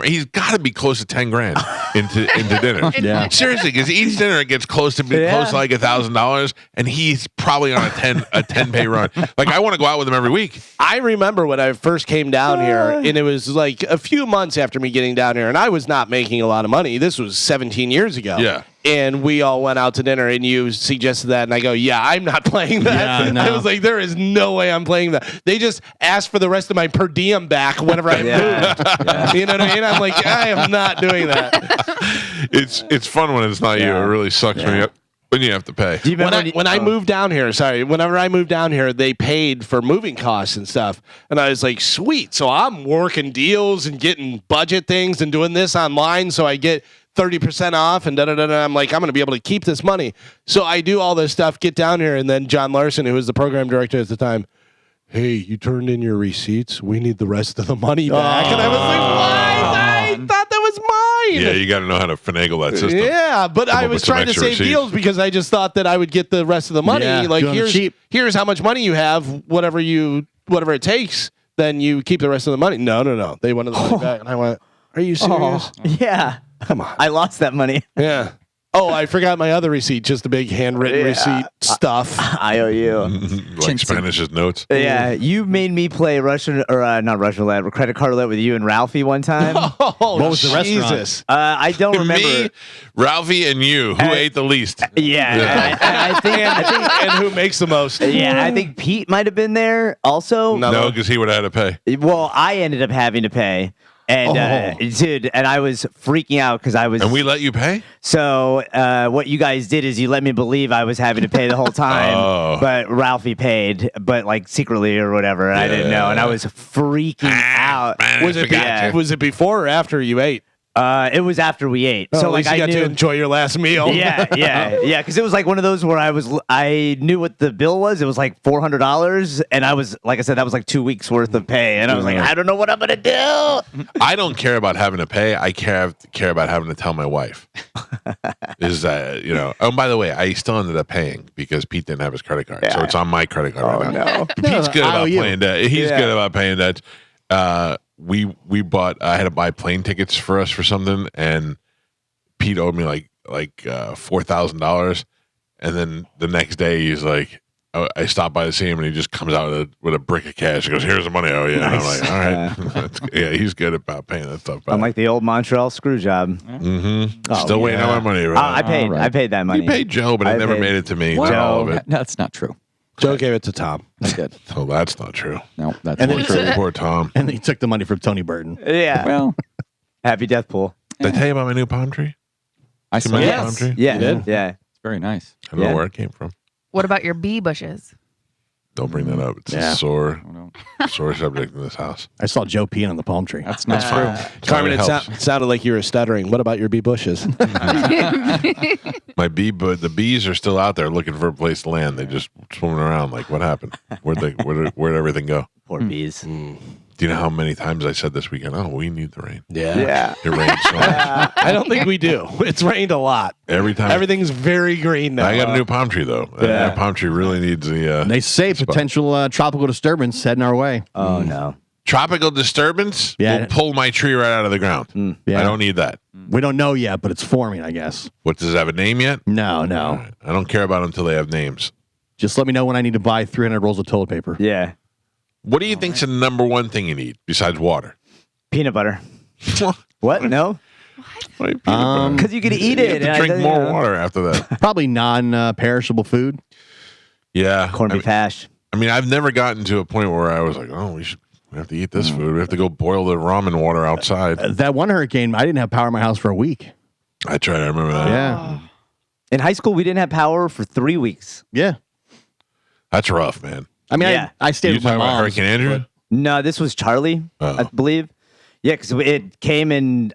He's got to be close to 10 grand into dinner. Yeah. Seriously, because each dinner it gets close to like $1,000, and he's probably on a 10 pay run. Like I want to go out with him every week. I remember when I first came down here, and it was like a few months after me getting down here, and I was not making a lot of money. This was 17 years ago. Yeah. And we all went out to dinner, and you suggested that, and I go, yeah, I'm not playing that. Yeah, no. I was like, there is no way I'm playing that. They just asked for the rest of my per diem back whenever I moved. You know what I mean? I'm like, I am not doing that. It's fun when it's not you. It really sucks when you have to pay. Do you remember When I moved down here, whenever I moved down here, they paid for moving costs and stuff. And I was like, sweet. So I'm working deals and getting budget things and doing this online so I get 30% off and da-da-da-da. I'm like, I'm going to be able to keep this money. So I do all this stuff, get down here, and then John Larson, who was the program director at the time, hey, you turned in your receipts. We need the rest of the money back. And I was like, why? I thought that was Yeah, you got to know how to finagle that system. Yeah, but I was trying to save deals because I just thought that I would get the rest of the money. Yeah, like here's how much money you have, whatever it takes, then you keep the rest of the money. No. They wanted the money back, and I went, "Are you serious? Yeah. Come on." I lost that money. Yeah. Oh, I forgot my other receipt, just a big handwritten receipt stuff. I owe you. Like Spanish's notes. Yeah, you made me play not Russian roulette, credit card roulette with you and Ralphie one time. Oh, what was the restaurant? I don't remember. Me, Ralphie, and you. Who ate the least? Yeah, I think, and who makes the most? Yeah, I think Pete might have been there also. No, because he would have had to pay. Well, I ended up having to pay. And dude, and I was freaking out because I was. And we let you pay? So what you guys did is you let me believe I was having to pay the whole time, but Ralphie paid, but like secretly or whatever. I didn't know, and I was freaking out. Was it before or after you ate? It was after we ate, so like I got to enjoy your last meal. Yeah, because it was like one of those where I knew what the bill was. It was like $400, and I was like I said, that was like 2 weeks worth of pay, and I was like, I don't know what I'm gonna do. I don't care about having to pay. I care about having to tell my wife. Is that Oh, by the way, I still ended up paying because Pete didn't have his credit card, so it's on my credit card right now. Pete's good about playing that. He's good about paying that. We bought. I had to buy plane tickets for us for something, and Pete owed me like $4,000, and then the next day he's like, I stopped by to see him, and he just comes out with a brick of cash. He goes, "Here's the money." Oh yeah, nice. And I'm like, all right, yeah, he's good about paying that stuff back. I'm like the old Montreal screw job. Still waiting on my money. Right? I paid that money. You paid Joe, but it never made it to me. Well, all of it. That's not true. Joe gave it to Tom. I did. Oh, that's not true. No, that's not true. Poor Tom. And he took the money from Tony Burton. Yeah. Well, happy death pool. Did I tell you about my new palm tree? I saw my it. palm tree? Yeah. You did? Yeah. It's very nice. I don't know where it came from. What about your bee bushes? Don't bring that up. It's a sore subject in this house. I saw Joe peeing on the palm tree. That's not true. Carmen, it sounded like you were stuttering. What about your bee bushes? My the bees are still out there looking for a place to land. They just swimming around. Like, what happened? Where'd everything go? Poor bees. Do you know how many times I said this weekend? Oh, we need the rain. Yeah. It rains so much. I don't think we do. It's rained a lot. Every time. Everything's very green now. I got a new palm tree though. That palm tree really needs the. They say potential tropical disturbance heading our way. Oh no. Tropical disturbance will pull my tree right out of the ground. Yeah. I don't need that. We don't know yet, but it's forming, I guess. What, does it have a name yet? No. Right. I don't care about them until they have names. Just let me know when I need to buy 300 rolls of toilet paper. Yeah. What do you think's the number one thing you need besides water? Peanut butter. What? No? Because you can eat it. You have to drink more water after that. Probably non-perishable food. Yeah. Corned beef hash. I mean, I've never gotten to a point where I was like, oh, we have to eat this food. We have to go boil the ramen water outside. That one hurricane, I didn't have power in my house for a week. I tried. I remember that. Yeah. In high school, we didn't have power for 3 weeks. Yeah. That's rough, man. I mean, I stayed with my mom. Hurricane Andrew? No, this was Charlie, I believe. Yeah, because it came in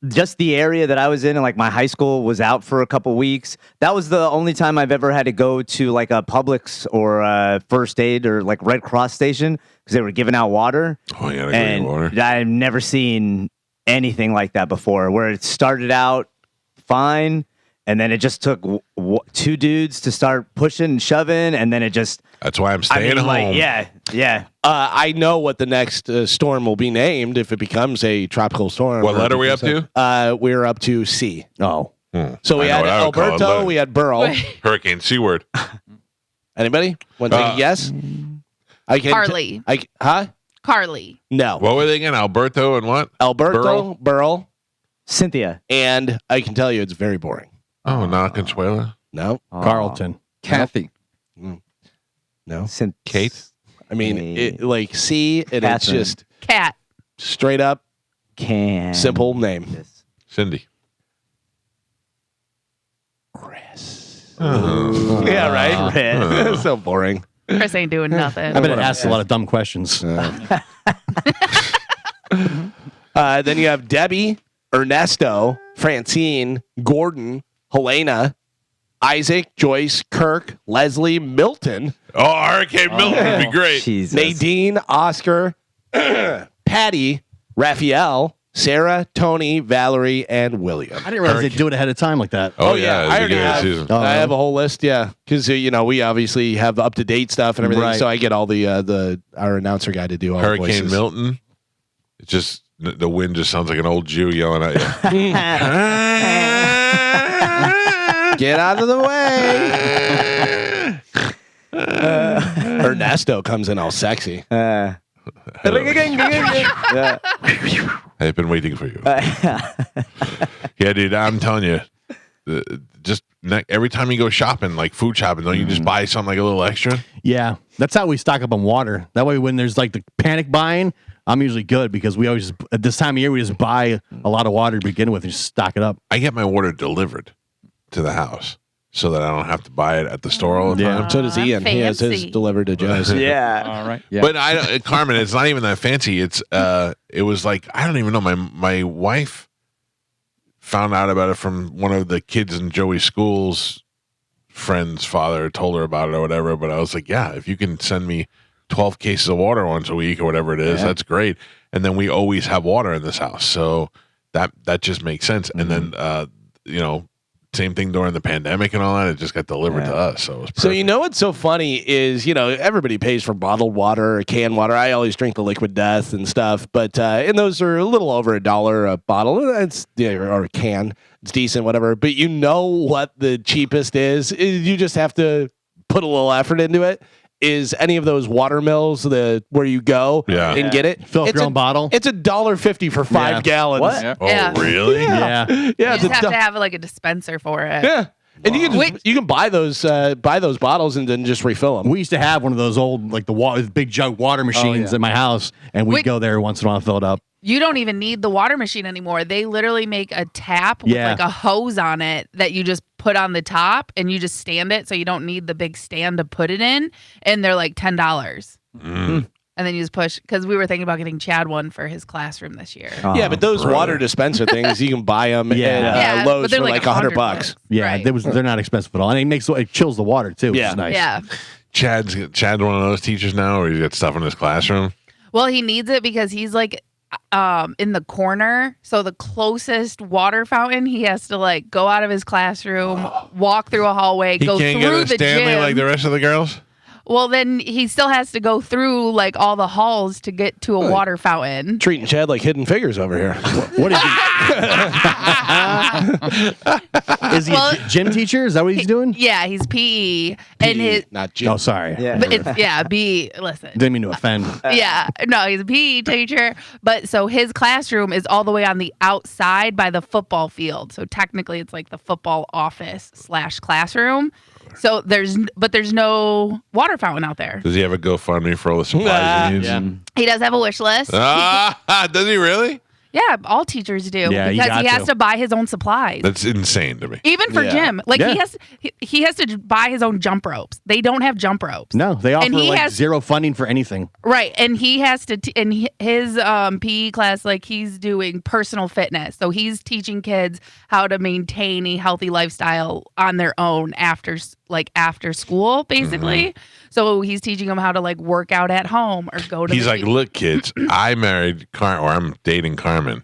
just the area that I was in, and like my high school was out for a couple weeks. That was the only time I've ever had to go to like a Publix or a First Aid or like Red Cross station because they were giving out water. Oh, yeah, and water. I've never seen anything like that before, where it started out fine, and then it just took two dudes to start pushing and shoving, and then it just. That's why I'm staying home. Like, yeah. I know what the next storm will be named if it becomes a tropical storm. What letter are we up to? We're up to C. Oh. So we had Alberto, we had Burl. Hurricane C word. Anybody want to take a guess? Carly. Carly. No. What were they again? Alberto and what? Alberto, Burl, Cynthia. and I can tell you it's very boring. Oh, not Consuela. No. Carlton. Kathy. No. Kate. I mean, like C, and Catherine. it's just Cat. straight up Can. simple name. Cindy. Chris. Oh. Yeah, right. So boring. Chris ain't doing nothing. I bet it asks a lot of dumb questions. Then you have Debbie, Ernesto, Francine, Gordon, Helena, Isaac, Joyce, Kirk, Leslie, Milton. Oh, Hurricane Milton would be great. Jesus. Nadine, Oscar, Patty, Raphael, Sarah, Tony, Valerie, and William. I didn't realize they do it ahead of time like that. Oh yeah, I already have. Season. I have a whole list. Yeah, because we obviously have up to date stuff and everything. Right. So I get all our announcer guy to do all the Hurricane voices. Milton. It's just the wind just sounds like an old Jew yelling at you. Get out of the way. Ernesto comes in all sexy. Yeah. I've been waiting for you. Yeah, dude, I'm telling you, every time you go shopping, like food shopping, don't you just buy something like a little extra? Yeah, that's how we stock up on water. That way, when there's like the panic buying, I'm usually good because we always at this time of year we just buy a lot of water to begin with and just stock it up. I get my water delivered to the house so that I don't have to buy it at the store all the time. So does Ian. He has his Fancy. delivered to Joe's. Yeah. All right. Yeah. But Carmen, it's not even that fancy. It was like, I don't even know. My wife found out about it from one of the kids in Joey's school's friend's father told her about it or whatever. But I was like, yeah, if you can send me 12 cases of water once a week or whatever it is, that's great. And then we always have water in this house. So that just makes sense. And then, same thing during the pandemic and all that. It just got delivered to us. So it was perfect. So what's so funny is, everybody pays for bottled water or canned water. I always drink the Liquid Death and stuff, but and those are a little over $1 a bottle. It's or a can. It's decent, whatever. But you know what the cheapest is? You just have to put a little effort into it. Is any of those water mills where you go and get it? Fill up your own bottle. It's $1.50 for 5 gallons. What? Yeah. Oh, Yeah. really? Yeah. You Yeah, just have to have like a dispenser for it. yeah. And you can buy those bottles and then just refill them. We used to have one of those old like the big jug water machines in my house, and we'd go there once in a while, fill it up. You don't even need the water machine anymore. They literally make a tap with like a hose on it that you just put on the top and you just stand it, so you don't need the big stand to put it in. And they're like $10. And then you just push, because we were thinking about getting Chad one for his classroom this year. Yeah, but those water dispenser things, you can buy them at Lowe's but they're for like $100. Yeah, Right. they're not expensive at all, and it chills the water too, which Yeah. is nice. Yeah. Chad's one of those teachers now, or he's got stuff in his classroom. Well, he needs it because he's like in the corner. So the closest water fountain, he has to like go out of his classroom, walk through a hallway, He go can't through get a the Stanley gym. like the rest of the girls. Well, then he still has to go through like all the halls to get to a water fountain. Treating Chad like Hidden Figures over here. What is he? Is he a gym teacher? Is that what he's doing? Yeah, he's PE, and his. Not gym. Oh, sorry. Yeah. But it's B. Listen. Didn't mean to offend. Yeah, no, he's a PE teacher, but so his classroom is all the way on the outside by the football field. So technically, it's like the football office / classroom. So there's no water fountain out there. Does he have a GoFundMe for all the supplies he needs? Yeah. He does have a wish list. Does he really? Yeah, all teachers do Yeah, you because got he has to. to buy his own supplies. That's insane to me. Even for Yeah. gym, like Yeah. he has to buy his own jump ropes. They don't have jump ropes. No, they offer And he like has- zero funding for anything. Right, and he has to in his PE class, like he's doing personal fitness, so he's teaching kids how to maintain a healthy lifestyle on their own after school, basically. So he's teaching them how to like work out at home or go to. He's the like, look, kids, I married I'm dating Carmen,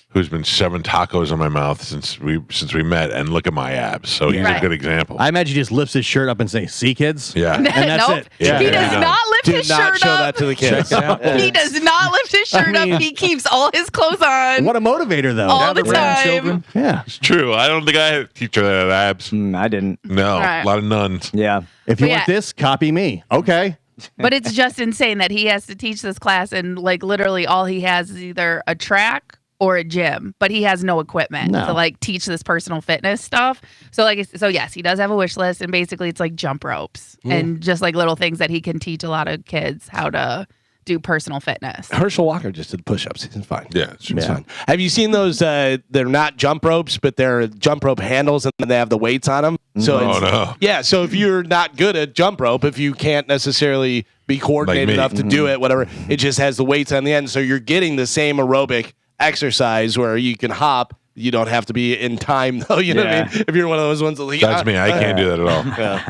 who's been shoving tacos in my mouth since we met, and look at my abs. So he's a Right. good example. I imagine he just lifts his shirt up and say, "See, kids." Yeah. And that's nope. it. Yeah. He does Yeah. not lift Do his not shirt show up. that to the kids. He does not lift his shirt mean- up. He keeps all his clothes on What a motivator, though. all the Grandchildren. time. Yeah. It's true. I don't think I had a teacher that had abs. I didn't. No, Right. a lot of nuns. Yeah. If you But want yeah. this, copy me. Okay. But it's just insane that he has to teach this class, and like literally all he has is either a track or a gym, but he has no equipment No. to like teach this personal fitness stuff. So yes, he does have a wish list, and basically it's like jump ropes and just like little things that he can teach a lot of kids how to do personal fitness. Herschel Walker just did push-ups. He's fine. Yeah, it's It's fine. Have you seen those? They're not jump ropes, but they're jump rope handles, and then they have the weights on them. So Oh, it's, no. yeah. So if you're not good at jump rope, if you can't necessarily be coordinated me. enough to do it, whatever, it just has the weights on the end. So you're getting the same aerobic exercise where you can hop. You don't have to be in time though. You know what I mean? If you're one of those ones that like, that's me. I can't do that at all.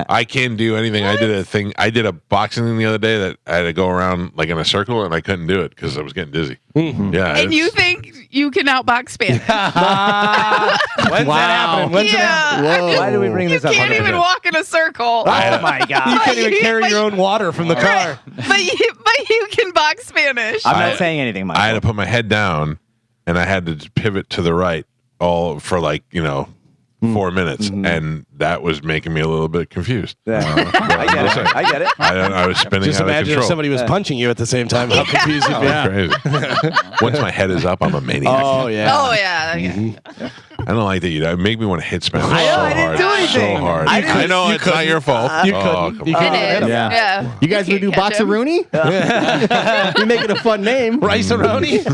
I can't do anything. What? I did a boxing thing the other day that I had to go around like in a circle, and I couldn't do it because I was getting dizzy. Mm-hmm. Yeah. And you think you can outbox Spanish? When's that happening? When's Why do we bring this up? You can't even walk in a circle. Oh my God! You can't even carry your own water from the car. But you can box Spanish. I'm not saying anything, Michael. I had to put my head down, and I had to pivot to the right all for 4 minutes, and that was making me a little bit confused. Yeah. I get it. I was spinning Just out of imagine control. if somebody was punching you at the same time. How confused you'd be. Crazy. Once my head is up, I'm a maniac. Oh yeah. Oh yeah. I don't like that. You make me want to hit Spanish I didn't do anything. so hard. I didn't- I know it's not your fault. You oh, couldn't. come You on. couldn't. It is. Yeah. Yeah. You guys gonna do can't catch him. Boxeroonie? You make it a fun name. Rice-a-roni?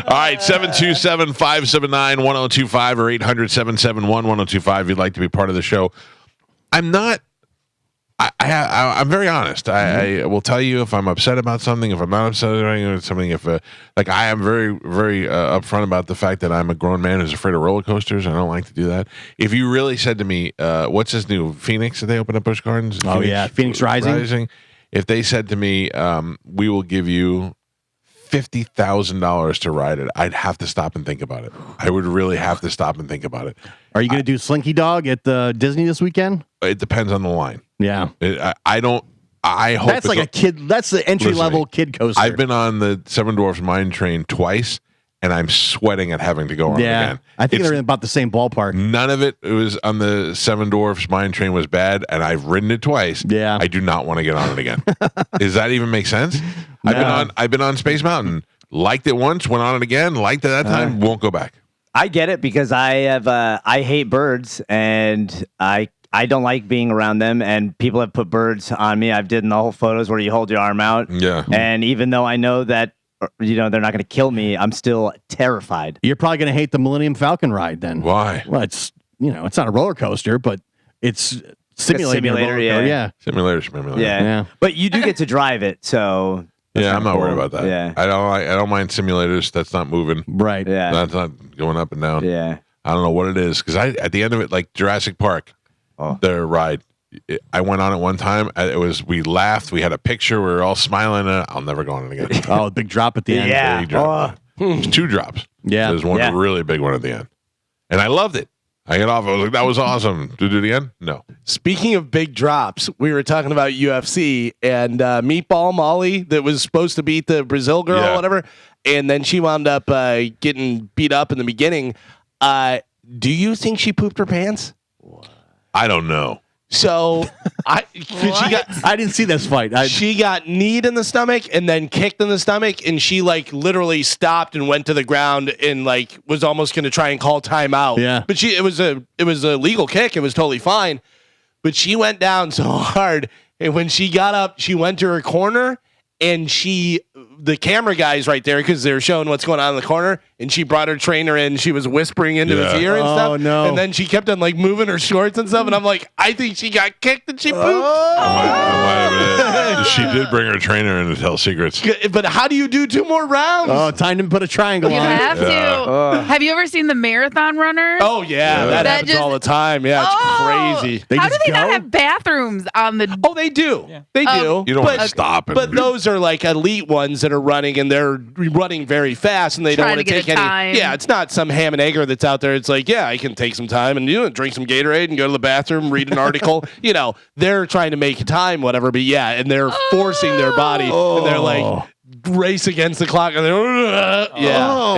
All right, 727-579-1025 or 800-771-1025 if you'd like to be part of the show. I'm not. I'm very honest. I will tell you if I'm upset about something, if I'm not upset about something, if I am very, very upfront about the fact that I'm a grown man who's afraid of roller coasters. I don't like to do that. If you really said to me, what's this new Phoenix that they opened up Busch Gardens? Oh, yeah. Phoenix Rising. If they said to me, we will give you $50,000 to ride it, I'd have to stop and think about it. I would really have to stop and think about it. Are you going to do Slinky Dog at Disney this weekend? It depends on the line. Yeah. I hope That's like a kid. That's the entry level kid coaster. I've been on the Seven Dwarfs Mine Train twice, and I'm sweating at having to go on it again. I think they're in about the same ballpark. None of it was on the Seven Dwarfs Mine Train was bad, and I've ridden it twice. Yeah. I do not want to get on it again. Does that even make sense? No. I've been on Space Mountain, liked it once, went on it again, liked it that time, won't go back. I get it because I hate birds and I don't like being around them, and people have put birds on me. I've did in the whole photos where you hold your arm out. Yeah. And even though I know that they're not going to kill me, I'm still terrified. You're probably going to hate the Millennium Falcon ride then. Why? Well, it's it's not a roller coaster, but it's simulator, yeah. Simulator. Yeah. But you do get to drive it, so Yeah, I'm not worried about that. Yeah. I don't mind simulators. That's not moving. Right. Yeah. That's not going up and down. Yeah. I don't know what it is because at the end of it, like Jurassic Park, the ride, I went on it one time. We laughed. We had a picture. We were all smiling. I'll never go on it again. Oh, big drop at the end. Yeah. Big drop. There's 2 drops. Yeah. There's one Yeah. really big one at the end, and I loved it. I got off. I was like, that was awesome. To do it again? No. Speaking of big drops, we were talking about UFC and Meatball Molly that was supposed to beat the Brazil girl or whatever, and then she wound up getting beat up in the beginning. Do you think she pooped her pants? I don't know. So I didn't see this fight. She got kneed in the stomach and then kicked in the stomach, and she literally stopped and went to the ground and was almost going to try and call timeout. Yeah. But it was a legal kick. It was totally fine. But she went down so hard, and when she got up, she went to her corner, and the camera guy's right there because they're showing what's going on in the corner, and she brought her trainer in. She was whispering into his ear and stuff. Oh, no. And then she kept on moving her shorts and stuff, and I'm like, I think she got kicked and she pooped. She did bring her trainer in to tell secrets. But how do you do 2 more rounds? Oh, time to put a triangle You on. have to. Have you ever seen the marathon runners? Oh yeah, that happens all the time. Yeah, it's crazy. How do they not have bathrooms on the? Oh, they do. They do. You don't want to stop. But those are elite ones that are running, and they're running very fast, and they don't Trying want to to get take a any. time. Yeah, it's not some ham and egger that's out there. It's I can take some time and drink some Gatorade and go to the bathroom, read an article. They're trying to make time, whatever. But yeah, and they're forcing their body, and they're race against the clock, and they're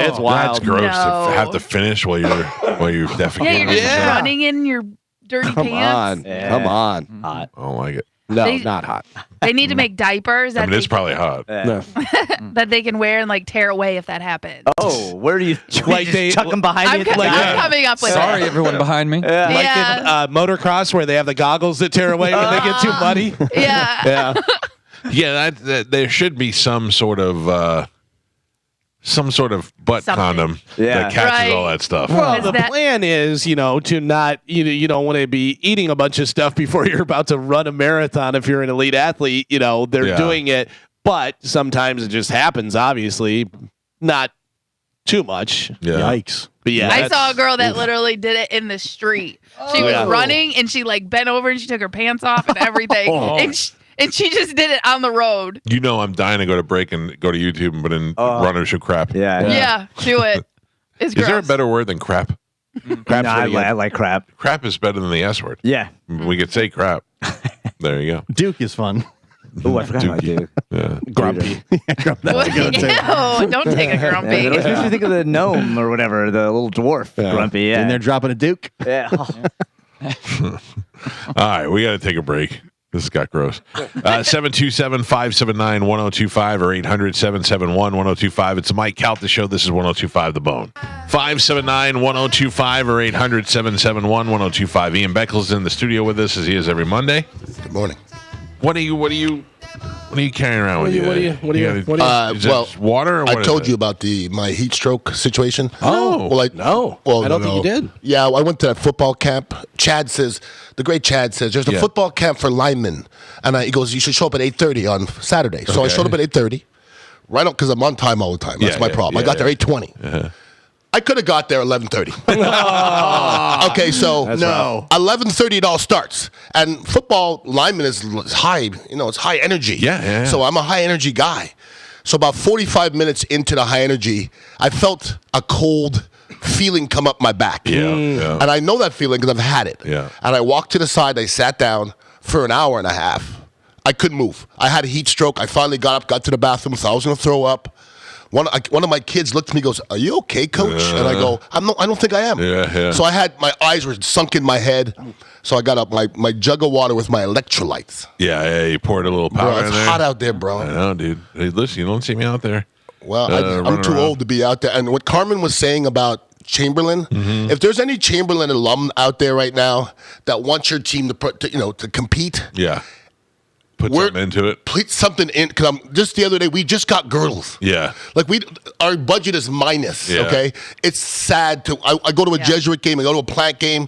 it's wild. That's gross No. to have to finish while you're defecating. Yeah, you're just Yeah. running in your dirty pants. Come on. Hot. I don't like it. No, They- not hot. They need to make diapers that, It's probably hot. that they can wear and tear away if that happens. Oh, where do you Like they- chuck them behind I'm, you? at the I'm back? coming up with Sorry, it. everyone behind me. Yeah. Motocross where they have the goggles that tear away when they get too muddy. Yeah. Yeah, that there should be some sort of butt Something. condom Yeah. that catches Right. all that stuff. Well, Is the that- plan is, to not, you don't want to be eating a bunch of stuff before you're about to run a marathon. If you're an elite athlete, they're Yeah. doing it, but sometimes it just happens. Obviously, not too much. Yeah. Yikes. But yeah, I saw a girl that literally did it in the street. She was running and she like bent over and she took her pants off and everything. And she just did it on the road. You know, I'm dying to go to break and go to YouTube and put in runners who crap. Yeah, do it. It's gross. Is there a better word than crap? No, I like crap. Crap is better than the S word. Yeah. We could say crap. There you go. Duke is fun. Oh, I forgot about Duke. Yeah. grumpy. Ew, don't take a grumpy. Yeah, it makes me think of the gnome or whatever, the little dwarf grumpy. Yeah. And they're dropping a Duke. Yeah. All right, we got to take a break. This got gross. 727-579-1025 or 800-771-1025. It's the Mike Calta Show. This is 1025 The Bone. 579-1025 or 800-771-1025. Ian Beckles in the studio with us as he is every Monday. Good morning. What are you carrying around with you? Is it water? Or what I told you about my heat stroke situation. Oh, well, no. Well, I don't think you did. Yeah, I went to that football camp. The great Chad says, there's a football camp for linemen. And he goes, you should show up at 8:30 on Saturday. So I showed up at 8:30, right up, because I'm on time all the time. That's my problem. I got there 8:20. Uh-huh. I could have got there 11:30. Okay, so 11:30 it all starts, and football lineman is high. It's high energy. Yeah. So I'm a high energy guy. So about 45 minutes into the high energy, I felt a cold feeling come up my back. Yeah. And I know that feeling because I've had it. Yeah. And I walked to the side. I sat down for an hour and a half. I couldn't move. I had a heat stroke. I finally got up, got to the bathroom, so I was going to throw up. One of my kids looked at me and goes, "Are you okay, coach?" And I go, I don't think I am. Yeah. So my eyes were sunk in my head. So I got up my jug of water with my electrolytes. Yeah. You poured a little powder Bro, in there. It's hot out there, bro. I know, dude. Hey, listen, you don't see me out there. Well, I'm too old to be out there. And what Carmen was saying about Chamberlain, if there's any Chamberlain alum out there right now that wants your team to compete, put something into it. Put something in, because just the other day we just got girdles. Yeah, like our budget is minus. Yeah. Okay, it's sad to. I go to a Jesuit game, I go to a Plant game.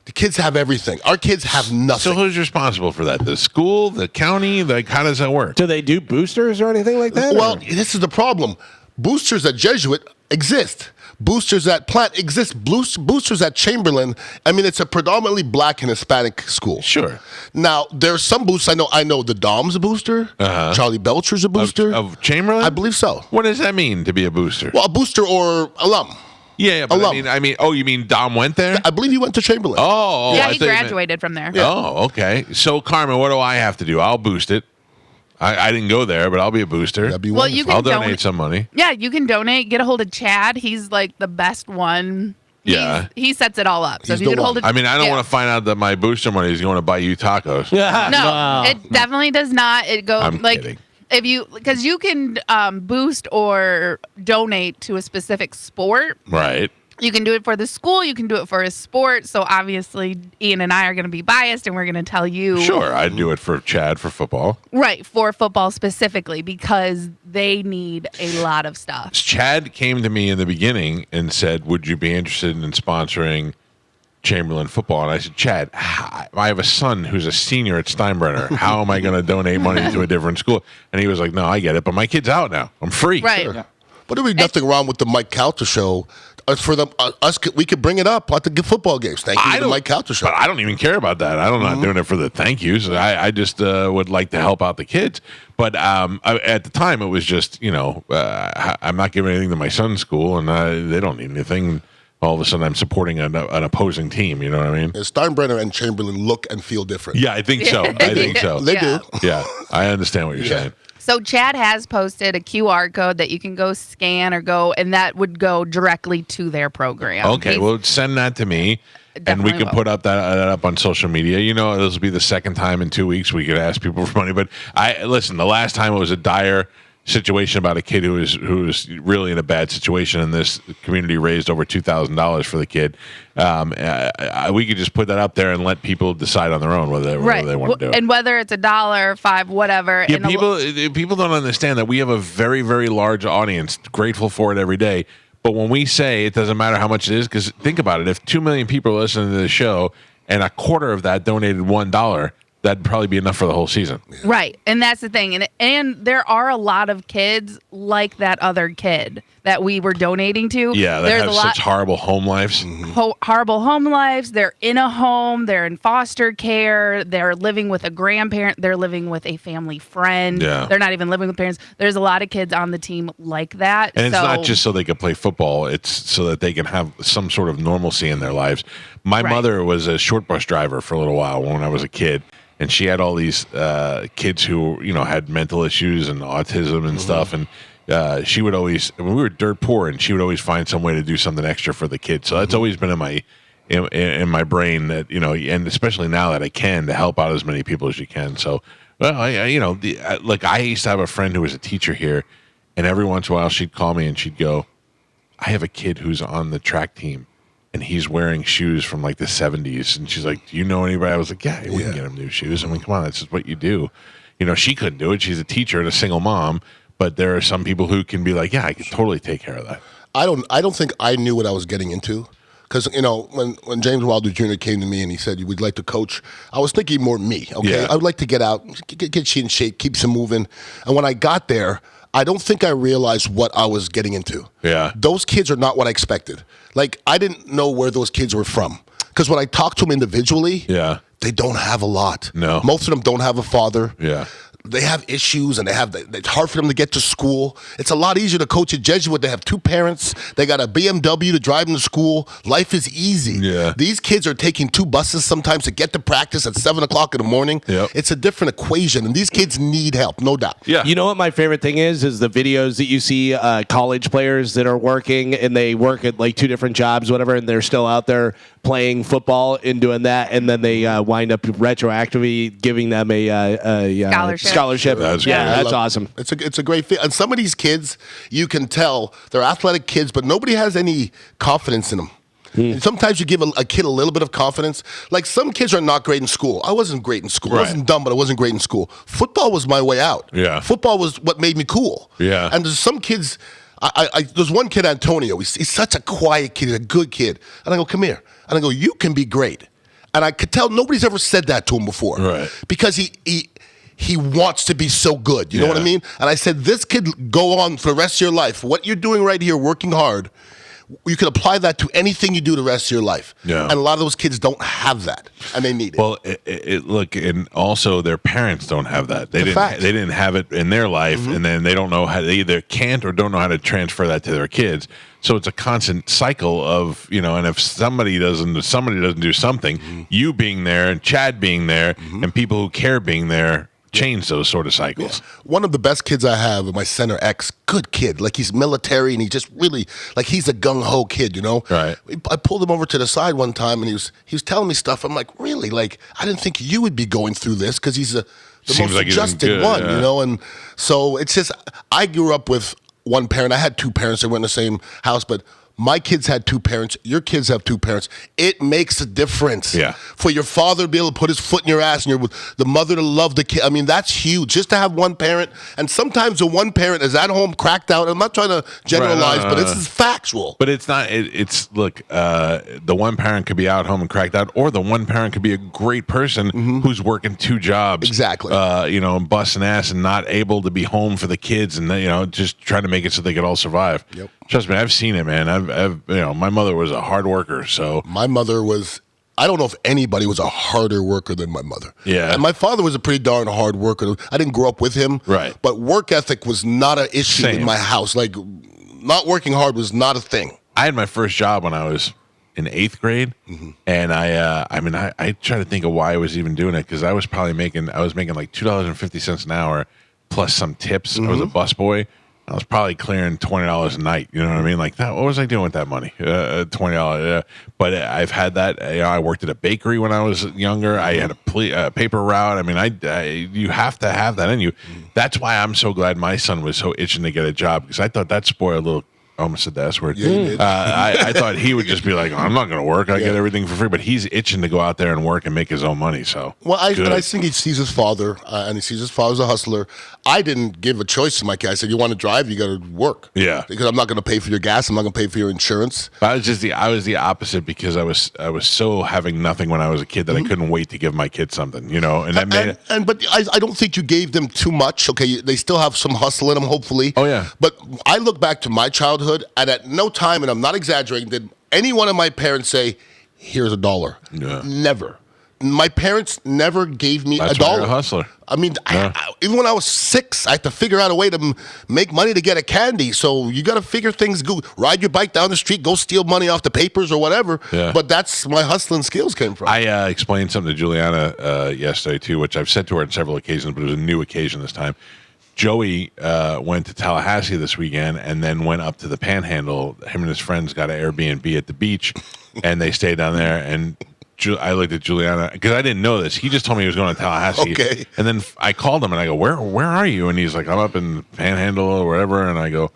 The kids have everything. Our kids have nothing. So who's responsible for that? The school, the county? Like, how does that work? Do they do boosters or anything like that? Well, this is the problem. Boosters at Jesuit exist. Boosters at Plant exist. Boosters at Chamberlain. I mean, it's a predominantly black and Hispanic school. Sure. Now, there's some boosters. I know the Dom's a booster. Uh-huh. Charlie Belcher's a booster. Of Chamberlain? I believe so. What does that mean to be a booster? Well, a booster or alum. Yeah, but I mean, oh, you mean Dom went there? I believe he went to Chamberlain. Oh, yeah, he graduated from there. Yeah. Oh, okay. So, Carmen, what do I have to do? I'll boost it. I didn't go there, but I'll be a booster. I'll donate some money. Yeah, you can donate. Get a hold of Chad. He's like the best one. He sets it all up. So if you get a hold of, I mean, I don't want to find out that my booster money is going to buy you tacos. No, it definitely does not. It goes kidding. Because you can boost or donate to a specific sport. Right. You can do it for the school. You can do it for a sport. So obviously, Ian and I are going to be biased, and we're going to tell you. Sure, I'd do it for Chad for football. Right, for football specifically, because they need a lot of stuff. Chad came to me in the beginning and said, "Would you be interested in sponsoring Chamberlain football?" And I said, "Chad, I have a son who's a senior at Steinbrenner. How am I going to donate money to a different school?" And he was like, "No, I get it, but my kid's out now. I'm free." Right. Sure. But there would be nothing wrong with the Mike Calta Show. For them, we could bring it up at the football games. Thank you to the Mike Calta Show. But I don't even care about that. I'm not doing it for the thank yous. I just would like to help out the kids. But at the time, it was just, I'm not giving anything to my son's school, and they don't need anything. All of a sudden, I'm supporting an opposing team. You know what I mean? Steinbrenner and Chamberlain look and feel different. Yeah, I think so. I think so. They do. Yeah, I understand what you're saying. So Chad has posted a QR code that you can go scan or go, and that would go directly to their program. Okay, well, send that to me, and we can put up that up on social media. This will be the second time in 2 weeks we could ask people for money. But listen, the last time it was a dire situation about a kid who was really in a bad situation, and this community raised over $2,000 for the kid. We could just put that up there and let people decide on their own whether they want to do it, and whether it's $1, $5, whatever. Yeah, people don't understand that we have a very, very large audience. Grateful for it every day. But when we say it doesn't matter how much it is, because think about it, if 2 million people are listening to the show and a quarter of that donated $1. that'd probably be enough for the whole season. Right. And that's the thing. And there are a lot of kids like that other kid that we were donating to. Yeah, they have such horrible home lives. Horrible home lives. They're in a home. They're in foster care. They're living with a grandparent. They're living with a family friend. Yeah. They're not even living with parents. There's a lot of kids on the team like that. And it's not just so they can play football. It's so that they can have some sort of normalcy in their lives. My mother was a short bus driver for a little while when I was a kid. And she had all these kids who, had mental issues and autism and stuff. And she would always, we were dirt poor, and she would always find some way to do something extra for the kids. So that's always been in my brain that, and especially now that I can, to help out as many people as you can. So, well, I used to have a friend who was a teacher here, and every once in a while she'd call me and she'd go, I have a kid who's on the track team, and he's wearing shoes from like the 70s. And she's like, do you know anybody? I was like, yeah, we can get him new shoes. I mean, come on, that's just what you do. She couldn't do it. She's a teacher and a single mom. But there are some people who can be like, yeah, I could totally take care of that. I don't think I knew what I was getting into. Because, when James Wilder Jr. came to me and he said, you would like to coach, I was thinking more me, okay? Yeah. I would like to get out, get you in shape, keep some moving. And when I got there, I don't think I realized what I was getting into. Yeah. Those kids are not what I expected. Like, I didn't know where those kids were from. Because when I talked to them individually, they don't have a lot. No. Most of them don't have a father. Yeah. They have issues, and it's hard for them to get to school. It's a lot easier to coach a Jesuit. They have two parents. They got a BMW to drive them to school. Life is easy. Yeah. These kids are taking 2 buses sometimes to get to practice at 7 o'clock in the morning. Yep. It's a different equation, and these kids need help, no doubt. Yeah. You know what my favorite thing is the videos that you see college players that are working, and they work at like 2 different jobs, whatever, and they're still out there playing football and doing that, and then they wind up retroactively giving them a scholarship. That's that's awesome. It's a great fit. And some of these kids, you can tell they're athletic kids, but nobody has any confidence in them. And sometimes you give a kid a little bit of confidence. Like, some kids are not great in school. I wasn't great in school. I wasn't dumb, but I wasn't great in school. Football was my way out. Yeah. Football was what made me cool. Yeah. And there's some kids. There's one kid, Antonio. He's such a quiet kid. He's a good kid. And I go, come here. And I go, you can be great. And I could tell nobody's ever said that to him before. Right. Because he wants to be so good. You know what I mean? And I said, this kid, go on for the rest of your life. What you're doing right here, working hard, you can apply that to anything you do the rest of your life. Yeah. And a lot of those kids don't have that, and they need it. Well, look, and also their parents don't have that. They didn't have it in their life, and then they don't know how. They either can't or don't know how to transfer that to their kids. So it's a constant cycle of, and if somebody doesn't do something, you being there and Chad being there and people who care being there, change those sort of cycles. Yeah. One of the best kids I have is my center X. Good kid. Like, he's military, and he just really, like, he's a gung-ho kid, Right. I pulled him over to the side one time, and he was telling me stuff. I'm like, really? Like, I didn't think you would be going through this, because he's the most adjusted one, And so it's just, I grew up with one parent. I had 2 parents that were in the same house, but my kids had 2 parents. Your kids have 2 parents. It makes a difference. Yeah. For your father to be able to put his foot in your ass, and the mother to love the kid. I mean, that's huge. Just to have one parent, and sometimes the one parent is at home cracked out. I'm not trying to generalize, but it's factual. But it's not. Look, the one parent could be out home and cracked out, or the one parent could be a great person who's working 2 jobs. Exactly. And busting ass and not able to be home for the kids, and just trying to make it so they could all survive. Yep. Trust me, I've seen it, man. My mother was a hard worker, so my mother was. I don't know if anybody was a harder worker than my mother. Yeah. And my father was a pretty darn hard worker. I didn't grow up with him. Right. But work ethic was not an issue in my house. Like, not working hard was not a thing. I had my first job when I was in 8th grade, and I try to think of why I was even doing it, because I was making like $2.50 an hour plus some tips. I was a busboy. I was probably clearing $20 a night. You know what I mean? Like that. What was I doing with that money? $20. But I've had that. I worked at a bakery when I was younger. I had a paper route. I mean, you have to have that in you. That's why I'm so glad my son was so itching to get a job, because I thought that spoiled almost said the S word. Yeah, you did. I thought he would just be like, I'm not going to work. I get everything for free. But he's itching to go out there and work and make his own money. So, well, I think he sees his father, and he sees his father as a hustler. I didn't give a choice to my kid. I said, you want to drive, you got to work. Yeah. Because I'm not going to pay for your gas. I'm not going to pay for your insurance. I was the opposite because I was so having nothing when I was a kid that I couldn't wait to give my kid something, you know, and that made it. But I don't think you gave them too much. Okay, they still have some hustle in them, hopefully. Oh yeah. But I look back to my childhood, and at no time, and I'm not exaggerating, did any one of my parents say, "Here's $1." Yeah. Never. My parents never gave me That's $1. Why you're a hustler. I mean, even when I was 6, I had to figure out a way to make money to get a candy. So you got to figure things. Go ride your bike down the street, go steal money off the papers or whatever. Yeah. But that's my hustling skills came from. I explained something to Juliana yesterday too, which I've said to her on several occasions, but it was a new occasion this time. Joey went to Tallahassee this weekend and then went up to the Panhandle. Him and his friends got an Airbnb at the beach, and they stayed down there. And I looked at Juliana because I didn't know this. He just told me he was going to Tallahassee. Okay. And then I called him and I go, where are you? And he's like, I'm up in Panhandle or whatever. And I go,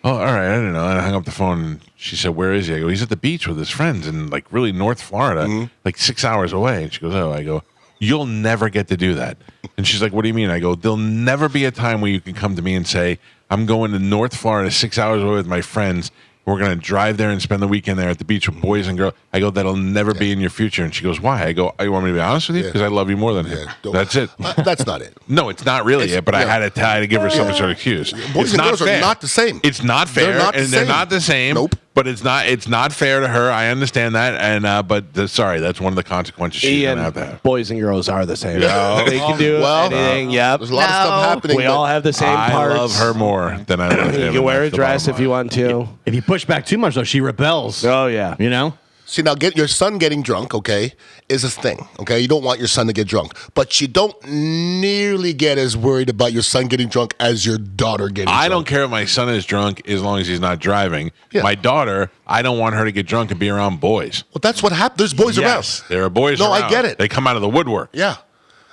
oh, all right. I didn't know. And I hung up the phone. And she said, where is he? I go, he's at the beach with his friends in like really North Florida, like 6 hours away. And she goes, oh. I go, you'll never get to do that. And she's like, what do you mean? I go, there'll never be a time where you can come to me and say, I'm going to North Florida 6 hours away with my friends. We're going to drive there and spend the weekend there at the beach with boys and girls. I go, that'll never be in your future. And she goes, why? I go, you want me to be honest with you? Because I love you more than him. That's it. That's not it. No, it's not really it, but I had to give her some sort of excuse. Boys and girls are not the same. It's not fair. They're not the same. Nope. But it's not fair to her. I understand that, and but sorry, that's one of the consequences she's gonna have to have. Boys and girls are the same. No. They can do anything. Yep. There's a lot of stuff happening. We all have the same parts. I love her more than I love him. You can wear a dress if you want to. If you push back too much, though, she rebels. Oh yeah. You know. See, now get your son getting drunk, okay, is a thing, okay? You don't want your son to get drunk. But you don't nearly get as worried about your son getting drunk as your daughter getting drunk. I don't care if my son is drunk as long as he's not driving. Yeah. My daughter, I don't want her to get drunk and be around boys. Well, that's what happens. There's boys around. There are boys around. No, I get it. They come out of the woodwork. Yeah.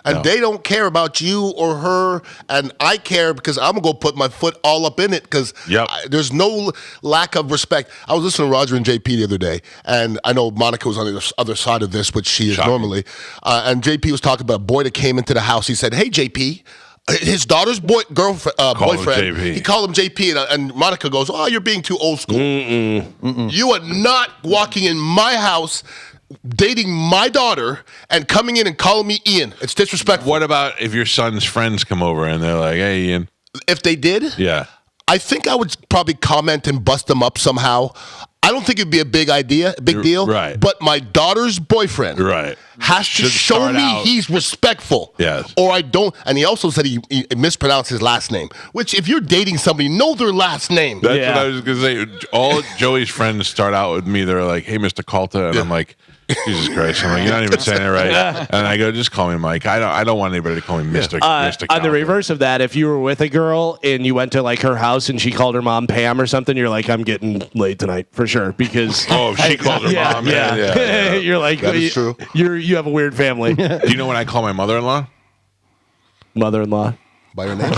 And they don't care about you or her, and I care because I'm going to go put my foot all up in it because there's no lack of respect. I was listening to Roger and JP the other day, and I know Monica was on the other side of this, which she is normally, and JP was talking about a boy that came into the house. He said, hey, JP, his daughter's boyfriend, he called him JP, and Monica goes, oh, you're being too old school. You are not walking in my house dating my daughter and coming in and calling me Ian. It's disrespectful. What about if your son's friends come over and they're like, hey, Ian? If they did? Yeah. I think I would probably comment and bust them up somehow. I don't think it'd be a big deal. Right. But my daughter's boyfriend has to show me he's respectful. Yes. Or I don't. And he also said he mispronounced his last name, which if you're dating somebody, know their last name. That's what I was going to say. All Joey's friends start out with me. They're like, hey, Mr. Calta. And I'm like, Jesus Christ. I'm like, you're not even saying it right. And I go, just call me Mike. I don't want anybody to call me Mr. Mr. On the reverse of that, if you were with a girl and you went to like her house and she called her mom Pam or something, you're like, I'm getting laid tonight for sure. Because she called her mom. Yeah. You're like, that is true. You have a weird family. Do you know what I call my mother-in-law? Mother-in-law. By her name?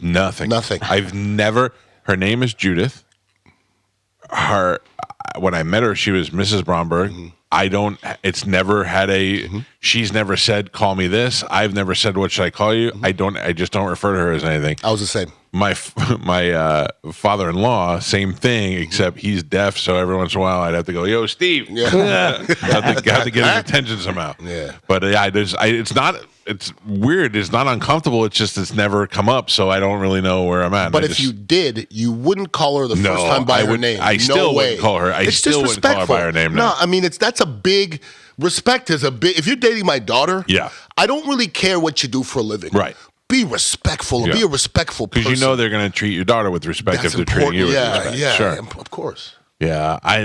Nothing. I've never. Her name is Judith. When I met her, she was Mrs. Bromberg. It's never had she's never said, call me this. I've never said, what should I call you? I just don't refer to her as anything. I was the same. My father-in-law, same thing, except he's deaf. So every once in a while I'd have to go, yo, Steve. Yeah. have to get his attention somehow. Yeah. But it's weird. It's not uncomfortable. It's never come up. So I don't really know where I'm at. But if you did, you wouldn't call her the first time by her name. I still wouldn't call her. I still wouldn't call her by her name. No, I mean, that's a big, respect is a big, if you're dating my daughter, I don't really care what you do for a living. Right. Be respectful. Be a respectful person. Because you know they're going to treat your daughter with respect if they're treating you with respect. Yeah, sure. Of course. Yeah. I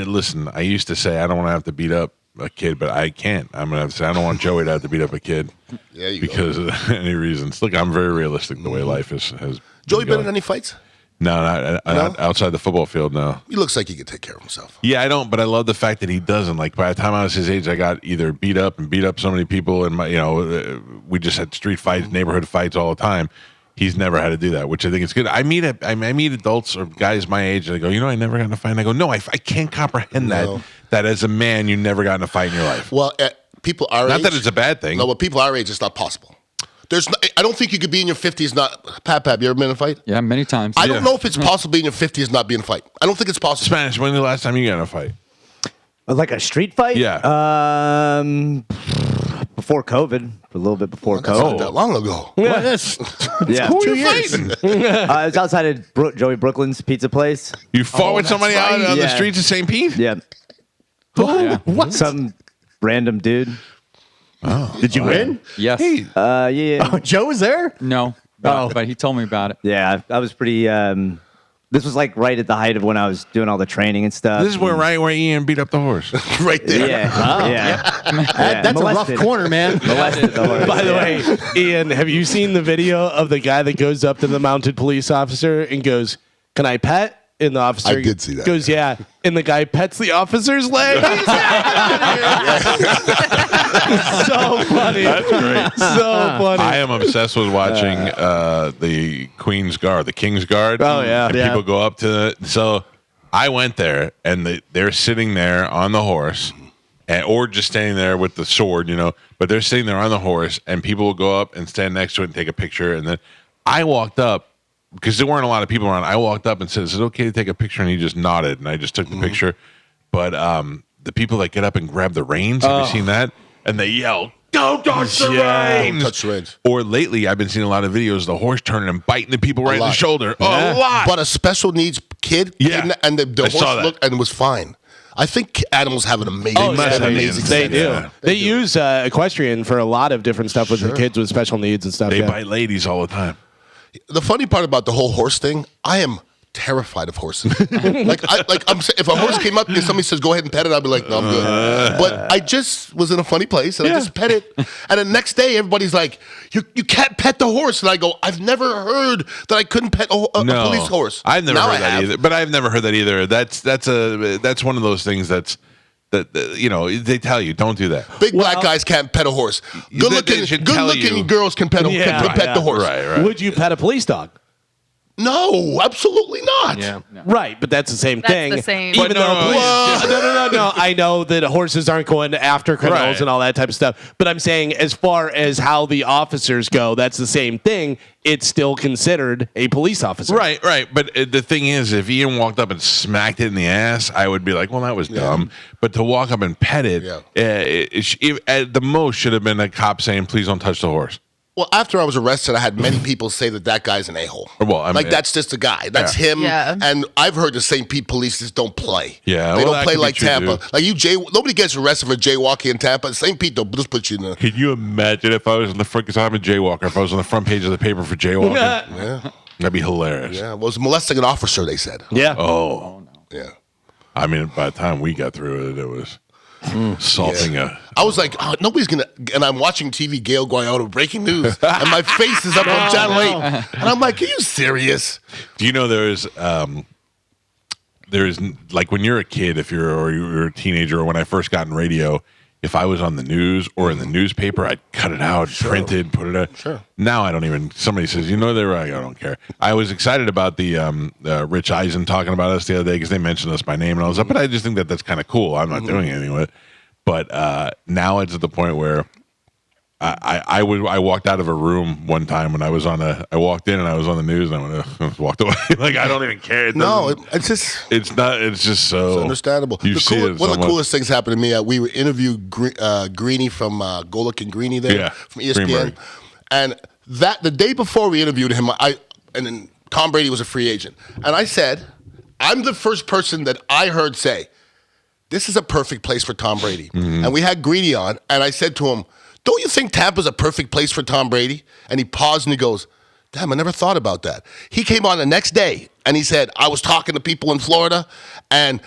used to say I don't want to have to beat up a kid, but I can't. I'm going to have to say I don't want Joey to have to beat up a kid because of any reasons. Look, I'm very realistic the way life has Joey been in any fights? No, not outside the football field, no. He looks like he could take care of himself. Yeah, I don't, but I love the fact that he doesn't. Like, by the time I was his age, I got either beat up so many people, and we just had street fights, neighborhood fights all the time. he's never had to do that, which I think is good. I meet adults or guys my age, and they go, I never got in a fight. And I go, no, I can't comprehend that as a man, you never got in a fight in your life. Well, people our age. Not that it's a bad thing. No, but people our age, it's not possible. I don't think you could be in your 50s not. Pap, you ever been in a fight? Yeah, many times. I don't know if it's possible in your 50s not be in a fight. I don't think it's possible. Spanish, when was the last time you got in a fight? Like a street fight? Yeah. Before COVID, a little bit before That's COVID. not that long ago. Yeah, that's Yeah. cool. 2 years. I was outside of Joey Brooklyn's Pizza Place. You fought with somebody out on the Yeah. streets of St. Pete? Yeah. Yeah. What? Some random dude. Did you win? Yes. Yeah. Oh, Joe was there? No. But he told me about it. Yeah, I was pretty. This was like right at the height of when I was doing all the training and stuff. This is where Ian beat up the horse. Right there. Yeah, yeah. That's a rough Molested. corner, man. Molested the horse. By the way, Ian, have you seen the video of the guy that goes up to the mounted police officer and goes, "Can I pet?" And the officer I did see that. goes, "Yeah." And the guy pets the officer's leg. So funny. That's great. So funny. I am obsessed with watching the Queen's Guard, the King's Guard. Oh, yeah. And people go up to so I went there and they're sitting there on the horse or just standing there with the sword, but they're sitting there on the horse and people will go up and stand next to it and take a picture. And then I walked up because there weren't a lot of people around. I walked up and said, "Is it okay to take a picture?" And he just nodded and I just took the picture. But the people that get up and grab the reins, have you seen that? And they yell, "Don't touch the reins!" Touch the reins. Or lately, I've been seeing a lot of videos of the horse turning and biting the people right in the lot. shoulder. A lot. But a special needs kid, Yeah. came and the I horse saw that. looked and was fine. I think animals have an amazing, must have amazing They sense. do. Yeah. They use equestrian for a lot of different stuff with the Sure. kids with special needs and stuff. They yeah. bite ladies all the time. The funny part about the whole horse thing, I am terrified of horses. If a horse came up and somebody says, "Go ahead and pet it," I'd be like, "No, I'm good." But I just was in a funny place and I just pet it. And the next day, everybody's like, "You can't pet the horse." And I go, "I've never heard that I couldn't pet a police horse." I've never Now heard I that have. either. But I've never heard that either. That's one of those things that they tell you don't do that. Big black guys can't pet a horse. They should tell you. Good-looking girls can pet the horse. Right. Would you pet a police dog? No, absolutely not. Right, but that's the same That's thing. the same. Even But though no, no. I know that horses aren't going after criminals Right. and all that type of stuff. But I'm saying, as far as how the officers go, that's the same thing. It's still considered a police officer. Right. But the thing is, if Ian walked up and smacked it in the ass, I would be like, "Well, that was dumb." But to walk up and pet it, it at the most should have been a cop saying, "Please don't touch the horse." Well, after I was arrested, I had many people say that guy's an a-hole. Well, I mean, that's just a guy. That's him. Yeah. And I've heard the St. Pete police just don't play. Yeah, They well, don't that play could be like true, Tampa. too. Nobody gets arrested for jaywalking in Tampa. St. Pete, they'll just put you in the... Can you imagine if I was on the front? Because I'm a jaywalker. If I was on the front page of the paper for jaywalking, that'd be hilarious. Yeah, well, it was molesting an officer, they said. Yeah. Oh, Yeah. I mean, by the time we got through it, it was assaulting a. I was like, oh, nobody's going to... And I'm watching TV, Gail Guayotto, breaking news. And my face is up on Channel 8. And I'm like, are you serious? Do you know there's like when you're a kid, if you're a teenager, or when I first got in radio, if I was on the news or in the newspaper, I'd cut it out, print it, put it out. Sure. Now I don't even. Somebody says, they're right. I don't care. I was excited about the Rich Eisen talking about us the other day because they mentioned us by name and all that. But I just think that's kind of cool. I'm not doing anything with it. But now it's at the point where I walked out of a room one time when I walked in and I was on the news and I walked away. Like, I don't even care. It's just... It's just so It's understandable. You see it One of the so coolest things happened to me. We interviewed Greeny from Golick and Greeny there from ESPN, Greenberg. and the day before we interviewed him, and then Tom Brady was a free agent, and I said, I'm the first person that I heard say, "This is a perfect place for Tom Brady," and we had Greeny on, and I said to him, "Don't you think Tampa's a perfect place for Tom Brady?" And he paused and he goes, "Damn, I never thought about that." He came on the next day and he said, "I was talking to people in Florida and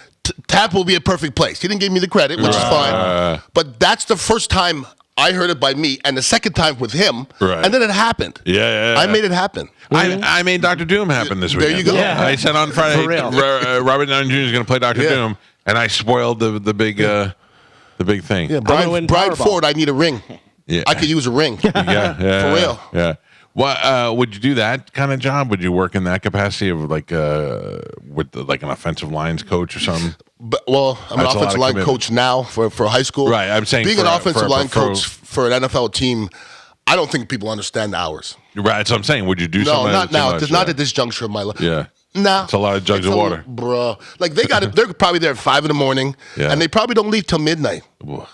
Tampa will be a perfect place." He didn't give me the credit, which is fine. But that's the first time I heard it by me and the second time with him. Right. And then it happened. Yeah. I made it happen. I made Dr. Doom happen this weekend. There you go. Yeah. I said on Friday, For real. Robert Downey Jr. is going to play Dr. Doom, and I spoiled the big thing. Yeah, gonna win Brian Powerball. Ford, I need a ring. Yeah. I could use a ring. Yeah, For real. Yeah. What would you do that kind of job? Would you work in that capacity of like with like an offensive lines coach or something? I'm an offensive line coach now for high school. Right. I'm saying being an offensive line coach for an NFL team, I don't think people understand the hours. Right. So I'm saying, would you do something? No, not now. Not at this juncture of my life. Yeah. Nah, it's a lot of jugs of water, bro. Like they're probably there at 5 a.m, and they probably don't leave till midnight.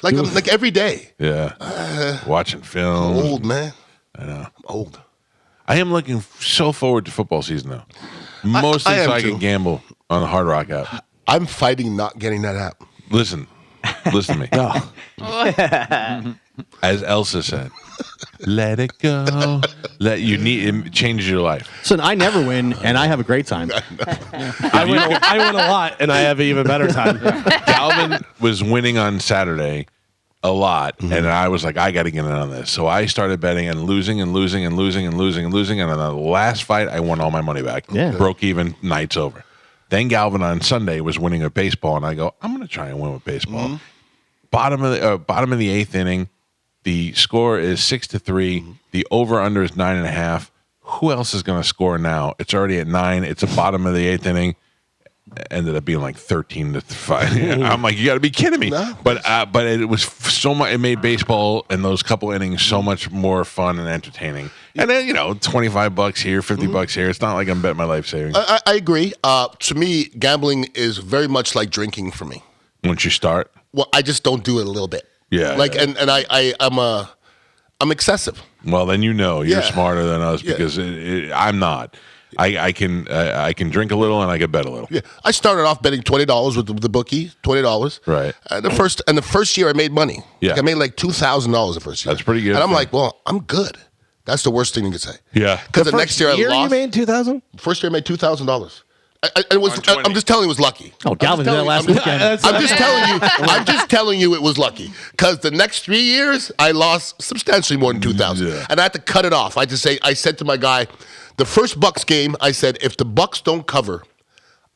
Like every day. Yeah, watching film. I'm old, man. I know. I'm old. I am looking so forward to football season though. Mostly so I can gamble on the Hard Rock app. I'm fighting not getting that app. Listen to me. As Elsa said, let it go. It changes your life. So I never win, and I have a great time. I win a lot, and I have an even better time. Galvin was winning on Saturday a lot, and I was like, I got to get in on this. So I started betting and losing, and on the last fight, I won all my money back. Yeah. Broke even, night's over. Then Galvin on Sunday was winning with baseball, and I go, I'm going to try and win with baseball. Bottom of the eighth inning. The score is 6-3. The over/under is 9.5. Who else is going to score now? It's already at 9. It's the bottom of the eighth inning. Ended up being like 13-5. I'm like, you got to be kidding me! No. But it was so much. It made baseball in those couple innings so much more fun and entertaining. And then $25 here, $50 here. It's not like I'm betting my life savings. I agree. To me, gambling is very much like drinking for me. Once you start, well, I just don't do it a little bit. Yeah. I'm excessive. Well, then you're smarter than us because I'm not. I can drink a little and I can bet a little. Yeah, I started off betting $20 with the bookie, $20. Right. And the first year I made money. Yeah. Like I made like $2,000 the first year. That's pretty good. And I'm like, well, I'm good. That's the worst thing you could say. Yeah. Because the next year I lost. You made $2,000? First year I made $2,000. I'm just telling you it was lucky. Oh, Galvin did that last weekend. I'm just telling you it was lucky. Because the next 3 years, I lost substantially more than $2,000. Yeah. And I had to cut it off. I said to my guy, the first Bucks game, I said, if the Bucks don't cover,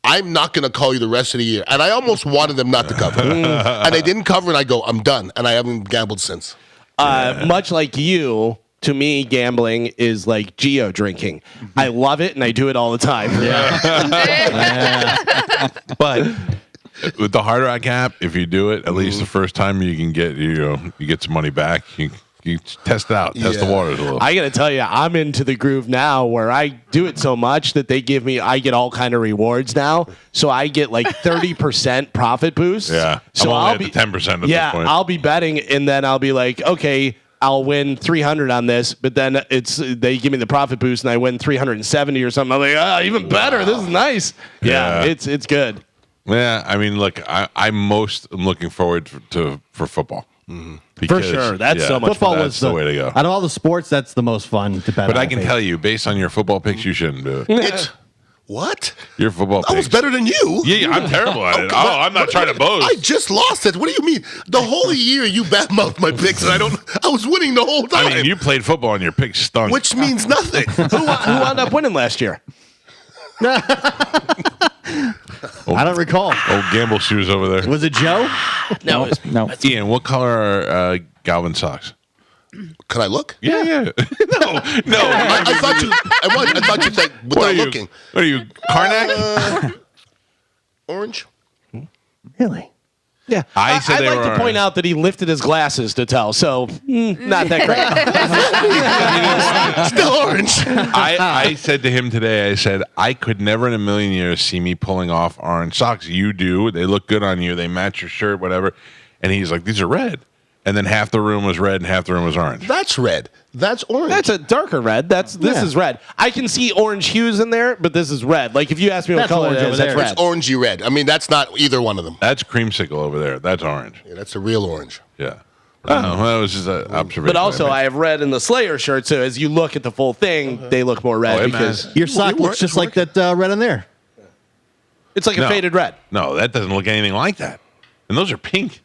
I'm not going to call you the rest of the year. And I almost wanted them not to cover. And they didn't cover, and I go, I'm done. And I haven't gambled since. Much like you, to me, gambling is like geo drinking. I love it, and I do it all the time. But with the Hard Rock app, if you do it, at least the first time you can get you get some money back. You test it out, test the waters a little. I got to tell you, I'm into the groove now where I do it so much that I get all kind of rewards now. So I get like 30% profit boosts. Yeah. So I'll be 10% at this point. I'll be betting, and then I'll be like, okay, I'll win 300 on this, but then they give me the profit boost and I win 370 or something. I'm like, even better. This is nice. Yeah, it's good. Yeah, I mean, look, I'm most looking forward for football. For sure. That's so much football fun. That's the way to go. Out of all the sports, that's the most fun to bet But on, I can tell you, based on your football picks, you shouldn't do it. It's what? Your football I was picks. better than you. Yeah, I'm terrible at it. Oh, I'm not trying to boast. I just lost it. What do you mean? The whole year you badmouthed my picks, and I was winning the whole time. I mean, you played football and your picks stunk. Which means nothing. Who wound up winning last year? I don't recall. Old gamble shoes over there. Was it Joe? No. Ian, what color are Galvin socks? Can I look? Yeah. no. I thought you. I thought you said without looking. What are you, Karnak? Orange. Really? Yeah. I said I'd they like were to point out that he lifted his glasses to tell, so not that great. Still orange. I said to him today, I said, I could never in a million years see me pulling off orange socks. You do. They look good on you. They match your shirt, whatever. And he's like, these are red. And then half the room was red and half the room was orange. That's red. That's orange. That's a darker red. This is red. I can see orange hues in there, but this is red. Like if you ask me what color it is, that's red. It's orangey red. I mean, that's not either one of them. That's creamsicle over there. That's orange. Yeah, that's a real orange. Yeah. I don't know. That was just an observation. But also, I have red in the Slayer shirt, so as you look at the full thing, they look more red because your sock looks just like that red in there. It's like a faded red. No, that doesn't look anything like that. And those are pink.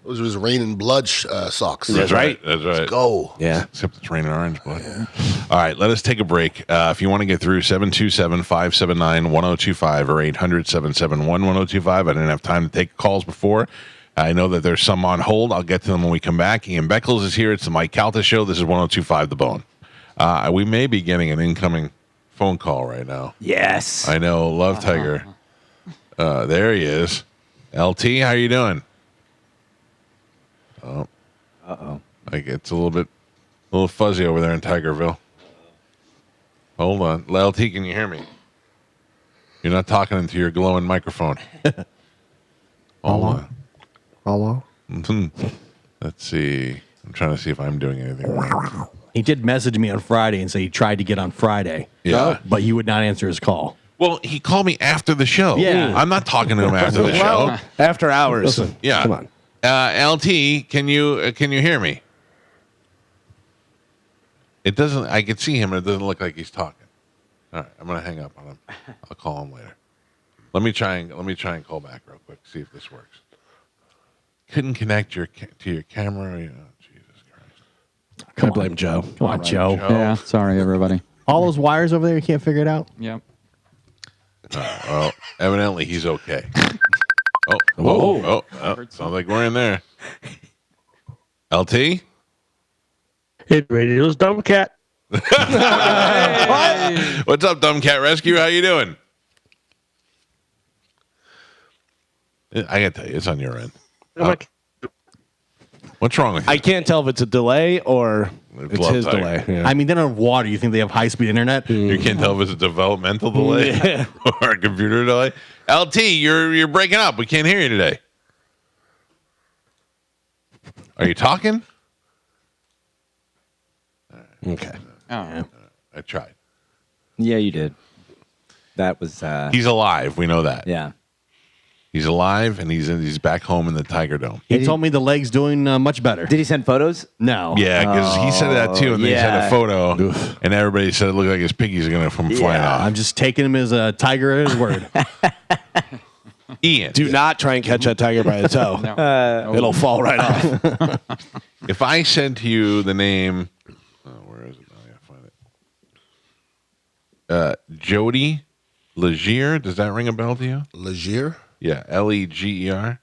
Those are his rain and blood socks. That's right. That's right. Let's go. Yeah. Except it's raining orange blood. Yeah. All right, let us take a break. If you want to get through 727-579-1025 or 800-771-1025. I didn't have time to take calls before. I know that there's some on hold. I'll get to them when we come back. Ian Beckles is here. It's the Mike Calta Show. This is 102.5 The Bone. We may be getting an incoming phone call right now. Yes. I know. Love Tiger. There he is. LT, how you doing? Oh. Uh-oh. Like it's a little fuzzy over there in Tigerville. Hold on. LT, can you hear me? You're not talking into your glowing microphone. Hold on. Hello? Let's see. I'm trying to see if I'm doing anything wrong. He did message me on Friday and say he tried to get on Friday. Yeah. But you would not answer his call. Well, he called me after the show. Yeah. I'm not talking to him after the show. After hours. Listen, Yeah. come on. LT, can you hear me? It doesn't. I can see him, and it doesn't look like he's talking. All right, I'm gonna hang up on him. I'll call him later. Let me try and call back real quick. See if this works. Couldn't connect to your camera. Jesus Christ! I blame Joe. Come on, Joe. Yeah, sorry, everybody. All those wires over there, you can't figure it out? Yep. Well, evidently he's okay. Oh, sounds like we're in there. LT? It radio's Dumb Cat. Hey. What's up, Dumb Cat Rescue? How you doing? I gotta tell you, it's on your end. What's wrong with you? I can't tell if it's a delay or it's Love his Tiger. delay. Yeah. I mean, they don't have water. You think they have high-speed internet? You can't tell if it's a developmental delay or a computer delay. LT, you're breaking up. We can't hear you today. Are you talking? Okay. Oh. I tried. Yeah, you did. That was. He's alive. We know that. Yeah. He's alive, and he's back home in the Tiger Dome. He told me the leg's doing much better. Did he send photos? No. Yeah, because he said that too, and then he sent a photo, and everybody said it looked like his piggies are going to come flying off. I'm just taking him as a tiger at his word. Ian, Do not try and catch that tiger by the toe. No. It'll fall right off. if I said to you the name, where is it? Oh, yeah, find it. Jody Legier, does that ring a bell to you? Legier? Yeah, Leger.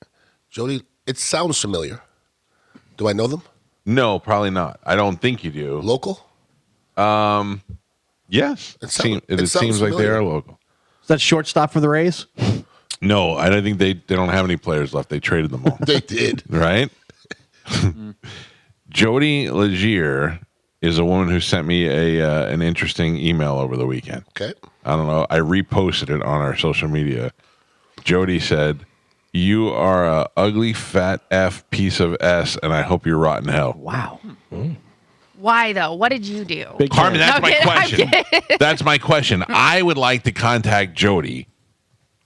Jody, it sounds familiar. Do I know them? No, probably not. I don't think you do. Local? Yes, It seems sounds like they familiar. are local. Is that shortstop for the Rays? No, I don't think they don't have any players left. They traded them all. They did. Right? Jody Legier is a woman who sent me an interesting email over the weekend. Okay. I don't know. I reposted it on our social media. Jody said, "You are a ugly fat F piece of S, and I hope you rot in hell." Wow. Why though? What did you do? Harmon, that's my Okay, question. okay. That's my question. I would like to contact Jody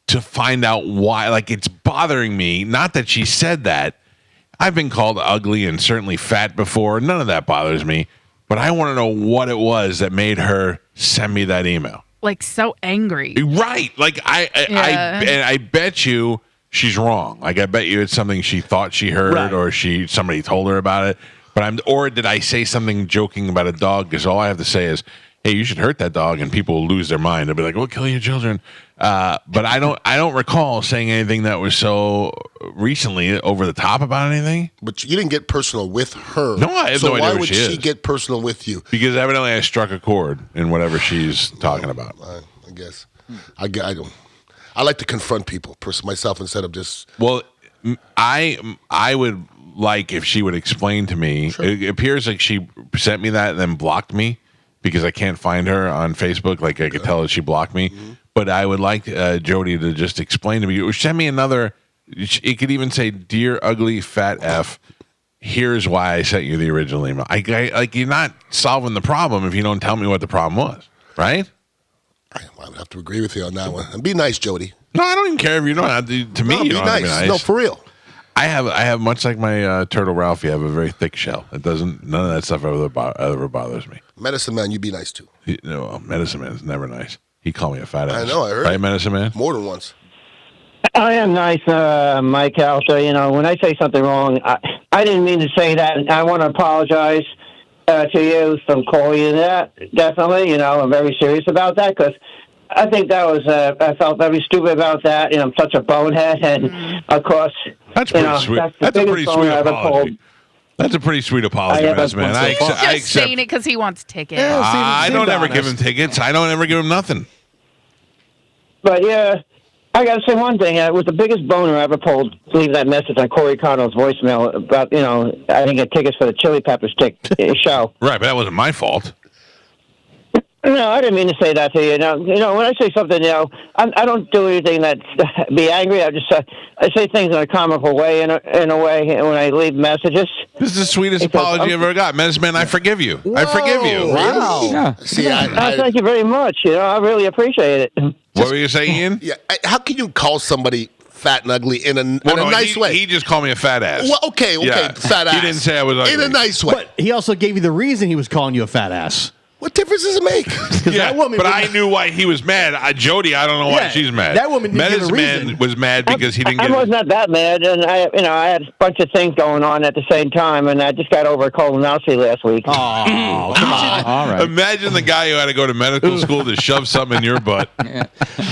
to find out why. Like, it's bothering me. Not that she said that. I've been called ugly and certainly fat before. None of that bothers me. But I want to know what it was that made her send me that email. Like so angry. Right. Like I bet you she's wrong. Like I bet you it's something she thought she heard or somebody told her about it. But or did I say something joking about a dog? Because all I have to say is, hey, you should hurt that dog, and people will lose their mind. They'll be like, "We'll kill your children." But I don't recall saying anything that was so recently over the top about anything. But you didn't get personal with her. No, I have no idea why who would she she is. get personal with you? Because evidently I struck a chord in whatever she's talking about. I guess. I don't. I like to confront people myself instead of just. Well, I would like if she would explain to me. Sure. It appears like she sent me that and then blocked me because I can't find her on Facebook. Like I could tell that she blocked me. Mm-hmm. But I would like Jody to just explain to me, or send me another. It could even say, "Dear ugly fat F, here's why I sent you the original email." Like you're not solving the problem if you don't tell me what the problem was, right? I would have to agree with you on that one. And be nice, Jody. No, I don't even care if you don't have to. To me, No, you be don't have to be nice. No, for real. I have much like my turtle Ralphie. I have a very thick shell. It doesn't. None of that stuff ever bothers me. Medicine Man, you be nice too. Medicine Man is never nice. He called me a fat ass. I know. I heard. Right, Medicine Man. More than once. I am nice, Mike Calta. You know, when I say something wrong, I didn't mean to say that. And I want to apologize to you for calling you that. Definitely, you know, I'm very serious about that because I think that was. I felt very stupid about that. You know, I'm such a bonehead, and of course, That's pretty sweet. That's the That's a biggest pretty phone sweet I ever apology. pulled. That's a pretty sweet apology, man. He's just saying it because he wants tickets. I don't ever give him tickets. I don't ever give him nothing. But yeah, I got to say one thing. It was the biggest boner I ever pulled. Leave that message on Corey Connell's voicemail about, I didn't get tickets for the Chili Peppers show. Right, but that wasn't my fault. No, I didn't mean to say that to you. Now, when I say something, I don't do anything that's be angry. I say things in a comical way, in a way, when I leave messages. This is the sweetest apology I've ever got. Medicine Man, I forgive you. Whoa, I forgive you. Wow. Yeah. See, thank you very much. I really appreciate it. What were you saying, Ian? Yeah. How can you call somebody fat and ugly in a nice way? He just called me a fat ass. Well, okay, Yeah. fat ass. He didn't say I was ugly. In a nice way. But he also gave you the reason he was calling you a fat ass. What difference does it make? Yeah, but I knew why he was mad. Jody, I don't know why she's mad. That woman didn't give a Medicine Man was mad because he didn't get I was not that mad, and I had a bunch of things going on at the same time, and I just got over a colonoscopy last week. Oh, come on. All right. Imagine the guy who had to go to medical school to shove something in your butt.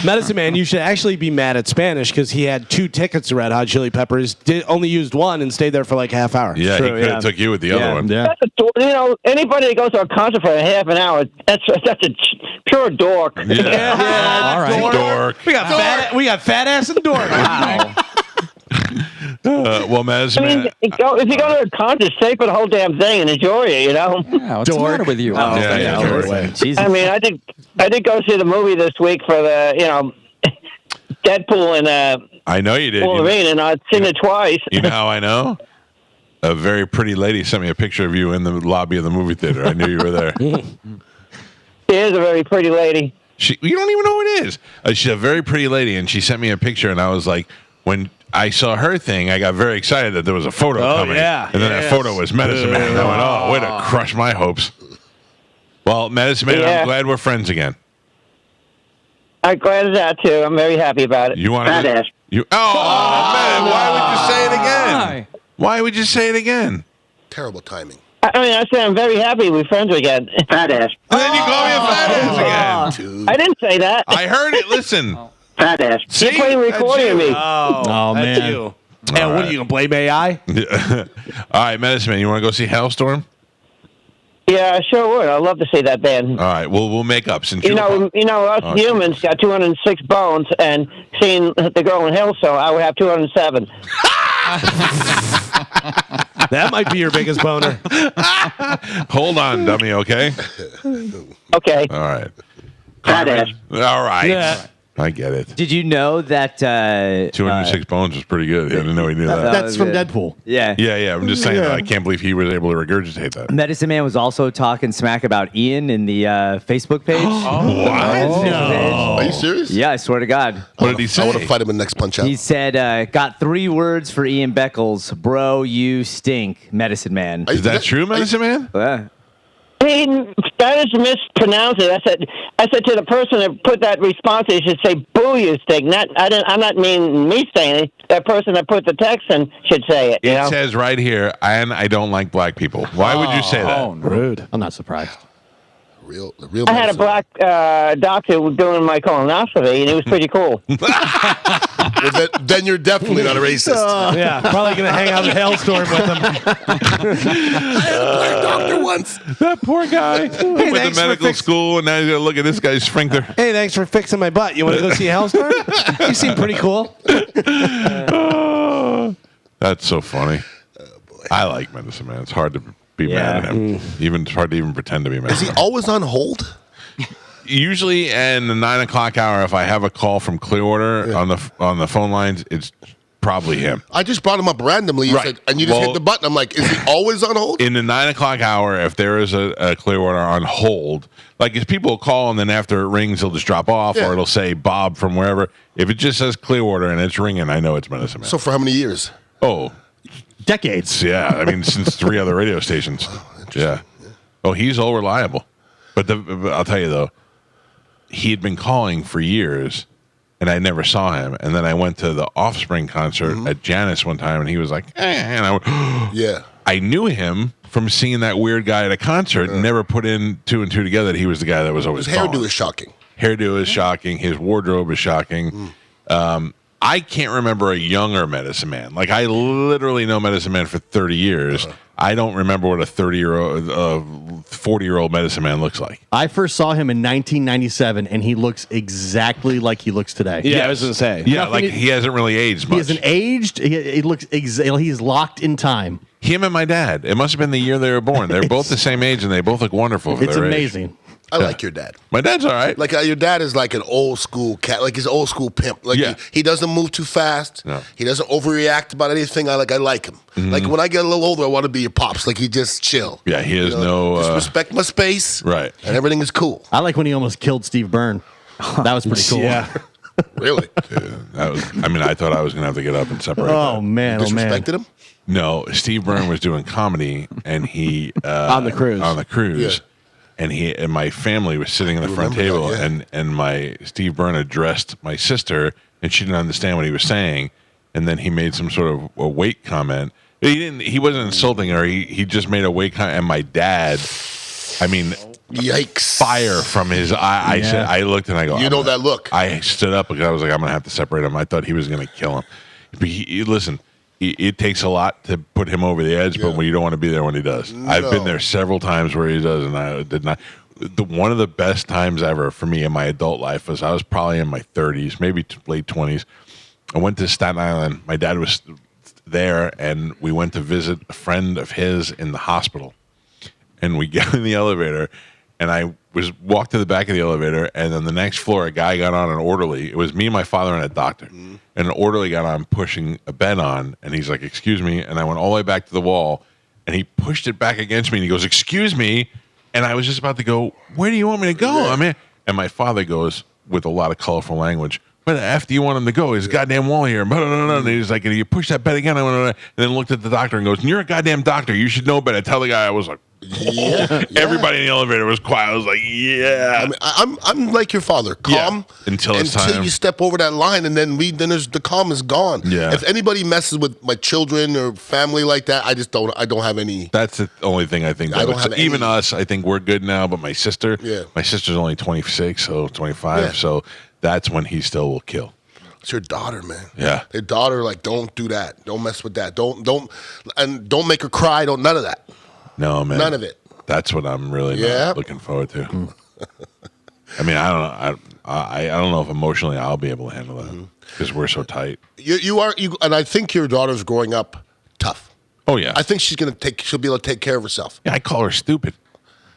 Medicine Man, you should actually be mad at Spanish because he had 2 tickets to Red Hot Chili Peppers, only used one, and stayed there for like half hour. Yeah, he could have took you with the other one. Yeah. Anybody that goes to a concert for a half an hour, that's a pure dork. Yeah. All right. Dork. We got fat ass and dork. Wow. Well, Medicine Man. If you go to a concert, stay for the whole damn thing and enjoy it. Yeah, what's the matter with you? Jesus. I mean, I did go see the movie this week for the Deadpool and I know you did. Wolverine, and I've seen it twice. You know how I know? A very pretty lady sent me a picture of you in the lobby of the movie theater. I knew you were there. She is a very pretty lady. You don't even know who it is. She's a very pretty lady, and she sent me a picture, and I was like, when I saw her thing, I got very excited that there was a photo coming. Yeah. And then that photo was Medicine Man. And I went, oh, way to crush my hopes. Well, Medicine Man, I'm glad we're friends again. I'm glad of that, too. I'm very happy about it. You want Fat to? ass. Man, why would you say it again? Why would you say it again? Terrible timing. I mean, I said I'm very happy we're friends again. Fat ass. And then you call me a fat ass again. I didn't say that. I heard it. Listen. Fat ass. See? You're playing recording of me. Oh man. You. And what are you going to blame AI? All right, Medicine Man, you want to go see Hailstorm? Yeah, I sure would. I'd love to see that band. All right, well, we'll make up since You know, us humans got 206 bones, and seeing the girl in Hailstone, I would have 207. That might be your biggest boner. Hold on, dummy, okay? Okay. All right. Fat ass. All right. Yeah. I get it. Did you know that 206 bones was pretty good. I didn't know he knew that. That's from Deadpool. Yeah. Yeah. I'm just saying that I can't believe he was able to regurgitate that. Medicine Man was also talking smack about Ian in the Facebook page. What? No. Are you serious? Yeah, I swear to God. What did he say? I want to fight him in the next Punch Out. He said, got 3 words for Ian Beckles. Bro, you stink, Medicine Man. Is that true, Medicine Man? Spanish mispronounced it. I said to the person that put that response, they should say "boo, you stink." I'm not meaning me saying it. That person that put the text in should say it. It says right here, and I don't like black people. Why would you say that? Oh, rude. I'm not surprised. Real. I had a black doctor doing my colonoscopy, and it was pretty cool. Well, then you're definitely not a racist. Yeah, probably going to hang out in Hailstorm with him. I had a black doctor once. That poor guy. Went to medical school, and now he's going to look at this guy's sphincter. Hey, thanks for fixing my butt. You want to go see Hailstorm? You seem pretty cool. That's so funny. I like Medicine Man. It's hard to be mad at him. It's hard to even pretend to be mad. Is he always on hold? Usually in the 9 o'clock hour, if I have a call from Clearwater on the phone lines, it's probably him. I just brought him up randomly. You said, and you just hit the button. I'm like, is he always on hold? In the 9 o'clock hour, if there is a Clearwater on hold, like if people call and then after it rings, he'll just drop off, or it'll say Bob from wherever. If it just says Clearwater and it's ringing, I know it's Medicine Man. So for how many years? Oh, decades. Yeah, I mean since 3 other radio stations. Yeah. Oh, he's all reliable. But I'll tell you though, he had been calling for years, and I never saw him. And then I went to the Offspring concert at Janus one time, and he was like, and I went, yeah. I knew him from seeing that weird guy at a concert and never put in 2 and 2 together that he was the guy that was always His calling. hairdo is shocking. Hairdo is shocking. His wardrobe is shocking. I can't remember a younger Medicine Man. Like, I literally know Medicine Man for 30 years. I don't remember what a 30-year-old, 40-year-old Medicine Man looks like. I first saw him in 1997, and he looks exactly like he looks today. Yeah, I was going to say. Yeah, like he hasn't really aged much. He hasn't aged. He looks he's locked in time. Him and my dad. It must have been the year they were born. They're both the same age, and they both look wonderful for It's their amazing. age. I like your dad. My dad's all right. Like your dad is like an old school cat, like he's old school pimp. Like he doesn't move too fast. No. He doesn't overreact about anything. I like him. Mm-hmm. Like when I get a little older, I want to be your pops. Like he just chill. Yeah, he has no just respect my space. Right. And everything is cool. I like when he almost killed Steve Byrne. That was pretty cool. Yeah. Really? That was, I mean, I thought I was going to have to get up and separate. Oh man, Disrespected him? No, Steve Byrne was doing comedy, and he on the cruise. Yeah. And he and my family was sitting in the front table, and my Steve Byrne addressed my sister, and she didn't understand what he was saying, and then he made some sort of a weight comment. He wasn't insulting her. He just made a weight comment, and my dad, I mean, yikes, fire from his eye. I said, I looked and I go, you know that look. I stood up because I was like, I'm gonna have to separate him. I thought he was gonna kill him. But listen. It takes a lot to put him over the edge, but when you don't want to be there when he does. No. I've been there several times where he does, and I did not. One of the best times ever for me in my adult life was I was probably in my 30s, maybe late 20s. I went to Staten Island. My dad was there, and we went to visit a friend of his in the hospital. And we get in the elevator, and I walked to the back of the elevator, and on the next floor, a guy got on, an orderly. It was me, my father, and a doctor. Mm-hmm. And an orderly got on pushing a bed on, and he's like, excuse me. And I went all the way back to the wall, and he pushed it back against me, and he goes, excuse me. And I was just about to go, where do you want me to go? I mean, and my father goes, with a lot of colorful language, where the F do you want him to go? His goddamn wall here. And he's like, you push that bed again. And then looked at the doctor and goes, you're a goddamn doctor. You should know better. Tell the guy. I was like, yeah. Everybody in the elevator was quiet. I was like, yeah. I mean, I'm like your father, calm until it's time. You step over that line, and then the calm is gone. Yeah. If anybody messes with my children or family like that, I don't have any. That's the only thing I think. I don't have even us. I think we're good now, but my sister's only 26, so 25. Yeah. So that's when he still will kill. It's your daughter, man. Yeah. Your daughter, like, don't do that. Don't mess with that. Don't make her cry. None of that. No, man. None of it. That's what I'm really not looking forward to. I mean, I don't know if emotionally I'll be able to handle that because we're so tight. You and I think your daughter's growing up tough. Oh yeah. I think she'll be able to take care of herself. Yeah, I call her stupid.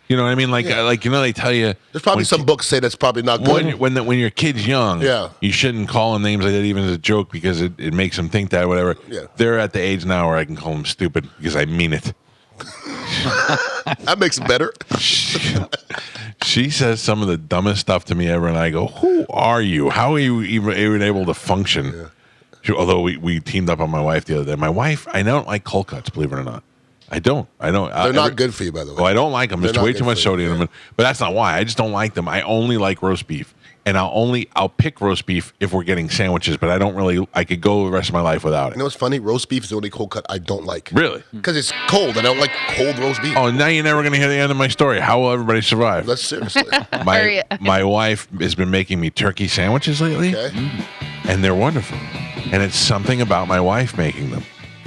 You know what I mean? Like they tell you. There's probably some books say that's probably not good. When your kid's young, you shouldn't call them names like that even as a joke because it makes them think that, whatever. Yeah. They're at the age now where I can call them stupid because I mean it. That makes it better. She says some of the dumbest stuff to me ever, and I go, who are you? How are you even able to function? Yeah. Although we teamed up on my wife the other day. My wife, I don't like cold cuts, believe it or not. I don't. They're not good for you, by the way. Oh, I don't like them. There's way too much sodium in them. But that's not why. I just don't like them. I only like roast beef. And I'll pick roast beef if we're getting sandwiches, but I could go the rest of my life without it. You know what's funny? Roast beef is the only cold cut I don't like. Really? Because it's cold. I don't like cold roast beef. Oh, now you're never going to hear the end of my story. How will everybody survive? That's seriously. My wife has been making me turkey sandwiches lately, and they're wonderful. And it's something about my wife making them.